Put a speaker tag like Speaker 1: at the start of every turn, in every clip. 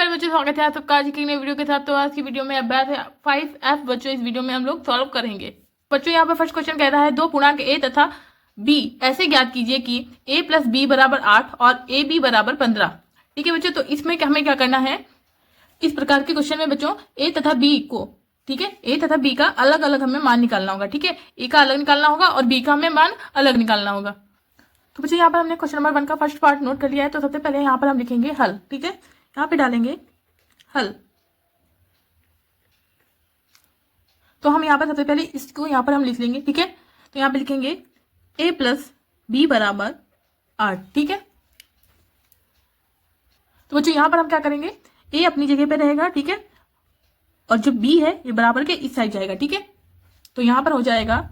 Speaker 1: मेरे बच्चों, स्वागत है आप सबका आज की नई वीडियो के साथ। तो आज की वीडियो में अभ्यास है 5F बच्चों। इस वीडियो में हम लोग सॉल्व करेंगे बच्चों। यहाँ पर फर्स्ट क्वेश्चन कह रहा है 2 पूर्णांक a तथा b ऐसे ज्ञात कीजिए कि a प्लस बी बराबर 8 और ए बी बराबर 15। ठीक है बच्चों, तो इसमें हमें क्या करना है, इस प्रकार के क्वेश्चन में बच्चों a तथा b को, ठीक है, a तथा b का अलग अलग हमें मान निकालना होगा। ठीक है, a का अलग निकालना होगा और b का हमें मान अलग निकालना होगा। तो बच्चों यहाँ पर हमने क्वेश्चन नंबर 1 का फर्स्ट पार्ट नोट कर लिया है। तो सबसे पहले यहाँ पर हम लिखेंगे हल। ठीक है, यहाँ पे डालेंगे हल। तो हम यहाँ पर सबसे पहले इसको यहाँ पर हम लिख लेंगे। ठीक है, तो यहाँ पे लिखेंगे a प्लस बी बराबर 8। ठीक है, तो बच्चों यहाँ पर हम क्या करेंगे, a अपनी जगह पे रहेगा। ठीक है, और जो b है ये बराबर के इस साइड जाएगा। ठीक है, तो यहाँ पर हो जाएगा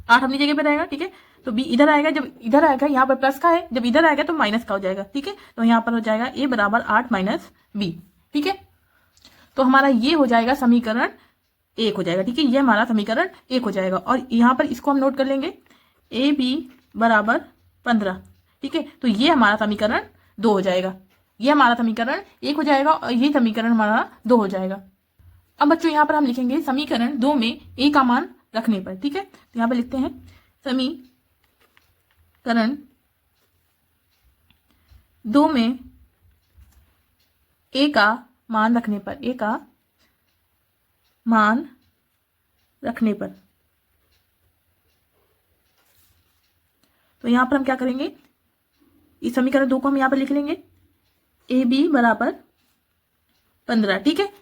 Speaker 1: 8 अपनी जगह पे रहेगा। ठीक है, तो b इधर आएगा, जब इधर आएगा यहाँ पर प्लस का है, जब इधर आएगा तो माइनस का हो जाएगा। ठीक है, तो यहाँ पर हो जाएगा a बराबर 8 माइनस बी। ठीक है, तो हमारा ये हो जाएगा समीकरण 1 हो जाएगा। ठीक है, ये हमारा समीकरण 1 हो जाएगा। और यहाँ पर इसको हम नोट कर लेंगे ए बी बराबर 15। ठीक है, तो ये हमारा समीकरण 2 हो जाएगा। ये हमारा समीकरण 1 हो जाएगा और ये समीकरण हमारा 2 हो जाएगा। अब बच्चों यहाँ पर हम लिखेंगे समीकरण 2 में a का मान रखने पर। ठीक है, तो यहाँ पर लिखते हैं समीकरण 2 में a का मान रखने पर, a का मान रखने पर, तो यहां पर हम क्या करेंगे, इस समीकरण 2 को हम यहां पर लिख लेंगे ए बी बराबर 15। ठीक है,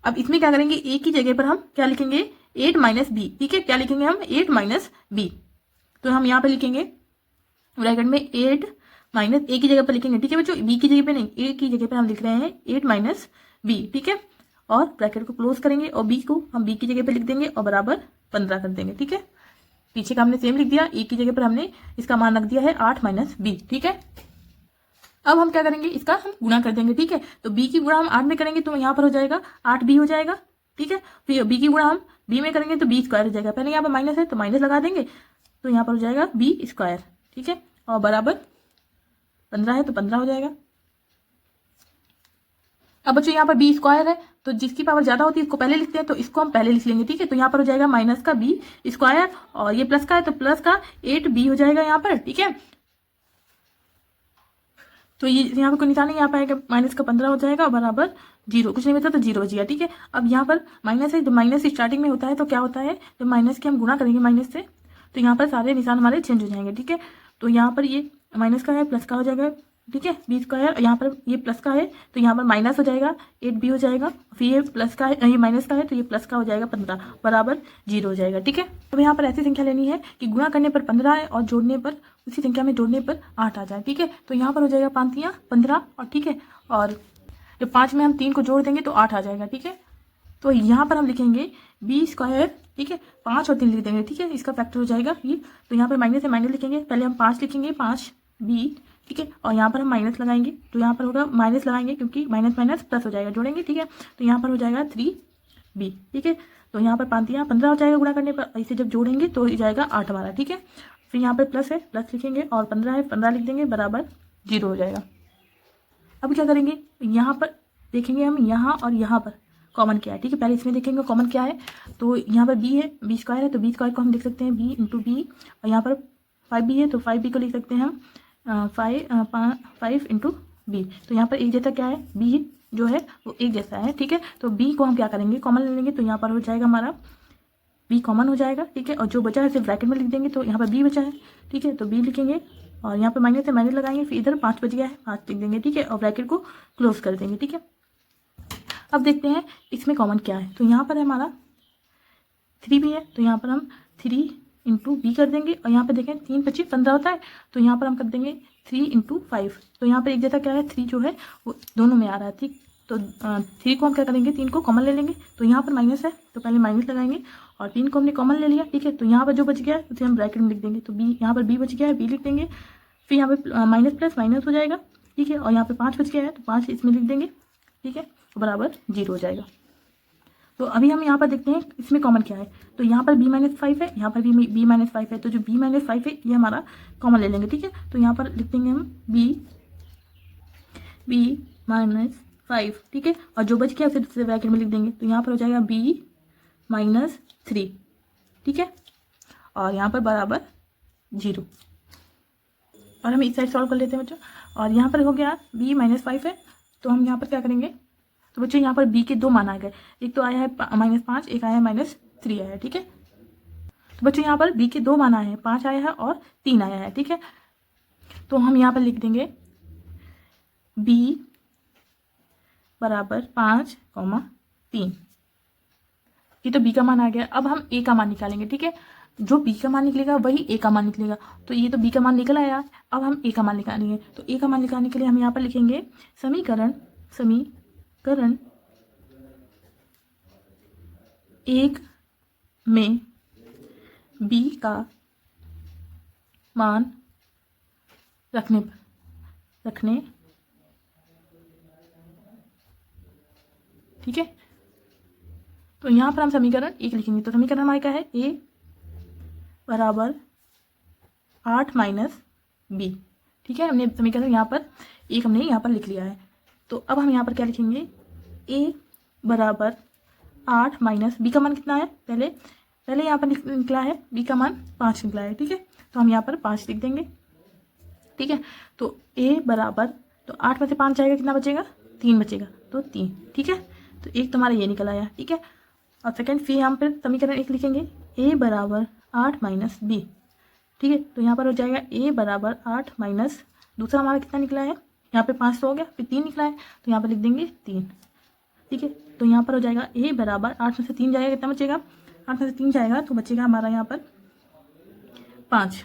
Speaker 1: अब इसमें क्या करेंगे, ए की जगह पर हम क्या लिखेंगे 8 माइनस बी। ठीक है, क्या लिखेंगे हम 8 माइनस बी। तो हम यहां पर लिखेंगे ब्रैकेट में 8 माइनस ए की जगह पर लिखेंगे। ठीक है बच्चों, बी की जगह पे नहीं, ए की जगह पर हम लिख रहे हैं 8 माइनस बी। ठीक है, और ब्रैकेट को क्लोज करेंगे और बी को हम बी की जगह पे लिख देंगे और बराबर 15 कर देंगे। ठीक है, पीछे का हमने सेम लिख दिया, ए की जगह पर हमने इसका मान रख दिया है 8 माइनस बी। ठीक है, अब हम क्या करेंगे, इसका हम गुणा कर देंगे। ठीक है, तो बी की गुणा हम 8 में करेंगे तो यहाँ पर हो जाएगा 8 बी हो जाएगा। ठीक है, फिर बी की गुणा हम बी में करेंगे तो बी स्क्वायर हो जाएगा। पहले यहाँ पर माइनस है तो माइनस लगा देंगे, तो यहाँ पर हो जाएगा बी स्क्वायर। ठीक है, और बराबर 15 है तो 15 हो जाएगा। अब बच्चों यहाँ पर बी स्क्वायर है तो जिसकी पावर ज्यादा होती है इसको पहले लिखते हैं, तो इसको हम पहले लिख लेंगे। ठीक है, तो यहाँ पर हो जाएगा माइनस का बी स्क्वायर और ये प्लस का है तो प्लस का 8 बी हो जाएगा यहाँ पर। ठीक है, तो ये यहाँ पर कोई निशान नहीं आ पाएगा, माइनस का 15 हो जाएगा और बराबर 0, कुछ नहीं बचा तो 0 बच गया। ठीक है, अब यहाँ पर माइनस है, जब माइनस स्टार्टिंग में होता है तो क्या होता है, जब माइनस के हम गुणा करेंगे माइनस से तो यहाँ पर सारे निशान हमारे चेंज हो जाएंगे। ठीक है, तो यहाँ पर ये माइनस का है प्लस का हो जाएगा। ठीक है, बी स्क्वायर, यहाँ पर ये प्लस का है तो यहाँ पर माइनस हो जाएगा 8 बी हो जाएगा, फिर ये प्लस का है, ये माइनस का है तो ये प्लस का हो जाएगा 15 बराबर 0 हो जाएगा। ठीक है, अब यहाँ पर ऐसी संख्या लेनी है कि गुणा करने पर 15 है और जोड़ने पर, उसी संख्या में जोड़ने पर 8 आ जाए। ठीक है, तो यहाँ पर हो जाएगा 5 तियां 15 और ठीक है, और जब 5 में हम 3 को जोड़ देंगे तो 8 आ जाएगा। ठीक है, तो यहाँ पर हम लिखेंगे बी स्क्वायर। ठीक है, 5 और 3 लिख देंगे। ठीक है, इसका फैक्टर हो जाएगा ये, तो यहाँ पर माइनस है माइनस लिखेंगे, पहले हम 5 लिखेंगे 5 बी। ठीक है, और यहाँ पर हम माइनस लगाएंगे तो यहाँ पर होगा माइनस लगाएंगे क्योंकि माइनस माइनस प्लस हो जाएगा, जोड़ेंगे। ठीक है, तो यहाँ पर हो जाएगा 3 बी। ठीक है, तो यहाँ पर 5 तियां 15 हो जाएगा गुणा करने पर, इसे जब जोड़ेंगे तो हो जाएगा 8 हमारा। ठीक है, फिर यहाँ पर प्लस है प्लस लिखेंगे और 15 है 15 लिख देंगे बराबर 0 हो जाएगा। अब क्या करेंगे, यहाँ पर देखेंगे हम यहाँ और यहाँ पर कॉमन क्या है। ठीक है, पहले इसमें देखेंगे कॉमन क्या है, तो यहाँ पर बी है, बी स्क्वायर है तो बी स्क्वायर को हम लिख सकते हैं बी इंटू बी, और यहाँ पर 5 बी है तो 5 बी को लिख सकते हैं हम 5 इंटू बी। तो यहाँ पर एक जैसा क्या है, बी जो है वो एक जैसा है। ठीक है, तो बी को हम क्या करेंगे कॉमन ले लेंगे, तो यहाँ पर हो जाएगा हमारा बी कॉमन हो जाएगा। ठीक है, और जो बचा है सिर्फ ब्रैकेट में लिख देंगे, तो यहाँ पर बी बचा है। ठीक है, तो बी लिखेंगे और यहाँ पर माइनस से माइनस लगाएंगे, फिर इधर 5 बच गया है 5 लिख देंगे। ठीक है, और ब्रैकेट को क्लोज कर देंगे। ठीक है, अब देखते हैं इसमें कॉमन क्या है, तो यहाँ पर हमारा 3 भी है तो यहाँ पर हम 3 इंटू बी कर देंगे, और यहाँ पे देखें 3 25 15 होता है तो यहाँ पर हम कर देंगे 3 इंटू 5। तो यहाँ पर एक जैसा क्या है 3 जो है वो दोनों में आ रहा है। ठीक, तो 3 को हम क्या करेंगे 3 को कॉमन ले लेंगे, तो यहाँ पर माइनस है तो पहले माइनस लगाएंगे और 3 को हमने कॉमन ले लिया। ठीक है, तो यहाँ पर जो बच गया है उसे हम ब्रैकेट में लिख देंगे, तो बी यहाँ पर बी बच गया है बी लिख देंगे, फिर यहाँ पर माइनस प्लस माइनस हो जाएगा। ठीक है, और यहाँ पर 5 बच गया है तो 5 इसमें लिख देंगे। ठीक है, बराबर 0 हो जाएगा। तो अभी हम यहाँ पर देखते हैं इसमें कॉमन क्या है, तो यहाँ पर b-5 है, यहाँ पर भी b-5 है, तो जो b-5 है ये हमारा कॉमन ले लेंगे। ठीक है, तो यहाँ पर लिख देंगे हम b-5 5, ठीक है। और जो बच गया उसे दूसरे ब्रैकेट में लिख देंगे, तो यहाँ पर हो जाएगा b माइनस 3, ठीक है। और यहाँ पर बराबर 0। और हम इस साइड सॉल्व कर लेते हैं बच्चों। और यहाँ पर हो गया b माइनस 5 है, तो हम यहाँ पर क्या करेंगे, तो बच्चों यहाँ पर b के 2 मान आ गए, एक तो आया है -5, एक आया है -3 आया है, ठीक है। तो बच्चों यहाँ पर b के 2 मान आए हैं, 5 आया है और 3 आया है, ठीक है। तो हम यहाँ पर लिख देंगे b बराबर 5, 3। ये तो b का मान आ गया। अब हम a का मान निकालेंगे, ठीक है। जो b का मान निकलेगा वही a का मान निकलेगा। तो ये तो b का मान निकल आया, अब हम a का मान निकालेंगे। तो a का मान निकालने के लिए हम यहाँ पर लिखेंगे समीकरण 1 में b का मान रखने ठीक है। तो यहाँ पर हम समीकरण 1 लिखेंगे। तो समीकरण हमारा क्या है, a बराबर 8 माइनस b, ठीक है। हमने समीकरण यहाँ पर 1 हमने यहाँ पर लिख लिया है। तो अब हम यहाँ पर क्या लिखेंगे, a बराबर 8 माइनस b का मान कितना है, पहले यहाँ पर निकला है b का मान 5 निकला है, ठीक है। तो हम यहाँ पर 5 लिख देंगे, ठीक है। तो a बराबर, तो 8 में से 5 जाएगा, कितना बचेगा, 3 बचेगा, तो 3, ठीक है। तो एक तुम्हारा ये निकल आया, ठीक है। और सेकंड फिर हम फिर समीकरण 1 लिखेंगे, a बराबर 8 माइनस b, ठीक है। तो यहाँ पर हो जाएगा a बराबर 8 माइनस, दूसरा हमारा कितना निकला है, यहाँ पे 5 तो हो गया, फिर 3 निकला है, तो यहाँ पर लिख देंगे 3, ठीक है। तो यहाँ पर हो जाएगा a बराबर 8 में से 3 जाएगा, कितना बचेगा, 8 में से 3 जाएगा तो बचेगा हमारा यहाँ पर 5,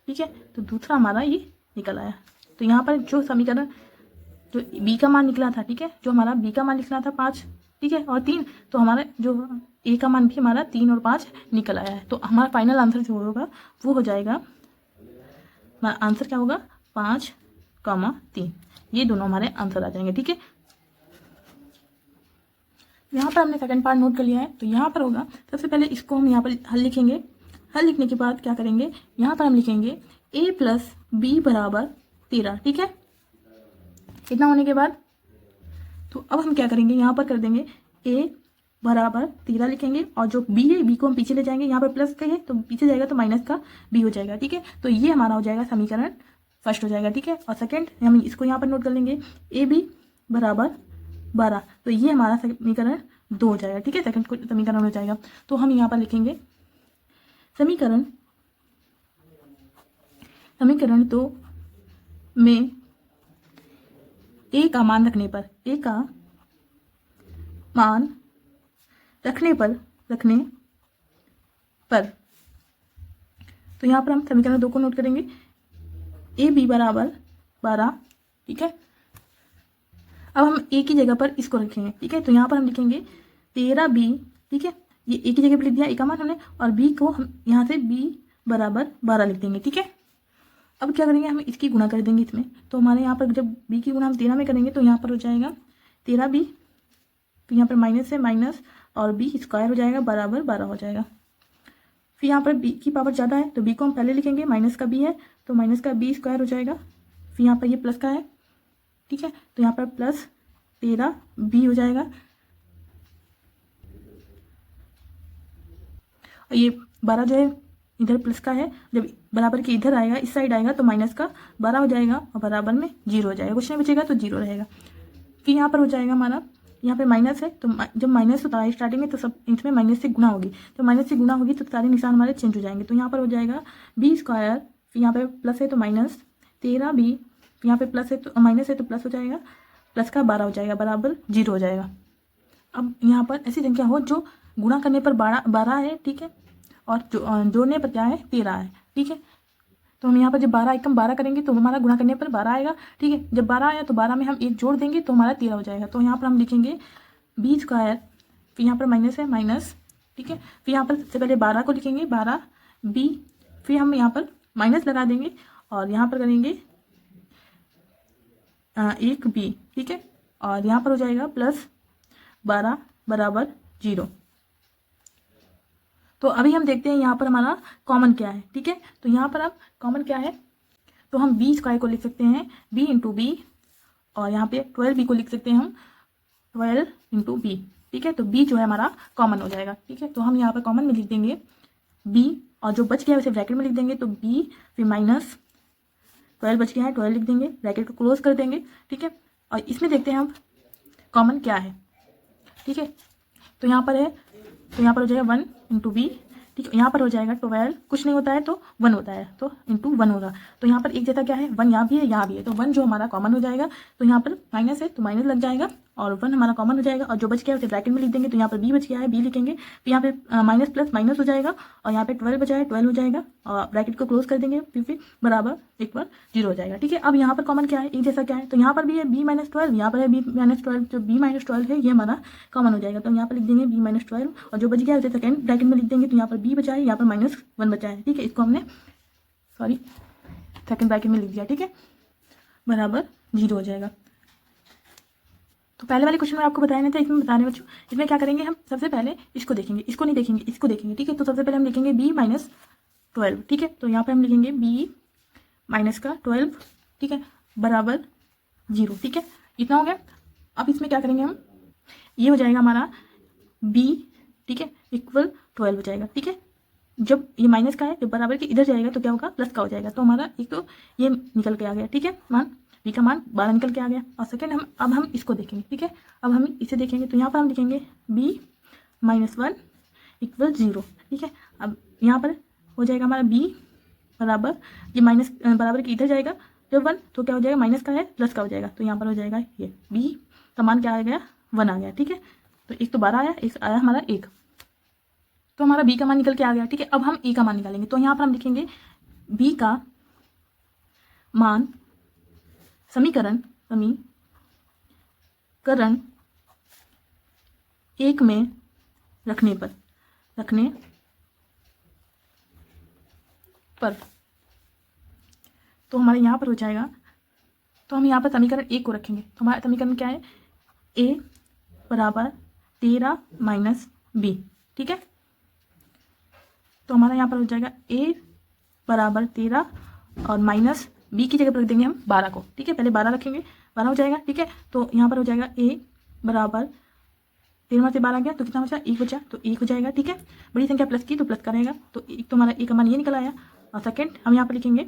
Speaker 1: ठीक है। तो दूसरा हमारा ये निकल आया। तो यहाँ पर जो समीकरण, जो b का मान निकला था, ठीक है, जो हमारा b का मान निकला था 5, ठीक है, और 3, तो हमारा जो a का मान भी हमारा 3 और 5 निकल आया है। तो हमारा फाइनल आंसर जो होगा वो हो जाएगा, हमारा आंसर क्या होगा, 5, 3, ये दोनों हमारे आंसर आ जाएंगे, ठीक है। यहाँ पर हमने सेकंड पार्ट नोट कर लिया है। तो यहाँ पर होगा, सबसे पहले इसको हम यहाँ पर हल लिखेंगे। हल लिखने के बाद क्या करेंगे, यहाँ पर हम लिखेंगे a प्लस b बराबर 13, ठीक है। इतना होने के बाद तो अब हम क्या करेंगे, यहाँ पर कर देंगे a बराबर 13 लिखेंगे, और जो b है b को हम पीछे ले जाएंगे, यहाँ पर प्लस का है तो पीछे जाएगा तो माइनस का b हो जाएगा, ठीक है। तो ये हमारा हो जाएगा समीकरण फर्स्ट हो जाएगा, ठीक है। और सेकंड हम इसको यहाँ पर नोट कर लेंगे, ए बी बराबर 12, तो ये हमारा समीकरण 2 हो जाएगा, ठीक है। सेकंड समीकरण हो जाएगा। तो हम यहाँ पर लिखेंगे समीकरण 2 में a का मान रखने पर तो यहाँ पर हम समीकरण 2 को नोट करेंगे, ए बी बराबर 12, ठीक है। अब हम a की जगह पर इसको रखेंगे, ठीक है। तो यहाँ पर हम लिखेंगे 13b, ठीक है। ये a की जगह पर लिख दिया a का मान हमने, और b को हम यहाँ से b बराबर 12 लिख देंगे, ठीक है। अब क्या करेंगे, हम इसकी गुणा कर देंगे इसमें। तो हमारे यहाँ पर जब b की गुणा हम 13 में करेंगे तो यहाँ पर हो जाएगा 13b, फिर यहाँ पर माइनस है माइनस, और b स्क्वायर हो जाएगा बराबर 12 हो जाएगा। फिर यहाँ पर b की पावर ज़्यादा है तो b को हम पहले लिखेंगे, माइनस का b है तो माइनस का b स्क्वायर हो जाएगा, फिर यहाँ पर ये प्लस का है, ठीक है। तो यहाँ पर प्लस 13b हो जाएगा, और ये 12 जो है इधर प्लस का है, जब बराबर के इधर आएगा, इस साइड आएगा तो माइनस का 12 हो जाएगा, और बराबर में 0 हो जाएगा, कुछ नहीं बचेगा तो 0 रहेगा। फिर यहाँ पर हो जाएगा हमारा, यहाँ पे माइनस है तो जब माइनस होता है स्टार्टिंग में तो सब इसमें माइनस से गुना होगी, तो माइनस से गुना होगी तो सारे निशान हमारे चेंज हो जाएंगे। तो यहाँ पर हो जाएगा b स्क्वायर, फिर यहाँ पे प्लस है तो माइनस 13b, यहाँ पे प्लस है तो माइनस है तो प्लस हो जाएगा, प्लस का 12 हो जाएगा बराबर 0 हो जाएगा। अब यहाँ पर ऐसी संख्या हो जो गुणा करने पर 12 है, ठीक है, और जोड़ने पर क्या है 13 है, ठीक है। तो हम यहाँ पर जब 12 एकम 12 करेंगे तो हमारा गुणा करने पर 12 आएगा, ठीक है। जब 12 आया तो 12 में हम 1 जोड़ देंगे तो हमारा 13 हो जाएगा। तो यहाँ पर हम लिखेंगे b स्क्वायर, फिर यहाँ पर माइनस है माइनस, ठीक है। फिर यहाँ पर सबसे पहले 12 को लिखेंगे 12b, फिर हम यहाँ पर माइनस लगा देंगे और यहाँ पर करेंगे 1b, ठीक है। और यहाँ पर हो जाएगा प्लस 12 बराबर 0। तो अभी हम देखते हैं यहाँ पर हमारा कॉमन क्या है, ठीक है। तो यहाँ पर अब कॉमन क्या है, तो हम b स्क्वायर को लिख सकते हैं b इंटू बी और यहाँ पे 12b को लिख सकते हैं हम 12 इंटू बी, ठीक है। तो b जो है हमारा कॉमन हो जाएगा, ठीक है। तो हम यहाँ पर कॉमन में लिख देंगे b, और जो बच गया है उसे ब्रैकेट में लिख देंगे, तो b फिर माइनस 12 बच गया है, 12 लिख देंगे, ब्रैकेट को क्लोज कर देंगे, ठीक है। और इसमें देखते हैं हम कॉमन क्या है, ठीक है। तो यहाँ पर है, तो यहाँ पर हो जाएगा 1 इंटू बी, ठीक है। यहाँ पर हो जाएगा 12, कुछ नहीं होता है तो 1 होता है, तो इंटू 1 होगा। तो यहाँ पर एक जैसा क्या है, 1 यहाँ भी है यहाँ भी है, तो 1 जो हमारा कॉमन हो जाएगा, तो यहाँ पर माइनस है तो माइनस लग जाएगा, और 1 हमारा कॉमन हो जाएगा, और जो बच गया है उसे ब्रैकेट में लिख देंगे। तो यहाँ पर b बच गया है, b लिखेंगे, फिर यहाँ पे माइनस प्लस माइनस हो जाएगा, और यहाँ पे 12 बचा है 12 हो जाएगा, और ब्रैकेट को क्लोज कर देंगे, फिर बराबर एक बार 0 हो जाएगा, ठीक है। अब यहाँ पर कॉमन क्या है, एक जैसा क्या है, तो यहाँ पर भी है b माइनस 12, यहाँ पर है b माइनस 12, जो b माइनस 12 है ये हमारा कॉमन हो जाएगा। तो यहाँ पर लिख देंगे b माइनस 12, और जो बच गया है उसे सेकेंड ब्रैकेट में लिख देंगे। तो यहाँ पर b बचा है, यहाँ पर माइनस 1 बचा है, ठीक है। इसको हमने सेकेंड ब्रैकेट में लिख दिया, ठीक है, बराबर 0 हो जाएगा। तो पहले वाले क्वेश्चन में आपको बताया नहीं था, इसमें बता रहे बच्चों। इसमें क्या करेंगे हम, सबसे पहले इसको देखेंगे, इसको नहीं देखेंगे, इसको देखेंगे, ठीक है। तो सबसे पहले हम लिखेंगे b माइनस 12, ठीक है। तो यहाँ पे हम लिखेंगे b माइनस का 12, ठीक है, बराबर 0, ठीक है। इतना हो गया। अब इसमें क्या करेंगे हम, ये हो जाएगा हमारा b, ठीक है, इक्वल 12 हो जाएगा, ठीक है। जब ये माइनस का है, जब बराबर के इधर जाएगा तो क्या होगा, प्लस का हो जाएगा। तो हमारा एक तो ये निकल के आ गया, ठीक है, मान b का मान 12 निकल के आ गया। और सेकेंड अब हम इसको देखेंगे, ठीक है। अब हम इसे देखेंगे, तो यहाँ पर हम लिखेंगे b माइनस 1 इक्वल 0, ठीक है। अब यहाँ पर हो जाएगा हमारा b बराबर, ये माइनस बराबर के इधर जाएगा जब 1, तो क्या हो जाएगा, माइनस का है प्लस का हो जाएगा। तो यहाँ पर हो जाएगा ये b का मान क्या आ गया, 1 आ गया, ठीक है। तो एक तो 12 आया, एक आया हमारा 1, तो हमारा b का मान निकल के आ गया, ठीक है। अब हम a का मान निकालेंगे। तो यहाँ पर हम लिखेंगे b का मान समीकरण 1 में रखने पर तो हमारे यहाँ पर हो जाएगा, तो हम यहाँ पर समीकरण 1 को रखेंगे। तो हमारा समीकरण क्या है, a बराबर 13 माइनस b, ठीक है। तो हमारा यहाँ पर हो जाएगा a बराबर 13 और माइनस b की जगह पर रख देंगे हम 12 को, ठीक है। पहले 12 रखेंगे, 12 हो जाएगा, ठीक है। तो यहाँ पर हो जाएगा a बराबर 13 से 12 गया तो कितना बचा, 1 बचा, तो 1 हो जाएगा, ठीक है। बड़ी संख्या प्लस की तो प्लस का रहेगा, तो एक तो हमारा a का मान ये निकल आया। और सेकेंड हम यहाँ पर लिखेंगे,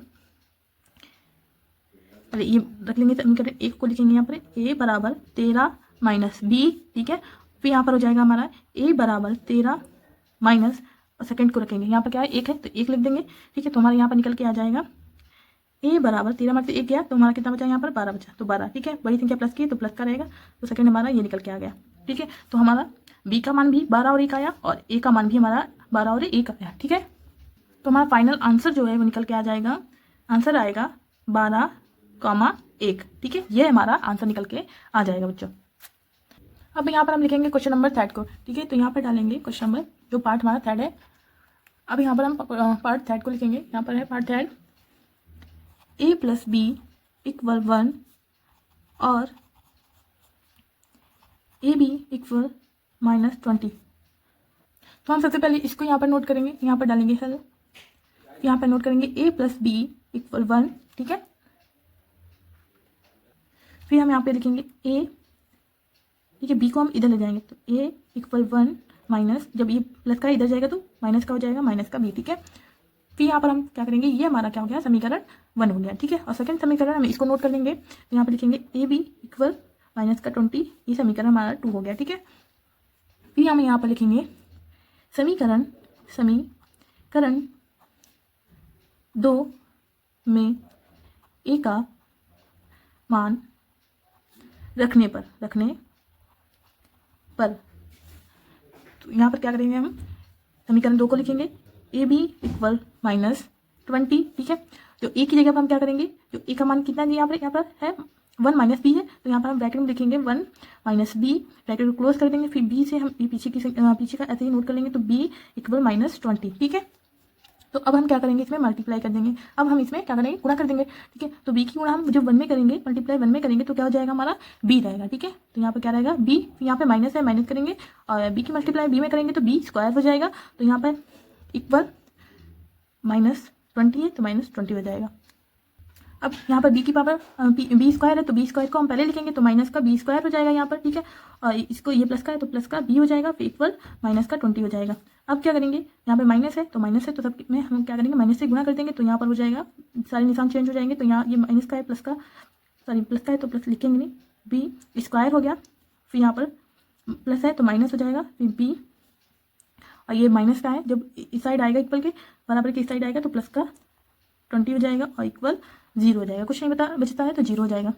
Speaker 1: पहले ये रख लेंगे समीकरण 1 को, लिखेंगे यहाँ पर a बराबर 13 माइनस b, ठीक है। फिर यहाँ पर हो जाएगा हमारा a बराबर 13 माइनस, और सेकंड को रखेंगे, यहाँ पर क्या है 1 है तो 1 लिख देंगे, ठीक है। तो हमारे यहाँ पर निकल के आ जाएगा a बराबर 13 में से 1 गया तो हमारा कितना बचा, यहाँ पर 12 बचा, तो 12, ठीक है। बड़ी संख्या प्लस की तो प्लस का रहेगा, तो सेकंड हमारा ये निकल के आ गया, ठीक है। तो हमारा b का मान भी 12 और 1 आया, और a का मान भी हमारा 12 और 1 आया, ठीक है। तो हमारा फाइनल आंसर जो है वो निकल के आ जाएगा, आंसर आएगा 12,1, ठीक है। ये हमारा आंसर निकल के आ जाएगा बच्चों। अब यहाँ पर हम लिखेंगे क्वेश्चन नंबर 3 को, ठीक है। तो यहाँ पर डालेंगे क्वेश्चन नंबर, जो पार्ट हमारा 3 है। अब यहाँ पर हम पार्ट 3 को लिखेंगे, यहाँ पर है part 3, a plus b equal 1 और ab इक्वल माइनस 20। तो हम सबसे पहले इसको यहाँ पर नोट करेंगे, यहाँ पर डालेंगे हल, यहाँ पर नोट करेंगे a प्लस b इक्वल 1, ठीक है। फिर हम यहाँ पे लिखेंगे a, ठीक है, b को हम इधर ले जाएंगे, तो a इक्वल 1 माइनस, जब ये प्लस का इधर जाएगा तो माइनस का हो जाएगा, माइनस का b, ठीक है। फिर यहाँ पर हम क्या करेंगे, ये हमारा क्या हो गया, समीकरण 1 हो गया, ठीक है। और सेकंड समीकरण हम इसको नोट कर लेंगे, तो यहाँ पर लिखेंगे ab इक्वल माइनस का 20, ये समीकरण हमारा 2 हो गया, ठीक है। फिर हम यहाँ पर लिखेंगे समीकरण 2 में a का मान रखने पर तो यहाँ पर क्या करेंगे, हम समीकरण 2 को लिखेंगे ab इक्वल माइनस 20, ठीक है। तो a की जगह पर हम क्या करेंगे, जो a का मान कितना है, यहाँ पर है 1 माइनस b है, तो यहाँ पर हम ब्रैकेट में लिखेंगे 1 माइनस b, ब्रैकेट को क्लोज कर देंगे। फिर b से हम पीछे का ऐसे ही नोट कर लेंगे, तो b इक्वल माइनस 20, ठीक है। तो अब हम क्या करेंगे, इसमें मल्टीप्लाई कर देंगे, अब हम इसमें क्या करेंगे, गुणा कर देंगे, ठीक है। तो b की गुणा हम जब 1 में करेंगे, मल्टीप्लाई 1 में करेंगे तो क्या हो जाएगा, हमारा b रहेगा, ठीक है। तो यहाँ पर क्या रहेगा b, यहाँ पे माइनस है, माइनस करेंगे, और b की मल्टीप्लाई b में करेंगे तो b स्क्वायर हो जाएगा। तो यहाँ पर इक्वल माइनस 20 है तो माइनस 20 हो जाएगा। अब यहाँ पर बी की पावर बी स्क्वायर है, तो बी स्क्वायर को हम पहले लिखेंगे, तो माइनस का बी स्क्वायर हो जाएगा यहाँ पर, ठीक है। और इसको ये प्लस का है तो प्लस का बी हो जाएगा, फिर इक्वल माइनस का 20 हो जाएगा। अब क्या करेंगे, यहाँ पे माइनस है तो माइनस है, तो सब में हम क्या करेंगे, माइनस से गुणा कर देंगे, तो यहाँ पर हो जाएगा, सारे निशान चेंज हो जाएंगे। तो यहाँ ये माइनस का है, प्लस का सॉरी प्लस का है तो प्लस लिखेंगे नहीं, बी स्क्वायर हो गया, फिर यहाँ पर प्लस है तो माइनस हो जाएगा, फिर बी, और ये माइनस का है, जब इस साइड आएगा इक्वल के बराबर के इस साइड आएगा तो प्लस का 20 हो जाएगा और इक्वल 0 हो जाएगा, कुछ नहीं बचता है तो 0 हो जाएगा।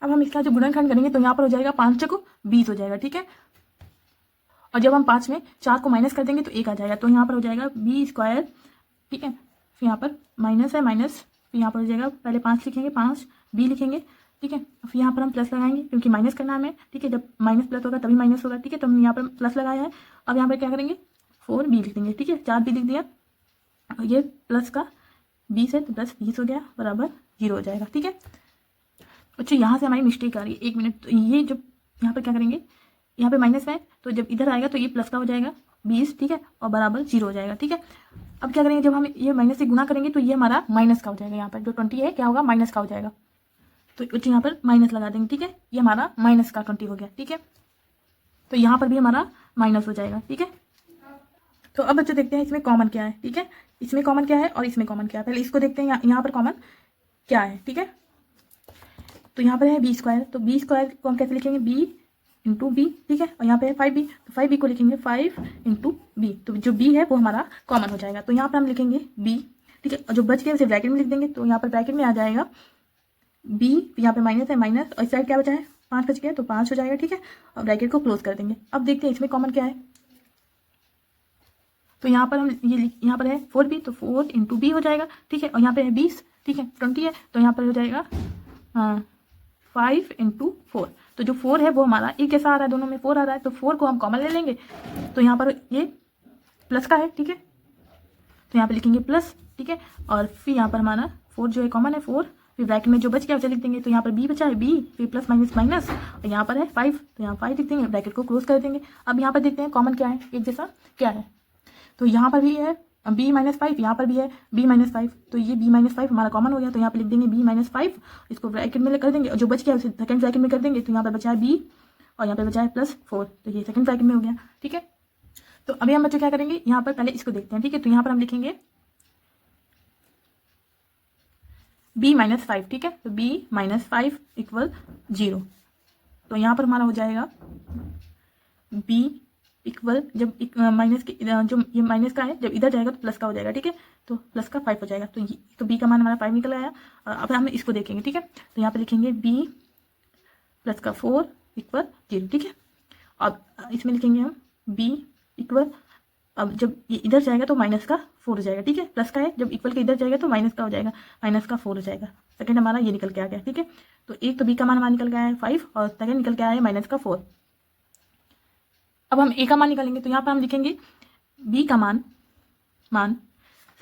Speaker 1: अब हम इसका जो गुणनखंड करेंगे तो यहाँ पर हो जाएगा 5 चौको 20 हो जाएगा, ठीक है। और जब हम 5 में 4 को माइनस कर देंगे तो 1 आ जाएगा, तो यहाँ पर हो जाएगा बी स्क्वायर, ठीक है। फिर यहाँ पर माइनस है माइनस, फिर यहाँ पर हो जाएगा, पहले 5 लिखेंगे, 5 बी लिखेंगे, ठीक है। फिर यहाँ पर हम प्लस लगाएंगे क्योंकि माइनस करना है हमें, ठीक है। जब माइनस प्लस होगा तभी माइनस होगा, ठीक है। तो हम यहाँ पर प्लस लगाया है। अब यहाँ पर क्या करेंगे, 4 बी लिख देंगे, ठीक है। 4 बी लिख दिया, ये प्लस का 20 है तो प्लस 20 हो गया बराबर 0 हो जाएगा, ठीक है। अच्छा, यहाँ से हमारी मिस्टेक आ रही है, 1 मिनट। तो ये जब यहाँ पर क्या करेंगे, यहाँ पे माइनस है तो जब इधर आएगा तो ये प्लस का हो जाएगा 20, ठीक है, और बराबर 0 हो जाएगा, ठीक है। अब क्या करेंगे, जब हम ये माइनस से गुना करेंगे तो ये हमारा माइनस का हो जाएगा, यहाँ पर जो 20 है क्या होगा, माइनस का हो जाएगा। तो यहाँ पर माइनस लगा देंगे, ठीक है। ये हमारा माइनस का 20 हो गया, ठीक है। तो यहाँ पर भी हमारा माइनस हो जाएगा, ठीक है। तो अब बच्चों देखते हैं इसमें कॉमन क्या है, ठीक है। इसमें कॉमन क्या है और इसमें कॉमन क्या है, पहले इसको देखते हैं यहाँ पर कॉमन क्या है, ठीक है। तो यहाँ पर है बी स्क्वायर, तो बी स्क्वायर को हम कैसे लिखेंगे, बी इंटू बी, ठीक है। और यहाँ पे है 5b, तो 5b को लिखेंगे 5 इंटू बी, तो जो b है वो हमारा कॉमन हो जाएगा। तो यहाँ पर हम लिखेंगे b, ठीक है। और जो बच गया उसे ब्रैकेट में लिख देंगे, तो यहाँ पर ब्रैकेट में आ जाएगा b, यहाँ पे माइनस है माइनस, और इस साइड क्या बचा है, 5 बच गया तो 5 हो जाएगा, ठीक है। और ब्रैकेट को क्लोज कर देंगे। अब देखते हैं इसमें कॉमन क्या है। तो यहाँ पर हम ये यहाँ पर है 4b, तो 4 इंटू बी हो जाएगा, ठीक है। और यहाँ पे है 20, ठीक है, 20 है, तो यहाँ पर हो जाएगा 5 इंटू 4। तो जो 4 है वो हमारा एक जैसा आ रहा है, दोनों में 4 आ रहा है, तो 4 को हम कॉमन ले लेंगे। तो यहाँ पर ये प्लस का है, ठीक है, तो यहाँ पे लिखेंगे प्लस, ठीक है। और फिर यहाँ पर हमारा 4 जो है कॉमन है 4, फिर ब्रैकेट में जो बच गया उसे लिख देंगे। तो यहाँ पर b बचा है b, फिर प्लस माइनस माइनस, और यहाँ पर है 5, तो यहाँ 5 लिख देंगे, ब्रैकेट को क्लोज कर देंगे। अब यहाँ पर देखते हैं कॉमन क्या है, एक जैसा क्या है। तो यहाँ पर भी है b माइनस 5, यहाँ पर भी है b माइनस 5, तो ये b माइनस 5 हमारा कॉमन हो गया। तो यहाँ पे लिख देंगे b माइनस 5, इसको ब्रैकेट में कर देंगे, और जो बच गया उसे सेकंड ब्रैकेट में कर देंगे। तो यहाँ पर बचा है b, और यहाँ पे बचा है प्लस 4, तो ये सेकंड ब्रैकेट में हो गया, ठीक है। तो अभी हम बच्चों क्या करेंगे, यहाँ पर पहले इसको देखते हैं, ठीक है। तो यहाँ पर हम लिखेंगे b माइनस 5, ठीक है। तो b माइनस 5 इक्वल 0। तो यहाँ पर हमारा हो जाएगा b इक्वल, जब माइनस के जो ये माइनस का है जब इधर जाएगा तो प्लस का हो जाएगा, ठीक है। तो प्लस का 5 हो जाएगा, तो b का मान हमारा 5 निकल आया। और अब हम इसको देखेंगे, ठीक है। तो यहाँ पे लिखेंगे b प्लस का 4 इक्वल 0, ठीक है। अब इसमें लिखेंगे हम b इक्वल, अब जब ये इधर जाएगा तो माइनस का 4 हो जाएगा, ठीक है। प्लस का है, जब इक्वल के इधर जाएगा तो माइनस का हो जाएगा, माइनस का 4 हो जाएगा। सेकंड हमारा ये निकल के आ गया, ठीक है। तो एक तो b का मान हमारा निकल गया है 5, और सेकंड निकल के आया है माइनस का 4। अब हम a का मान निकालेंगे, तो यहाँ पर हम लिखेंगे b का मान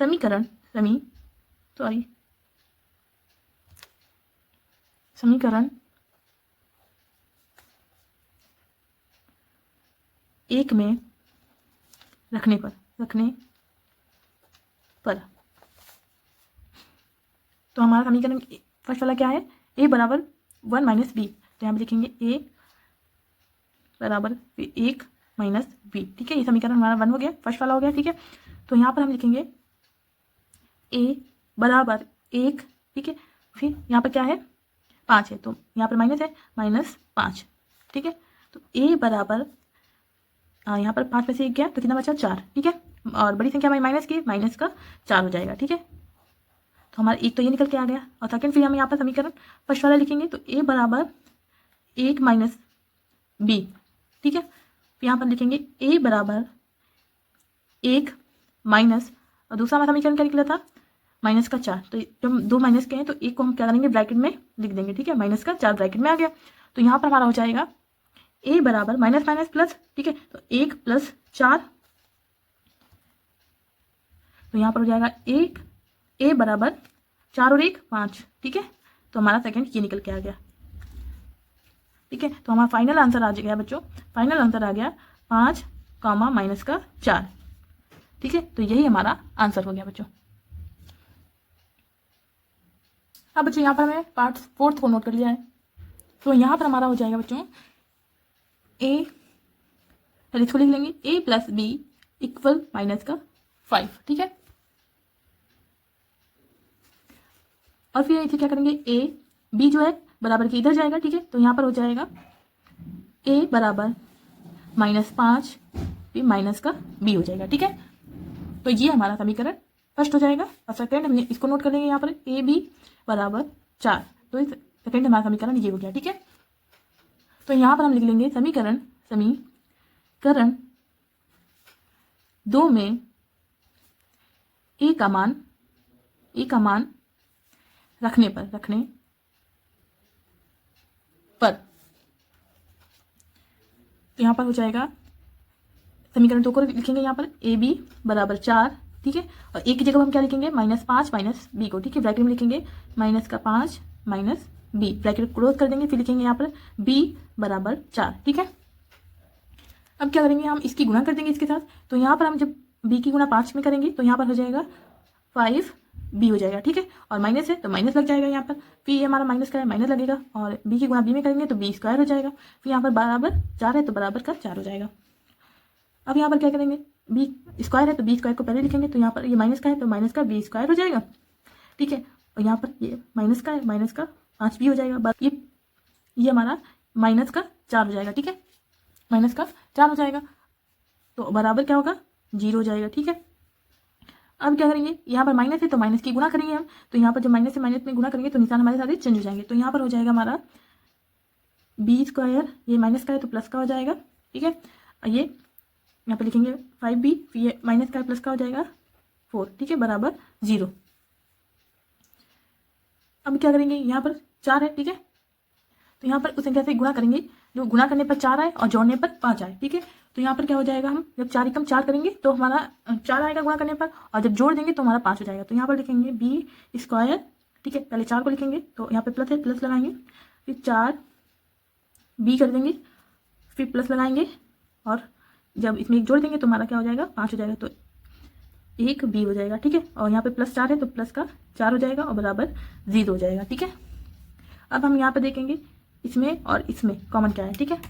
Speaker 1: समीकरण एक में रखने पर तो हमारा समीकरण फर्स्ट वाला क्या है, a बराबर 1 माइनस बी। तो यहाँ पे लिखेंगे a बराबर 1 माइनस बी, ठीक है। ये समीकरण हमारा 1 हो गया, फर्स्ट वाला हो गया, ठीक है। तो यहाँ पर हम लिखेंगे a बराबर 1, ठीक है। फिर यहाँ पर क्या है, 5 है, तो यहाँ पर माइनस है, माइनस 5, ठीक है। तो a बराबर यहाँ पर 5 में से 1 गया तो कितना बचा, 4, ठीक है। और बड़ी संख्या हमारी माइनस की, माइनस का 4 हो जाएगा, ठीक है। तो हमारा एक तो ये निकल के आ गया। और सेकंड फिर हम यहाँ पर समीकरण फर्स्ट वाला लिखेंगे, तो a बराबर 1 माइनस बी, ठीक है। फिर यहाँ पर लिखेंगे a बराबर 1 माइनस, और दूसरा हमारा समीकरण क्या निकला था, माइनस का 4। तो जब 2 माइनस के हैं तो एक को हम क्या करेंगे, ब्रैकेट में लिख देंगे, ठीक है। माइनस का 4 ब्रैकेट में आ गया। तो यहाँ पर हमारा हो जाएगा a बराबर माइनस माइनस प्लस, ठीक है। तो 1 प्लस 4, तो यहाँ पर हो जाएगा a बराबर 4 और 1 5, ठीक है। तो हमारा सेकंड ये निकल के आ गया, ठीक है। तो हमारा फाइनल आंसर आ गया बच्चों, फाइनल आंसर आ गया 5 माइनस का 4, ठीक है। तो यही हमारा आंसर हो गया बच्चों। अब बच्चों यहाँ पर हमें पार्ट फोर्थ को नोट कर लिया है। तो यहाँ पर हमारा हो जाएगा बच्चों ए, पहले इसको लिख लेंगे ए प्लस बी इक्वल माइनस का 5, ठीक है। और फिर इसे क्या करेंगे, ए बी जो है बराबर के इधर जाएगा, ठीक है। तो यहाँ पर हो जाएगा ए बराबर -5 फिर माइनस का बी हो जाएगा, ठीक है। तो ये हमारा समीकरण फर्स्ट हो जाएगा। और सेकंड हम इसको नोट कर लेंगे यहाँ पर ए बी बराबर 4। तो इस सेकंड हमारा समीकरण ये हो गया, ठीक है। तो यहाँ पर हम लिख लेंगे समीकरण 2 में ए का मान रखने पर तो यहाँ पर हो जाएगा समीकरण 2 को लिखेंगे यहाँ पर ए बी बराबर 4, ठीक है। और ए की जगह हम क्या लिखेंगे -5 माइनस बी को, ठीक है। ब्रैकेट में लिखेंगे -5 माइनस बी, ब्रैकेट क्लोज कर देंगे। फिर लिखेंगे यहाँ पर बी बराबर 4, ठीक है। अब क्या करेंगे, हम इसकी गुणा कर देंगे इसके साथ। तो यहाँ पर हम जब बी की गुणा 5 में करेंगे तो यहाँ पर हो जाएगा 5 बी हो जाएगा, ठीक है। और माइनस है तो माइनस लग जाएगा यहाँ पर, फिर ये हमारा माइनस का है माइनस लगेगा। और बी की गुणा बी में करेंगे तो बी स्क्वायर हो जाएगा। फिर यहाँ पर बराबर 4 है तो बराबर का 4 हो जाएगा। अब यहाँ पर क्या करेंगे, बी स्क्वायर है तो बी स्क्वायर को पहले लिखेंगे। तो यहाँ पर ये माइनस का है तो माइनस का बी स्क्वायर हो जाएगा, ठीक है। और यहाँ पर ये माइनस का है, माइनस का 5 बी हो जाएगा। ये हमारा माइनस का 4 हो जाएगा, ठीक है। माइनस का 4 हो जाएगा तो बराबर क्या होगा 0 हो जाएगा, ठीक है। अब क्या करेंगे, यहाँ पर माइनस है तो माइनस की गुणा करेंगे हम। तो यहाँ पर जब माइनस से माइनस में गुणा करेंगे तो निशान हमारे सारे चेंज हो जाएंगे। तो यहाँ पर हो जाएगा हमारा बी स्क्वायर, ये माइनस का है तो प्लस का हो जाएगा, ठीक है। ये यहाँ पर लिखेंगे 5b, फिर ये माइनस का प्लस का हो जाएगा 4, ठीक है, बराबर 0। अब क्या करेंगे, यहाँ पर 4 है, ठीक है। तो यहाँ पर उस संख्या से गुणा करेंगे जो गुणा करने पर 4 आए और जोड़ने पर 5 आए, ठीक है। तो यहाँ पर क्या हो जाएगा, हम जब 4 एकम 4 करेंगे तो हमारा 4 आएगा गुणा करने पर, और जब जोड़ देंगे तो हमारा 5 हो जाएगा। तो यहाँ पर लिखेंगे बी स्क्वायर, ठीक है। पहले 4 को लिखेंगे तो यहाँ पे प्लस है, प्लस लगाएंगे, फिर 4 बी कर देंगे, फिर प्लस लगाएंगे, और जब इसमें एक जोड़ देंगे तो हमारा क्या हो जाएगा 5 हो जाएगा। तो 1 बी हो जाएगा, ठीक है। और यहाँ पे प्लस 4 है तो प्लस का 4 हो जाएगा और बराबर 0 हो जाएगा, ठीक है। अब हम यहाँ पर देखेंगे इसमें और इसमें कॉमन क्या है, ठीक है।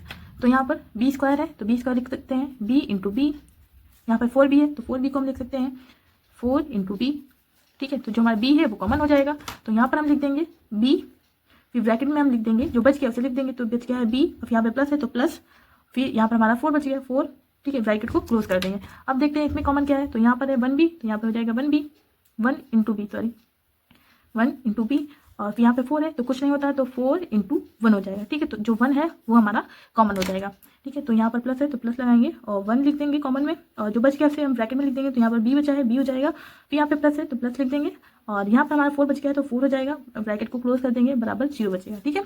Speaker 1: तो यहाँ पर बी स्क्वायर है तो बी स्क्वायर लिख सकते हैं बी इंटू बी। यहाँ पर 4b है तो 4b को हम लिख सकते हैं 4 इंटू बी, ठीक है। तो जो हमारा b है वो कॉमन हो जाएगा। तो यहाँ पर हम लिख देंगे b, फिर ब्रैकेट में हम लिख देंगे जो बच गया उसे लिख देंगे। तो बच गया है b, और यहाँ पे प्लस है तो प्लस, फिर यहाँ पर हमारा 4 बच गया 4, ठीक है। ब्रैकेट को क्लोज कर देंगे। अब देखते हैं इसमें कॉमन क्या है। तो यहाँ पर है 1b, तो यहाँ पर हो जाएगा 1b 1 into b, sorry 1 into b, और फिर यहाँ पे 4 है तो कुछ नहीं होता है तो 4 इंटू 1 हो जाएगा, ठीक है। तो जो 1 है वो हमारा कॉमन हो जाएगा, ठीक है। तो यहाँ पर प्लस है तो प्लस लगाएंगे और 1 लिख देंगे कॉमन में, और जो बच गया उसे हम ब्रैकेट में लिख देंगे। तो यहाँ पर b बचा है b हो जाएगा, फिर यहाँ पे प्लस है तो प्लस लिख देंगे, और यहाँ पर हमारा 4 बच गया है तो 4 हो जाएगा, ब्रैकेट को क्लोज कर देंगे, बराबर 0 बचेगा, ठीक है।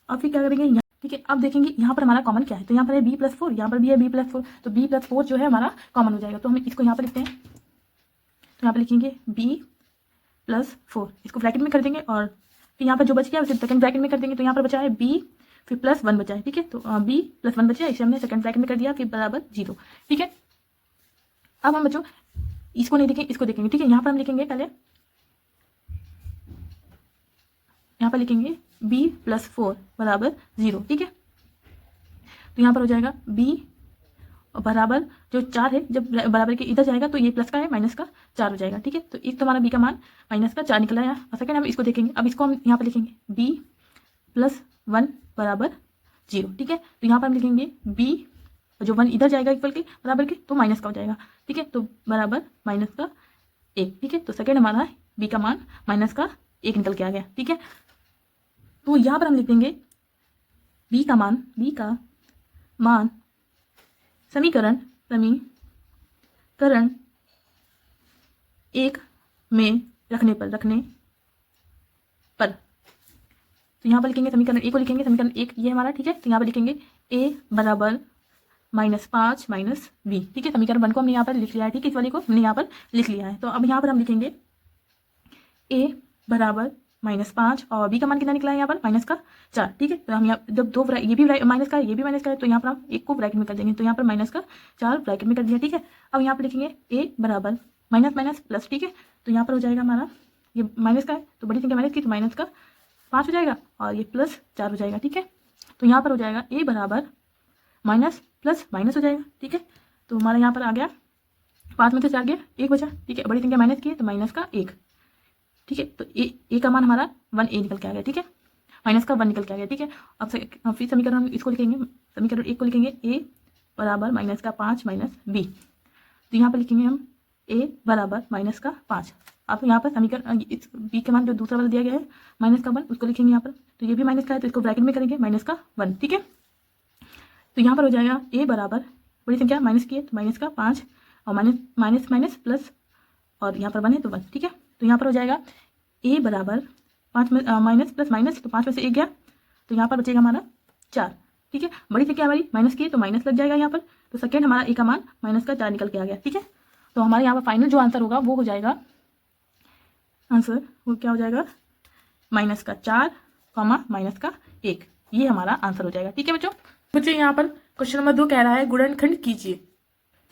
Speaker 1: और फिर क्या करेंगे, ठीक है। अब देखेंगे यहाँ पर हमारा कॉमन क्या है। तो यहाँ पर है b+4, यहाँ पर भी है b+4, तो b+4 जो है हमारा कॉमन हो जाएगा। तो हम इसको यहाँ पर लिखते हैं, तो यहाँ पर लिखेंगे b+4, इसको ब्रैकेट में कर देंगे, और फिर यहाँ पर जो बच गया उसे सेकंड ब्रैकेट में कर देंगे। तो यहाँ पर बचा है b, फिर +1 बचा है, ठीक है। तो b+1 बचा है, इसे हमने सेकंड ब्रैकेट में कर दिया, फिर बराबर 0, ठीक है। अब हम बच्चों इसको नहीं देखेंगे, इसको देखेंगे, ठीक है। यहाँ पर हम लिखेंगे पहले, यहाँ पर लिखेंगे b+4 बराबर 0, ठीक है। तो यहाँ पर हो जाएगा b बराबर जो 4 है, जब बराबर के इधर जाएगा तो ये प्लस का है माइनस का 4 हो जाएगा, ठीक है। तो एक तो हमारा b का मान माइनस का 4 निकला है। और सेकंड हम इसको देखेंगे, अब इसको हम यहाँ पर लिखेंगे b+1 बराबर 0, ठीक है। तो यहाँ पर हम लिखेंगे b, जो 1 इधर जाएगा इक्वल के बराबर के तो माइनस का हो जाएगा, ठीक है। तो बराबर माइनस का 1, ठीक है। तो सेकंड हमारा b का मान माइनस का 1 निकल के आ गया, ठीक है। तो यहाँ पर हम लिख देंगे b का मान समीकरण 1 में रखने पर तो यहाँ पर लिखेंगे समीकरण 1 को लिखेंगे, समीकरण 1 ये हमारा, ठीक है। तो यहाँ पर लिखेंगे a बराबर -5 माइनस b, ठीक है। समीकरण 1 को हमने यहाँ पर लिख लिया है, ठीक है। इस वाले को हमने यहाँ पर लिख लिया है। तो अब यहाँ पर हम लिखेंगे a बराबर -5, और b का मान कितना निकला है यहाँ पर माइनस का 4, ठीक है। तो हम यहाँ जब दो ये भी माइनस का है ये भी माइनस का है, तो यहाँ पर हम एक को ब्रैकेट में कर देंगे। तो यहाँ पर माइनस का 4 ब्रैकेट में कर दिया, ठीक है। अब यहाँ पर लिखेंगे a बराबर माइनस माइनस प्लस, ठीक है। तो यहाँ पर हो जाएगा हमारा ये माइनस का है तो बड़ी संख्या माइनस की तो माइनस का 5 हो जाएगा और ये +4 हो जाएगा। ठीक है, तो यहाँ पर हो जाएगा a बराबर माइनस प्लस माइनस हो जाएगा। ठीक है, तो हमारा यहाँ पर आ गया 5 में से 4 गया 1 बचा। ठीक है, बड़ी संख्या माइनस की है तो माइनस का 1। ठीक है, तो ए का मान हमारा 1a निकल के आ गया। ठीक है, माइनस का 1 निकल के आ गया। ठीक है, अब फिर समीकरण हम इसको लिखेंगे, समीकरण 1 को लिखेंगे a बराबर माइनस का 5 माइनस b। तो यहाँ पर लिखेंगे हम a बराबर माइनस का 5। अब यहाँ पर समीकरण इस b के मान जो दूसरा वाला दिया गया है माइनस का 1 उसको लिखेंगे यहाँ पर। तो ये भी माइनस का है तो इसको ब्रैकेट में करेंगे माइनस का 1। ठीक है, तो यहाँ पर हो जाएगा a बराबर बड़ी संख्या माइनस की है तो माइनस का 5 और माइनस माइनस माइनस प्लस और यहाँ पर 1 है तो 1। ठीक है, तो यहाँ पर हो जाएगा a बराबर 5 में माइनस प्लस माइनस तो 5 में से 1 गया तो यहाँ पर बचेगा हमारा 4। ठीक है, बड़ी संख्या हमारी माइनस की है तो माइनस लग जाएगा यहाँ पर। तो सेकेंड हमारा a का मान माइनस का 4 निकल के आ गया। ठीक है, तो हमारे यहाँ पर फाइनल जो आंसर होगा वो हो जाएगा, आंसर वो क्या हो जाएगा माइनस का 4 माइनस का 1, ये हमारा आंसर हो जाएगा। ठीक है बच्चों यहाँ पर क्वेश्चन नंबर 2 कह रहा है गुणनखंड कीजिए।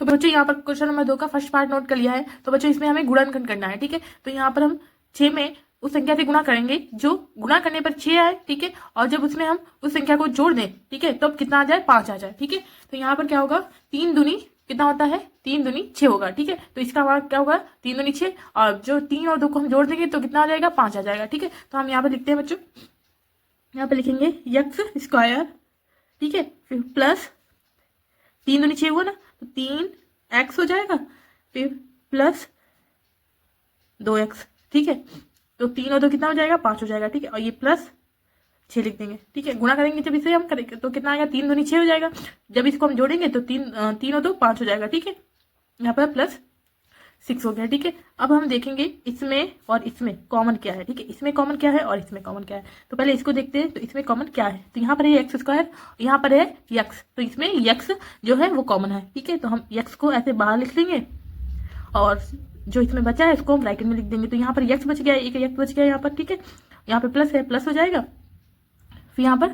Speaker 1: तो बच्चों यहाँ पर क्वेश्चन नंबर 2 का फर्स्ट पार्ट नोट कर लिया है। तो बच्चों इसमें हमें गुणनखंड करना है। ठीक है, तो यहाँ पर हम 6 में उस संख्या से गुणा करेंगे जो गुणा करने पर 6 आए। ठीक है, और जब उसमें हम उस संख्या को जोड़ दें, ठीक है, तब कितना आ जाए 5 आ जाए। ठीक है, तो यहाँ पर क्या होगा 3 दूनी कितना होता है 3 दूनी 6 होगा। ठीक है, तो इसका मान क्या होगा 3 दूनी 6 और जो 3 और 2 को हम जोड़ देंगे तो कितना आ जाएगा 5 आ जाएगा। ठीक है, तो हम यहाँ पर लिखते हैं बच्चों, यहाँ पर लिखेंगे x²। ठीक है, फिर प्लस 3 दूनी 6 हुआ ना तो 3x हो जाएगा, फिर प्लस 2x। ठीक है, तो 3 और 2 कितना हो जाएगा 5 हो जाएगा। ठीक है, और ये प्लस 6 लिख देंगे। ठीक है, गुणा करेंगे जब इसे हम करेंगे तो कितना आएगा 3 दूनी 6 हो जाएगा। जब इसको हम जोड़ेंगे तो 3 और 2 5 हो जाएगा। ठीक है, यहाँ पर प्लस 6 हो गया। ठीक है, अब हम देखेंगे इसमें और इसमें कॉमन क्या है। ठीक है, इसमें कॉमन क्या है और इसमें कॉमन क्या है, तो पहले इसको देखते हैं। तो इसमें कॉमन क्या है, तो यहाँ पर है x², यहाँ पर है x, तो इसमें x जो है वो कॉमन है। ठीक है, तो हम x को ऐसे बाहर लिख लेंगे और जो इसमें बचा है उसको हम ब्रैकेट में लिख देंगे। तो यहाँ पर x बच गया, एक x बच गया यहाँ पर। ठीक है, यहाँ पे प्लस है, प्लस हो जाएगा, फिर यहाँ पर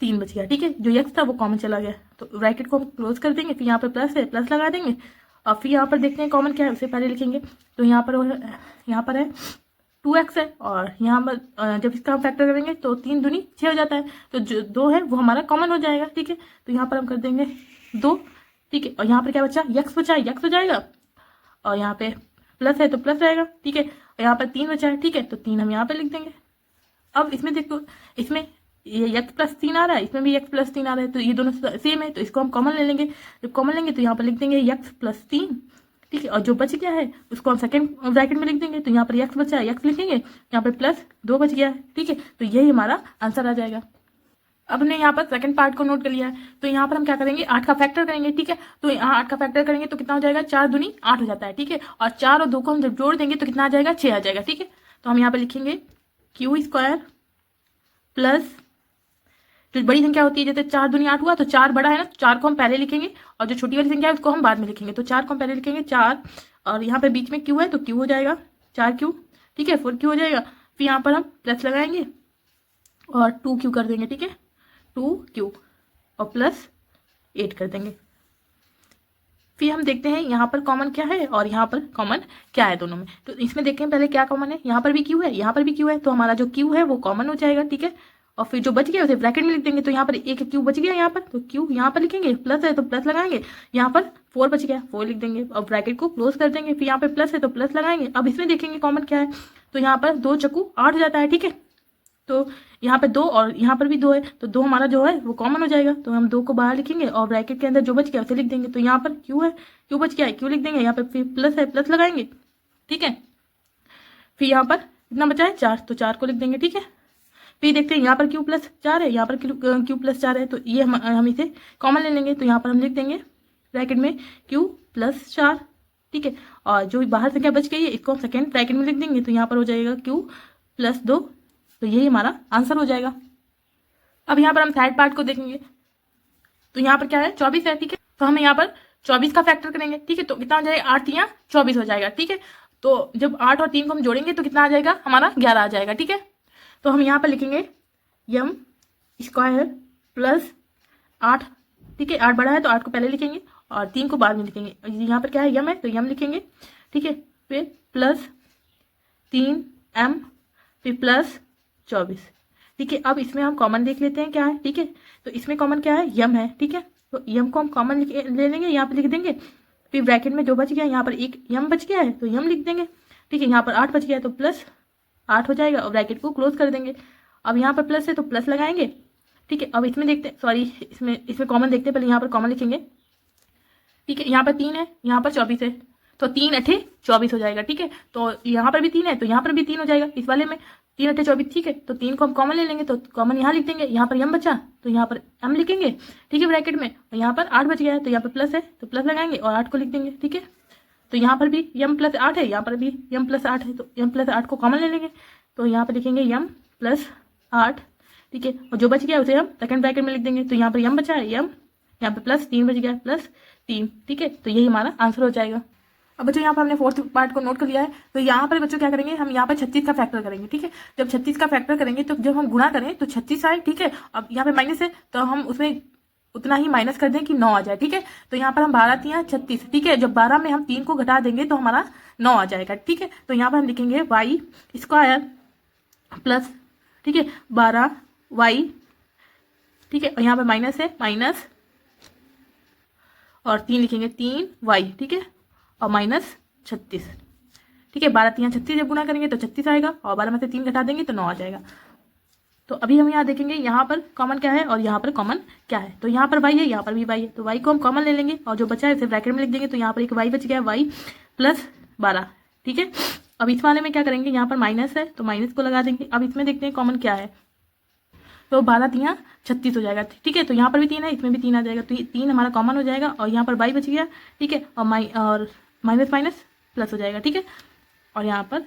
Speaker 1: 3 बच गया। ठीक है, जो x था वो कॉमन चला गया तो ब्रैकेट को हम क्लोज कर देंगे। फिर यहाँ पर प्लस है, प्लस लगा देंगे और फिर यहाँ पर देखते हैं कॉमन क्या है, उसे पहले लिखेंगे। तो यहाँ पर है 2x है और यहाँ पर जब इसका हम फैक्टर करेंगे तो 3 दूनी 6 हो जाता है, तो जो 2 है वो हमारा कॉमन हो जाएगा। ठीक है, तो यहाँ पर हम कर देंगे 2। ठीक है, और यहाँ पर क्या बचा x बचा, x हो जाएगा और यहाँ पे प्लस है तो प्लस रहेगा। ठीक है, और यहाँ पर 3 बचा है। ठीक है, तो 3 हम यहाँ पे लिख देंगे। अब इसमें देखो, इसमें ये x+3 आ रहा है, इसमें भी x+3 आ रहा है, तो ये दोनों सेम है तो इसको हम कॉमन ले लेंगे। जब कॉमन लेंगे तो यहाँ पर लिख देंगे x+3। ठीक है, और जो बच गया है उसको हम सेकंड ब्रैकेट में लिख देंगे। तो यहाँ पर x बचा है, x लिखेंगे, यहाँ पर +2 बच गया है। ठीक है, तो यही हमारा आंसर आ जाएगा। अब हमने यहाँ पर सेकंड पार्ट को नोट कर लिया है। तो यहाँ पर हम क्या करेंगे 8 का फैक्टर करेंगे। ठीक है, तो यहाँ 8 का फैक्टर करेंगे तो कितना हो जाएगा 4 दूनी 8 हो जाता है। ठीक है, और 4 और 2 को हम जब जोड़ देंगे तो कितना आ जाएगा 6 आ जाएगा। ठीक है, तो हम यहाँ पर लिखेंगे q² प्लस जो बड़ी संख्या होती है, जैसे 4 दूनी 8 हुआ तो 4 बड़ा है ना, तो 4 को हम पहले लिखेंगे और जो छोटी वाली संख्या है उसको हम बाद में लिखेंगे। तो 4 को हम पहले लिखेंगे 4 और यहाँ पे बीच में q है तो q हो जाएगा 4q। ठीक है, 4q हो जाएगा, फिर यहाँ पर हम प्लस लगाएंगे और 2q कर देंगे। ठीक है, 2q और प्लस 8 कर देंगे। फिर हम देखते हैं यहाँ पर कॉमन क्या है और यहाँ पर कॉमन क्या है दोनों में। तो इसमें देखें पहले क्या कॉमन है, यहाँ पर भी q है, यहाँ पर भी q है, तो हमारा जो q है वो कॉमन हो जाएगा। ठीक है, और फिर जो बच गया उसे ब्रैकेट में लिख देंगे। तो यहाँ पर एक q बच गया यहाँ पर, तो q यहाँ पर लिखेंगे, प्लस है तो प्लस लगाएंगे, यहाँ पर 4 बच गया 4 लिख देंगे और ब्रैकेट को क्लोज कर देंगे। फिर यहाँ पे प्लस है तो प्लस लगाएंगे। अब इसमें देखेंगे कॉमन क्या है, तो यहाँ पर 2 चक्कू 8 हो जाता है। ठीक है, तो यहाँ पे 2 और यहाँ पर भी 2 है, तो 2 हमारा जो है वो कॉमन हो जाएगा। तो हम 2 को बाहर लिखेंगे और ब्रैकेट के अंदर जो बच गया उसे लिख देंगे। तो यहाँ पर q है, q बच गया है, q लिख देंगे, यहाँ पे फिर प्लस है प्लस लगाएंगे। ठीक है, फिर यहाँ पर कितना बचा है 4, तो 4 को लिख देंगे। ठीक है, फिर देखते हैं यहाँ पर q+4 है, यहाँ पर q+4 है, तो ये हम इसे कॉमन ले लेंगे। तो यहाँ पर हम लिख देंगे ब्रैकेट में q+4। ठीक है, और जो बाहर संख्या बच गई है इसको हम सेकेंड ब्रैकेट में लिख देंगे। तो यहाँ पर हो जाएगा q+2, तो यही हमारा आंसर हो जाएगा। अब यहाँ पर हम थर्ड पार्ट को देखेंगे। तो यहाँ पर क्या है 24 है। ठीक है, तो हम यहाँ पर 24 का फैक्टर करेंगे। ठीक है, तो कितना हो जाएगा 8 3 24 हो जाएगा। ठीक है, तो जब 8 और 3 को हम जोड़ेंगे तो कितना आ जाएगा हमारा 11 आ जाएगा। ठीक है, तो हम यहाँ पर लिखेंगे m² प्लस 8। ठीक है, 8 बड़ा है तो 8 को पहले लिखेंगे और 3 को बाद में लिखेंगे। यहाँ पर क्या है m है तो m लिखेंगे। ठीक है, फिर प्लस 3 m फिर प्लस 24। ठीक है, अब इसमें हम कॉमन देख लेते हैं क्या है। ठीक है, तो इसमें कॉमन क्या है, यम है। ठीक है, तो यम को हम कॉमन ले लेंगे, यहाँ पे लिख देंगे। फिर ब्रैकेट में जो बच गया, यहाँ पर एक यम बच गया है तो यम लिख देंगे। ठीक है, यहाँ पर 8 बच गया है तो प्लस 8 हो जाएगा और ब्रैकेट को क्लोज कर देंगे। अब यहाँ पर प्लस है तो प्लस लगाएंगे। ठीक है, अब इसमें देखते हैं, सॉरी इसमें कॉमन देखते हैं, पहले यहाँ पर कॉमन लिखेंगे। ठीक है, यहाँ पर 3 है, यहाँ पर 24 है, तो 3 अठे 24 हो जाएगा। ठीक है, तो यहाँ पर भी 3 है तो यहाँ पर भी 3 हो जाएगा इस वाले में, 3 अठे 24। ठीक है, तो 3 को हम कॉमन ले लेंगे तो कॉमन यहाँ लिख देंगे। यहाँ पर यम बचा तो यहाँ पर एम लिखेंगे। ठीक है, ब्रैकेट में, और यहाँ पर 8 बच गया है तो यहाँ पर प्लस है तो प्लस लगाएंगे और 8 को लिख देंगे। ठीक है, तो यहाँ पर भी यम प्लस 8 है, यहाँ पर भी यम प्लस 8 है, तो यम प्लस 8 को कॉमन ले लेंगे तो यहाँ पर लिखेंगे यम प्लस 8। ठीक है, और जो बच गया उसे हम सेकंड ब्रैकेट में लिख देंगे। तो यहाँ पर यम बचा है, यम, यहाँ पे प्लस 3 बच गया, प्लस 3। ठीक है, तो यही हमारा आंसर हो जाएगा। अब बच्चों यहाँ पर हमने फोर्थ पार्ट को नोट कर लिया है, तो यहाँ पर बच्चों क्या करेंगे, हम यहाँ पर 36 का फैक्टर करेंगे। ठीक है, जब 36 का फैक्टर करेंगे तो जब हम गुणा करें तो 36 आए। ठीक है, अब यहाँ पे माइनस है तो हम उसमें उतना ही माइनस कर दें कि 9 आ जाए। ठीक है, तो यहाँ पर हम 12 3 36। ठीक है, जब 12 में हम 3 को घटा देंगे तो हमारा 9 आ जाएगा। ठीक है, तो यहाँ पर हम लिखेंगे वाई स्क्वायर प्लस, ठीक है, 12 वाई। ठीक है, और यहाँ पर माइनस है, माइनस और 3 लिखेंगे 3 वाई। ठीक है, और माइनस 36। ठीक है, 12 3 36 जब गुणा करेंगे तो 36 आएगा और 12 में से 3 घटा देंगे तो 9 आ जाएगा। तो अभी हम यहाँ देखेंगे यहाँ पर कॉमन क्या है और यहाँ पर कॉमन क्या है। तो यहाँ पर वाई है, यहाँ पर भी वाई है, तो वाई को हम कॉमन ले लेंगे और जो बचा है उसे ब्रैकेट में लिख देंगे। तो यहाँ पर एक वाई बच गया, वाई प्लस 12। ठीक है, अब इस वाले में क्या करेंगे, यहाँ पर माइनस है तो माइनस को लगा देंगे। अब इसमें देखते हैं कॉमन क्या है, तो 12 3 36 हो जाएगा। ठीक है, तो यहाँ पर भी 3 है, इसमें भी 3 आ जाएगा, तो ये 3 हमारा कॉमन हो जाएगा और यहाँ पर वाई बच गया। ठीक है, और माइनस माइनस प्लस हो जाएगा। ठीक है, और यहाँ पर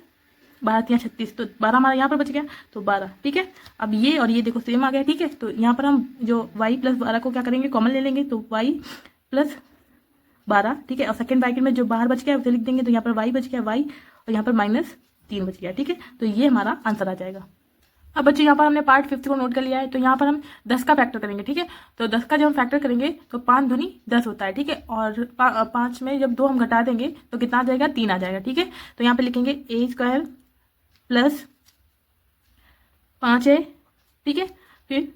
Speaker 1: 12 3 36, तो 12 हमारा यहाँ पर बच गया तो 12। ठीक है, अब ये और ये देखो सेम आ गया। ठीक है, तो यहाँ पर हम जो y प्लस 12 को क्या करेंगे, कॉमन ले लेंगे, तो y प्लस 12। ठीक है, और सेकंड ब्रैकेट में जो बाहर बच गया उसे लिख देंगे। तो यहाँ पर y बच गया, y, और यहाँ पर माइनस 3 बच गया। ठीक है, तो ये हमारा आंसर आ जाएगा। अब बच्चों यहाँ पर हमने पार्ट 5 को नोट कर लिया है, तो यहाँ पर हम 10 का फैक्टर करेंगे। ठीक है, तो 10 का जब हम फैक्टर करेंगे तो 5 दूनी 10 होता है। ठीक है, और 5 में जब 2 हम घटा देंगे तो कितना आ जाएगा, 3 आ जाएगा। ठीक है, तो यहाँ पे लिखेंगे a स्क्वायर प्लस 5a। ठीक है, फिर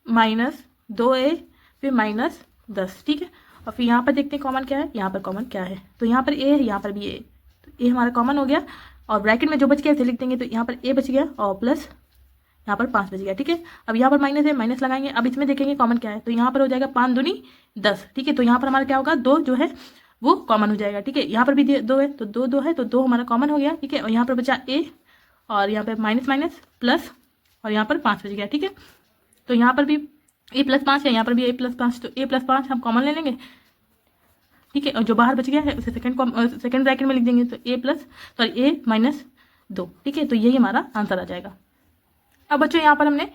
Speaker 1: माइनस 2a, फिर माइनस 10। ठीक है, और फिर यहाँ पर देखते हैं कॉमन क्या है, यहाँ पर कॉमन क्या है, तो यहाँ पर a है, यहाँ पर भी a, तो a हमारा कॉमन हो गया और ब्रैकेट में जो बच गया उसे लिख देंगे। तो यहाँ पर a बच गया और प्लस यहाँ पर 5 बच गया। ठीक है, अब यहाँ पर माइनस है, माइनस लगाएंगे। अब इसमें देखेंगे कॉमन क्या है, तो यहाँ पर हो जाएगा 5 दूनी 10। ठीक है, तो यहाँ पर हमारा क्या होगा, 2 जो है वो कॉमन हो जाएगा। ठीक है, यहाँ पर भी 2 है तो 2 2 है तो 2 हमारा कॉमन हो गया। ठीक है, और यहाँ पर बचा a और यहाँ पर माइनस माइनस प्लस और यहाँ पर 5 बच गया। ठीक है, तो यहाँ पर भी a प्लस 5 है, यहाँ पर भी a प्लस 5, तो a प्लस 5 हम कॉमन ले लेंगे। ठीक है, और जो बाहर बच गया है उसे सेकंड ब्रैकेट में लिख देंगे, तो a माइनस 2। ठीक है, तो यही हमारा आंसर आ जाएगा। अब बच्चों यहाँ पर हमने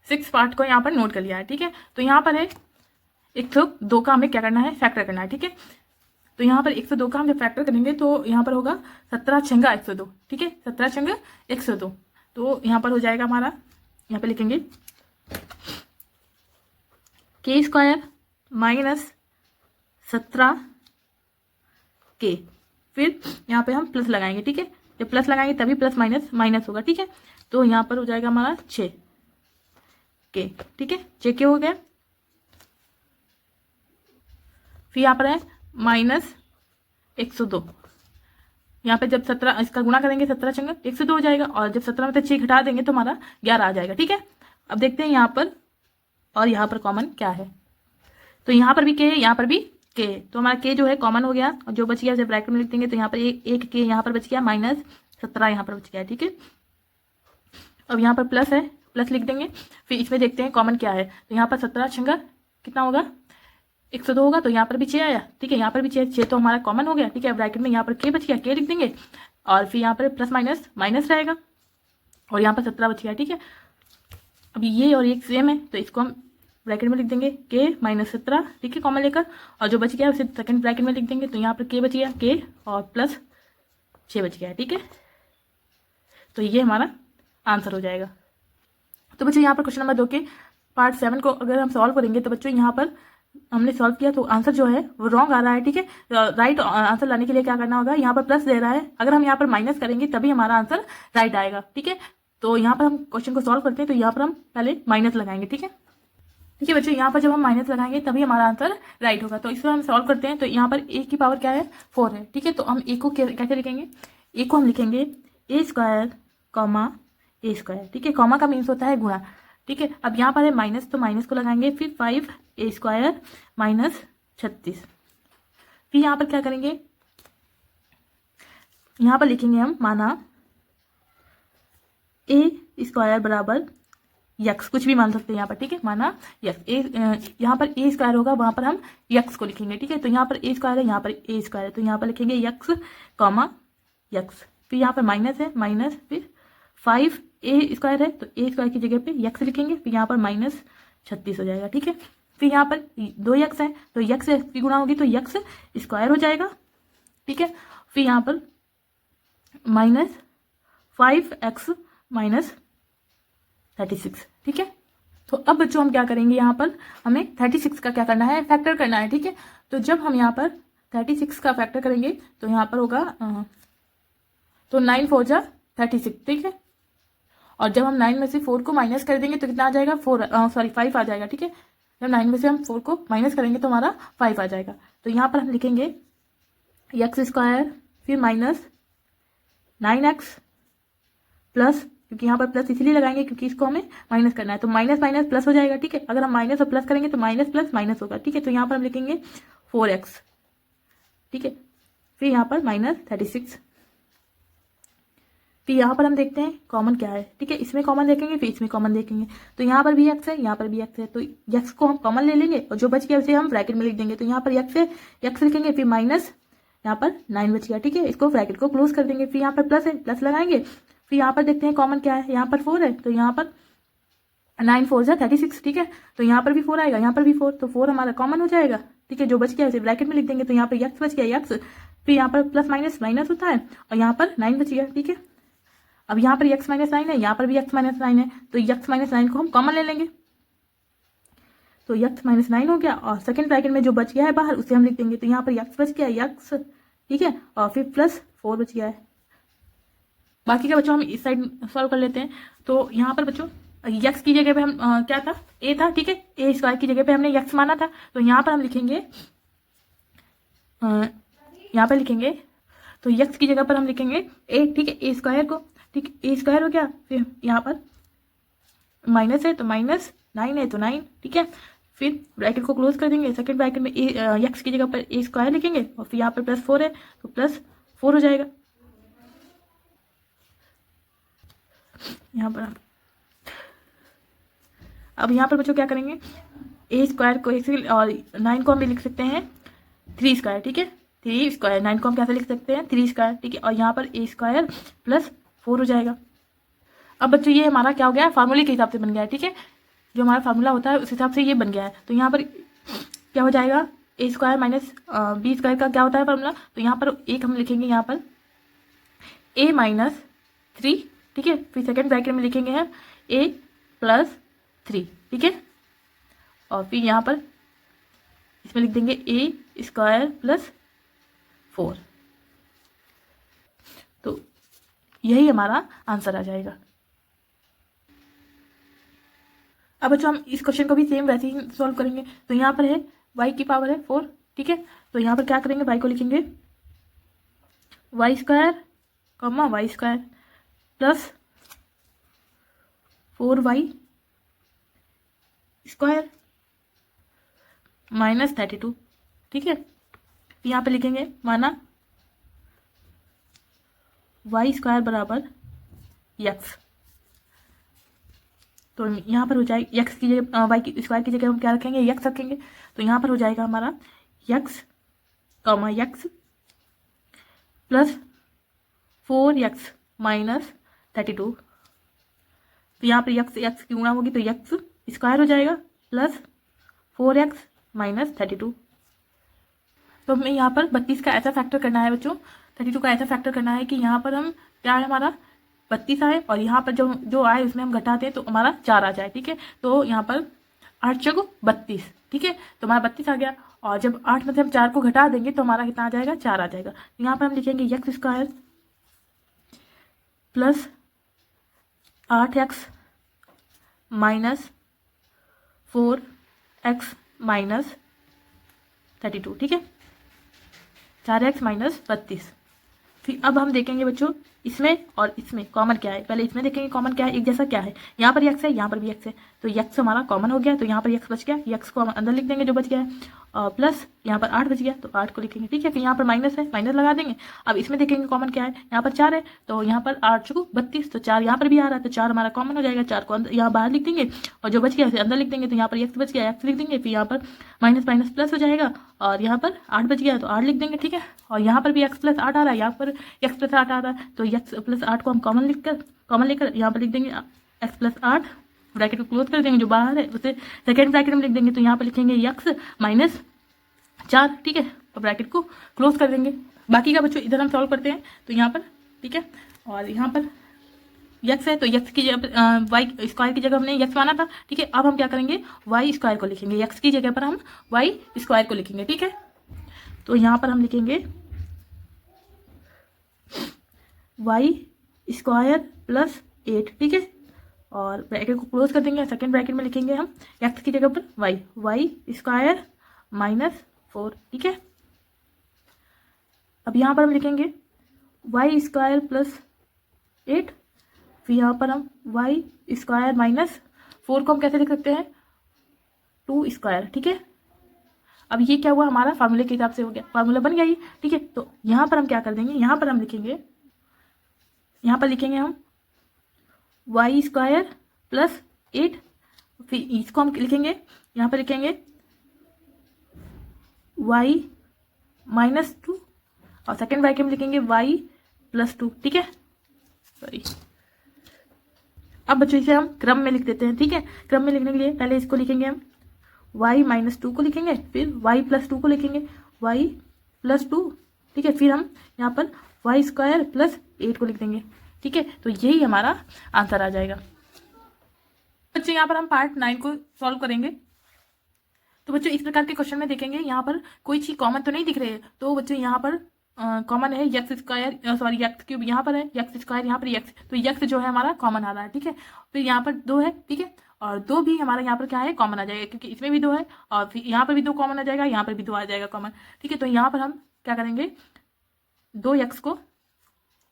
Speaker 1: 6 पार्ट को यहाँ पर नोट कर लिया है। ठीक है, तो यहाँ पर है 102 का हमें क्या करना है, फैक्टर करना है। ठीक है, तो यहाँ पर 102 का हम जब फैक्टर करेंगे तो यहाँ पर होगा 17 छंगा 102। ठीक है, 17 छंगा 102, तो यहाँ पर हो जाएगा हमारा, यहाँ पर लिखेंगे k स्क्वायर माइनस 17 k, फिर यहाँ पे हम प्लस लगाएंगे। ठीक है, जब प्लस लगाएंगे तभी प्लस माइनस माइनस होगा। ठीक है, तो यहाँ पर हो जाएगा हमारा 6 k। ठीक है, 6 k हो गया। फिर यहाँ पर है माइनस 102, यहाँ पे जब 17 इसका गुणा करेंगे 17 छंगा 102 हो जाएगा और जब 17 में से 6 घटा देंगे तो हमारा 11 आ जाएगा। ठीक है, अब देखते हैं यहाँ पर और यहाँ पर कॉमन क्या है, तो यहाँ पर भी k है, यहाँ पर भी k है, तो हमारा k जो है कॉमन हो गया और जो बच गया उसे ब्रैकेट में लिख देंगे। तो यहाँ पर एक k यहाँ पर बच गया, माइनस 17 यहाँ पर बच गया। ठीक है, अब यहाँ पर प्लस है, प्लस लिख देंगे। फिर इसमें देखते हैं कॉमन क्या है, तो यहाँ पर 17 छंगा कितना होगा, 102 होगा, तो यहाँ पर भी 6 आया। ठीक है, यहाँ पर भी 6 तो हमारा कॉमन हो गया। ठीक है, ब्रैकेट में यहाँ पर k बच गया, k लिख देंगे और फिर यहाँ पर प्लस माइनस माइनस रहेगा और यहाँ पर 17 बच गया। ठीक है, अभी ये और ये सेम है तो इसको हम ब्रैकेट में लिख देंगे k माइनस 17। ठीक है, कॉमन लेकर, और जो बच गया उसे सेकंड ब्रैकेट में लिख देंगे। तो यहाँ पर k बच गया, k और प्लस 6 बच गया। ठीक है, तो ये हमारा आंसर हो जाएगा। तो बच्चों यहाँ पर क्वेश्चन नंबर 2 के पार्ट 7 को अगर हम सॉल्व करेंगे तो बच्चों यहाँ पर हमने सॉल्व किया तो आंसर जो है वो रॉन्ग आ रहा है, ठीक है। राइट आंसर लाने के लिए क्या करना होगा, यहाँ पर प्लस दे रहा है, अगर हम यहाँ पर माइनस करेंगे तभी हमारा आंसर राइट आएगा, ठीक है। तो यहाँ पर हम क्वेश्चन को सॉल्व करते हैं, तो यहाँ पर हम पहले माइनस लगाएंगे, ठीक है। ठीक है बच्चों, यहाँ पर जब हम माइनस लगाएंगे तभी हमारा आंसर राइट होगा। तो इसको हम सॉल्व करते हैं। तो यहाँ पर ए की पावर क्या है, 4 है, ठीक है। तो हम ए को कैसे लिखेंगे, ए को हम लिखेंगे ए स्क्वायर कॉमा ए स्क्वायर, ठीक है। कॉमा का मीन्स होता है गुणा, ठीक है। अब यहाँ पर है माइनस, तो माइनस को लगाएंगे, फिर 5 ए स्क्वायर माइनस 36। फिर यहाँ पर क्या करेंगे, यहाँ पर लिखेंगे हम माना ए स्क्वायर बराबर यक्स, कुछ भी मान सकते हैं यहाँ पर, ठीक है। माना यक्स, यहाँ पर ए स्क्वायर होगा, वहाँ पर हम यक्स को लिखेंगे, ठीक है। तो यहाँ पर ए स्क्वायर है, यहाँ पर ए स्क्वायर है, तो यहाँ पर लिखेंगे यक्स कॉमा यक्स। फिर यहाँ पर माइनस है, माइनस, फिर 5 ए स्क्वायर है, तो ए स्क्वायर की जगह पे यक्स लिखेंगे, फिर यहाँ पर माइनस 36 हो जाएगा, ठीक है। फिर यहाँ पर 2 यक्स है, तो यक्स की गुणा होगी तो यक्स स्क्वायर हो जाएगा, ठीक है। फिर यहाँ पर माइनस 5x माइनस 36, ठीक है। तो अब बच्चों हम क्या करेंगे, यहाँ पर हमें 36 का क्या करना है, फैक्टर करना है, ठीक है। तो जब हम यहाँ पर 36 का फैक्टर करेंगे तो यहाँ पर होगा तो 9 4 जा 36, ठीक है। और जब हम 9 में से 4 को माइनस कर देंगे तो कितना आ जाएगा, 5 आ जाएगा, ठीक है। जब 9 में से हम 4 को माइनस करेंगे तो हमारा 5 आ जाएगा। तो यहाँ पर हम लिखेंगे एक्स स्क्वायर, फिर माइनस 9x प्लस, क्योंकि यहाँ पर प्लस इसलिए लगाएंगे क्योंकि इसको हमें माइनस करना है, तो माइनस माइनस प्लस हो जाएगा, ठीक है। अगर हम माइनस और प्लस करेंगे तो माइनस प्लस माइनस होगा, ठीक है। तो यहाँ पर हम लिखेंगे 4x, ठीक है। फिर यहाँ पर माइनस 36। फिर यहाँ पर हम देखते हैं कॉमन क्या है, ठीक है। इसमें कॉमन देखेंगे, फिर इसमें कॉमन देखेंगे, तो यहाँ पर भी x है, यहाँ पर भी x है, तो x को हम कॉमन ले लेंगे और जो बच गया उसे हम ब्रैकेट में लिख देंगे। तो यहाँ पर x है, x लिखेंगे, फिर माइनस, यहाँ पर 9 बच गया, ठीक है। इसको ब्रैकेट को क्लोज कर देंगे। फिर यहाँ पर प्लस है, प्लस लगाएंगे, फिर यहाँ पर देखते हैं कॉमन क्या है, यहाँ पर 4 है, तो यहाँ पर 9 4 जा 36, ठीक है। तो यहाँ पर भी 4 आएगा, यहाँ पर भी 4, तो 4 हमारा कॉमन हो जाएगा, ठीक है। जो बच गया उसे ब्रैकेट में लिख देंगे। तो यहाँ पर x बच गया, x, फिर यहाँ पर प्लस माइनस माइनस होता है, और यहाँ पर 9 बच गया, ठीक है। अब यहाँ पर x माइनस 9 है, यहाँ पर भी x माइनस 9 है, तो x माइनस 9 को हम कॉमन ले लेंगे, तो x माइनस 9 हो गया, और सेकंड ब्रैकेट में जो बच गया है बाहर उसे हम लिख देंगे। तो यहाँ पर x बच गया, x, ठीक है, और फिर प्लस 4 बच गया है। बाकी का बच्चों हम इस साइड सॉल्व कर लेते हैं। तो यहाँ पर बच्चों x की जगह पे हम क्या था, a था, ठीक है। ए स्क्वायर की जगह पे हमने x माना था, तो यहाँ पर हम लिखेंगे यहाँ पर लिखेंगे, तो x की जगह पर हम लिखेंगे a, ठीक है, ए स्क्वायर को, ठीक है, ए स्क्वायर हो गया। फिर यहाँ पर माइनस है तो माइनस, 9 है तो 9, ठीक है। फिर ब्रैकेट को क्लोज कर देंगे, सेकंड ब्रैकेट में x की जगह पर ए स्क्वायर लिखेंगे, और फिर यहाँ पर प्लस 4 है तो प्लस 4 हो जाएगा। यहाँ पर अब यहाँ पर बच्चों क्या करेंगे, ए स्क्वायर को और 9 को हम भी लिख सकते हैं 3 स्क्वायर, ठीक है। 3 स्क्वायर, 9 को हम कैसे लिख सकते हैं, 3 स्क्वायर, ठीक है। और यहाँ पर ए स्क्वायर प्लस 4 हो जाएगा। अब बच्चों ये हमारा क्या हो गया है, फार्मूले के हिसाब से बन गया है, ठीक है। जो हमारा फार्मूला होता है उस हिसाब से ये बन गया है। तो यहाँ पर क्या हो जाएगा, ए स्क्वायर माइनस बी स्क्वायर का क्या होता है फार्मूला, तो यहाँ पर एक हम लिखेंगे यहाँ पर a माइनस 3, ठीक है। फिर सेकेंड ब्रैकेट में लिखेंगे हम a प्लस 3, ठीक है। और फिर यहाँ पर इसमें लिख देंगे a स्क्वायर प्लस 4, तो यही हमारा आंसर आ जाएगा। अब बच्चों हम इस क्वेश्चन को भी सेम वैसे ही सॉल्व करेंगे। तो यहाँ पर है y की पावर है 4, ठीक है। तो यहाँ पर क्या करेंगे, y को लिखेंगे y square comma y square plus 4y square minus 32, ठीक है। यहाँ पे लिखेंगे माना y स्क्वायर बराबर x, तो यहाँ पर हो जाएगा x की जगह y की स्क्वायर की जगह हम क्या रखेंगे, x रखेंगे। तो यहाँ पर हो जाएगा हमारा x comma x plus 4x minus 32। तो यहाँ पर x की गुणा होगी तो x स्क्वायर हो जाएगा प्लस 4x माइनस 32। तो हमें यहाँ पर 32 का ऐसा फैक्टर करना है बच्चों, 32 का ऐसा फैक्टर करना है कि यहाँ पर हम क्या है, हमारा 32 आए और यहाँ पर जो आए उसमें हम घटाते हैं तो हमारा 4 आ जाए, ठीक है। तो यहाँ पर 8 चौको 32, ठीक है, तो हमारा 32 आ गया। और जब 8 में से हम 4 को घटा देंगे तो हमारा कितना आ जाएगा, 4 आ जाएगा। यहाँ पर हम लिखेंगे x square plus 8x minus 4x minus 32, ठीक है, 4x माइनस 32। फिर अब हम देखेंगे बच्चों इसमें और इसमें कॉमन क्या है। पहले इसमें देखेंगे कॉमन क्या है, एक जैसा क्या है। यहाँ पर x है, यहाँ पर भी x है, तो x हमारा कॉमन हो गया, तो यहाँ पर x बच गया, x को हम अंदर लिख देंगे जो बच गया है, और प्लस यहाँ पर 8 बच गया, तो 8 को लिखेंगे, ठीक है। फिर यहाँ पर माइनस है, माइनस लगा देंगे। अब इसमें देखेंगे कॉमन क्या है, यहाँ पर 4 है, तो यहाँ पर 8 चौको 32, तो 4 यहाँ पर भी आ रहा है, तो 4 हमारा कॉमन हो जाएगा, 4 को अंदर यहाँ बाहर लिख देंगे, और जो बच गया उसे अंदर लिख देंगे, तो यहाँ पर x बच गया, x लिख देंगे। फिर यहाँ पर माइनस माइनस प्लस हो जाएगा, और यहाँ पर 8 बच गया तो 8 लिख देंगे, ठीक है। और यहाँ पर भी x प्लस 8 आ रहा है, यहाँ पर x प्लस 8 आ रहा है, तो x प्लस 8 को हम कॉमन लेकर यहाँ पर लिख देंगे x प्लस 8, ब्रैकेट को क्लोज कर देंगे, जो बाहर है उसे सेकेंड ब्रैकेट में लिख देंगे, तो यहाँ पर लिखेंगे x माइनस 4, ठीक है, तो ब्रैकेट को क्लोज कर देंगे। बाकी का बच्चों इधर हम सॉल्व करते हैं, तो यहाँ पर, ठीक है, और यहाँ पर x है, तो x की जगह वाई स्क्वायर की जगह हमने x माना था, ठीक है। अब हम क्या करेंगे, वाई स्क्वायर को लिखेंगे, x की जगह पर हम वाई स्क्वायर को लिखेंगे, ठीक है। तो यहाँ पर हम लिखेंगे वाई स्क्वायर प्लस 8, ठीक है, और ब्रैकेट को क्लोज कर देंगे। सेकेंड ब्रैकेट में लिखेंगे हम x की जगह पर वाई स्क्वायर माइनस 4, ठीक है। अब यहाँ पर हम लिखेंगे वाई स्क्वायर प्लस 8, फिर यहाँ पर हम वाई स्क्वायर माइनस 4 को हम कैसे लिख सकते हैं, 2 स्क्वायर, ठीक है। अब ये क्या हुआ, हमारा फार्मूले के हिसाब से हो गया, फार्मूला बन गया ये, ठीक है। तो यहाँ पर हम क्या कर देंगे, यहाँ पर हम लिखेंगे, यहाँ पर लिखेंगे हम वाई स्क्वायर प्लस 8, फिर इसको हम लिखेंगे, यहाँ पर लिखेंगे वाई माइनस 2, और सेकेंड ब्रैकेट में लिखेंगे वाई प्लस 2, ठीक है। सॉरी, अब बच्चों इसे हम क्रम में लिख देते हैं, ठीक है। क्रम में लिखने के लिए पहले इसको लिखेंगे हम y माइनस 2 को लिखेंगे, फिर y प्लस 2 को लिखेंगे, y प्लस 2, ठीक है। फिर हम यहाँ पर वाई स्क्वायर प्लस 8 को लिख देंगे, ठीक है। तो यही हमारा आंसर आ जाएगा। बच्चों यहाँ पर हम पार्ट 9 को सॉल्व करेंगे। तो बच्चों इस प्रकार के क्वेश्चन में देखेंगे, यहाँ पर कोई चीज कॉमन तो नहीं दिख रही है, तो बच्चों यहाँ पर कॉमन है x square, sorry x cube यहाँ पर है, एक्स स्क्वायर यहाँ पर एक्स, तो एक्स जो है हमारा कॉमन आ रहा है, ठीक है। फिर यहाँ पर 2 है, ठीक है, और 2 भी हमारा यहाँ पर क्या है, कॉमन आ जाएगा, क्योंकि इसमें भी 2 है, और फिर यहाँ पर भी 2 कॉमन आ जाएगा, यहाँ पर भी 2 आ जाएगा कॉमन, ठीक है। तो यहाँ पर हम क्या करेंगे, 2x को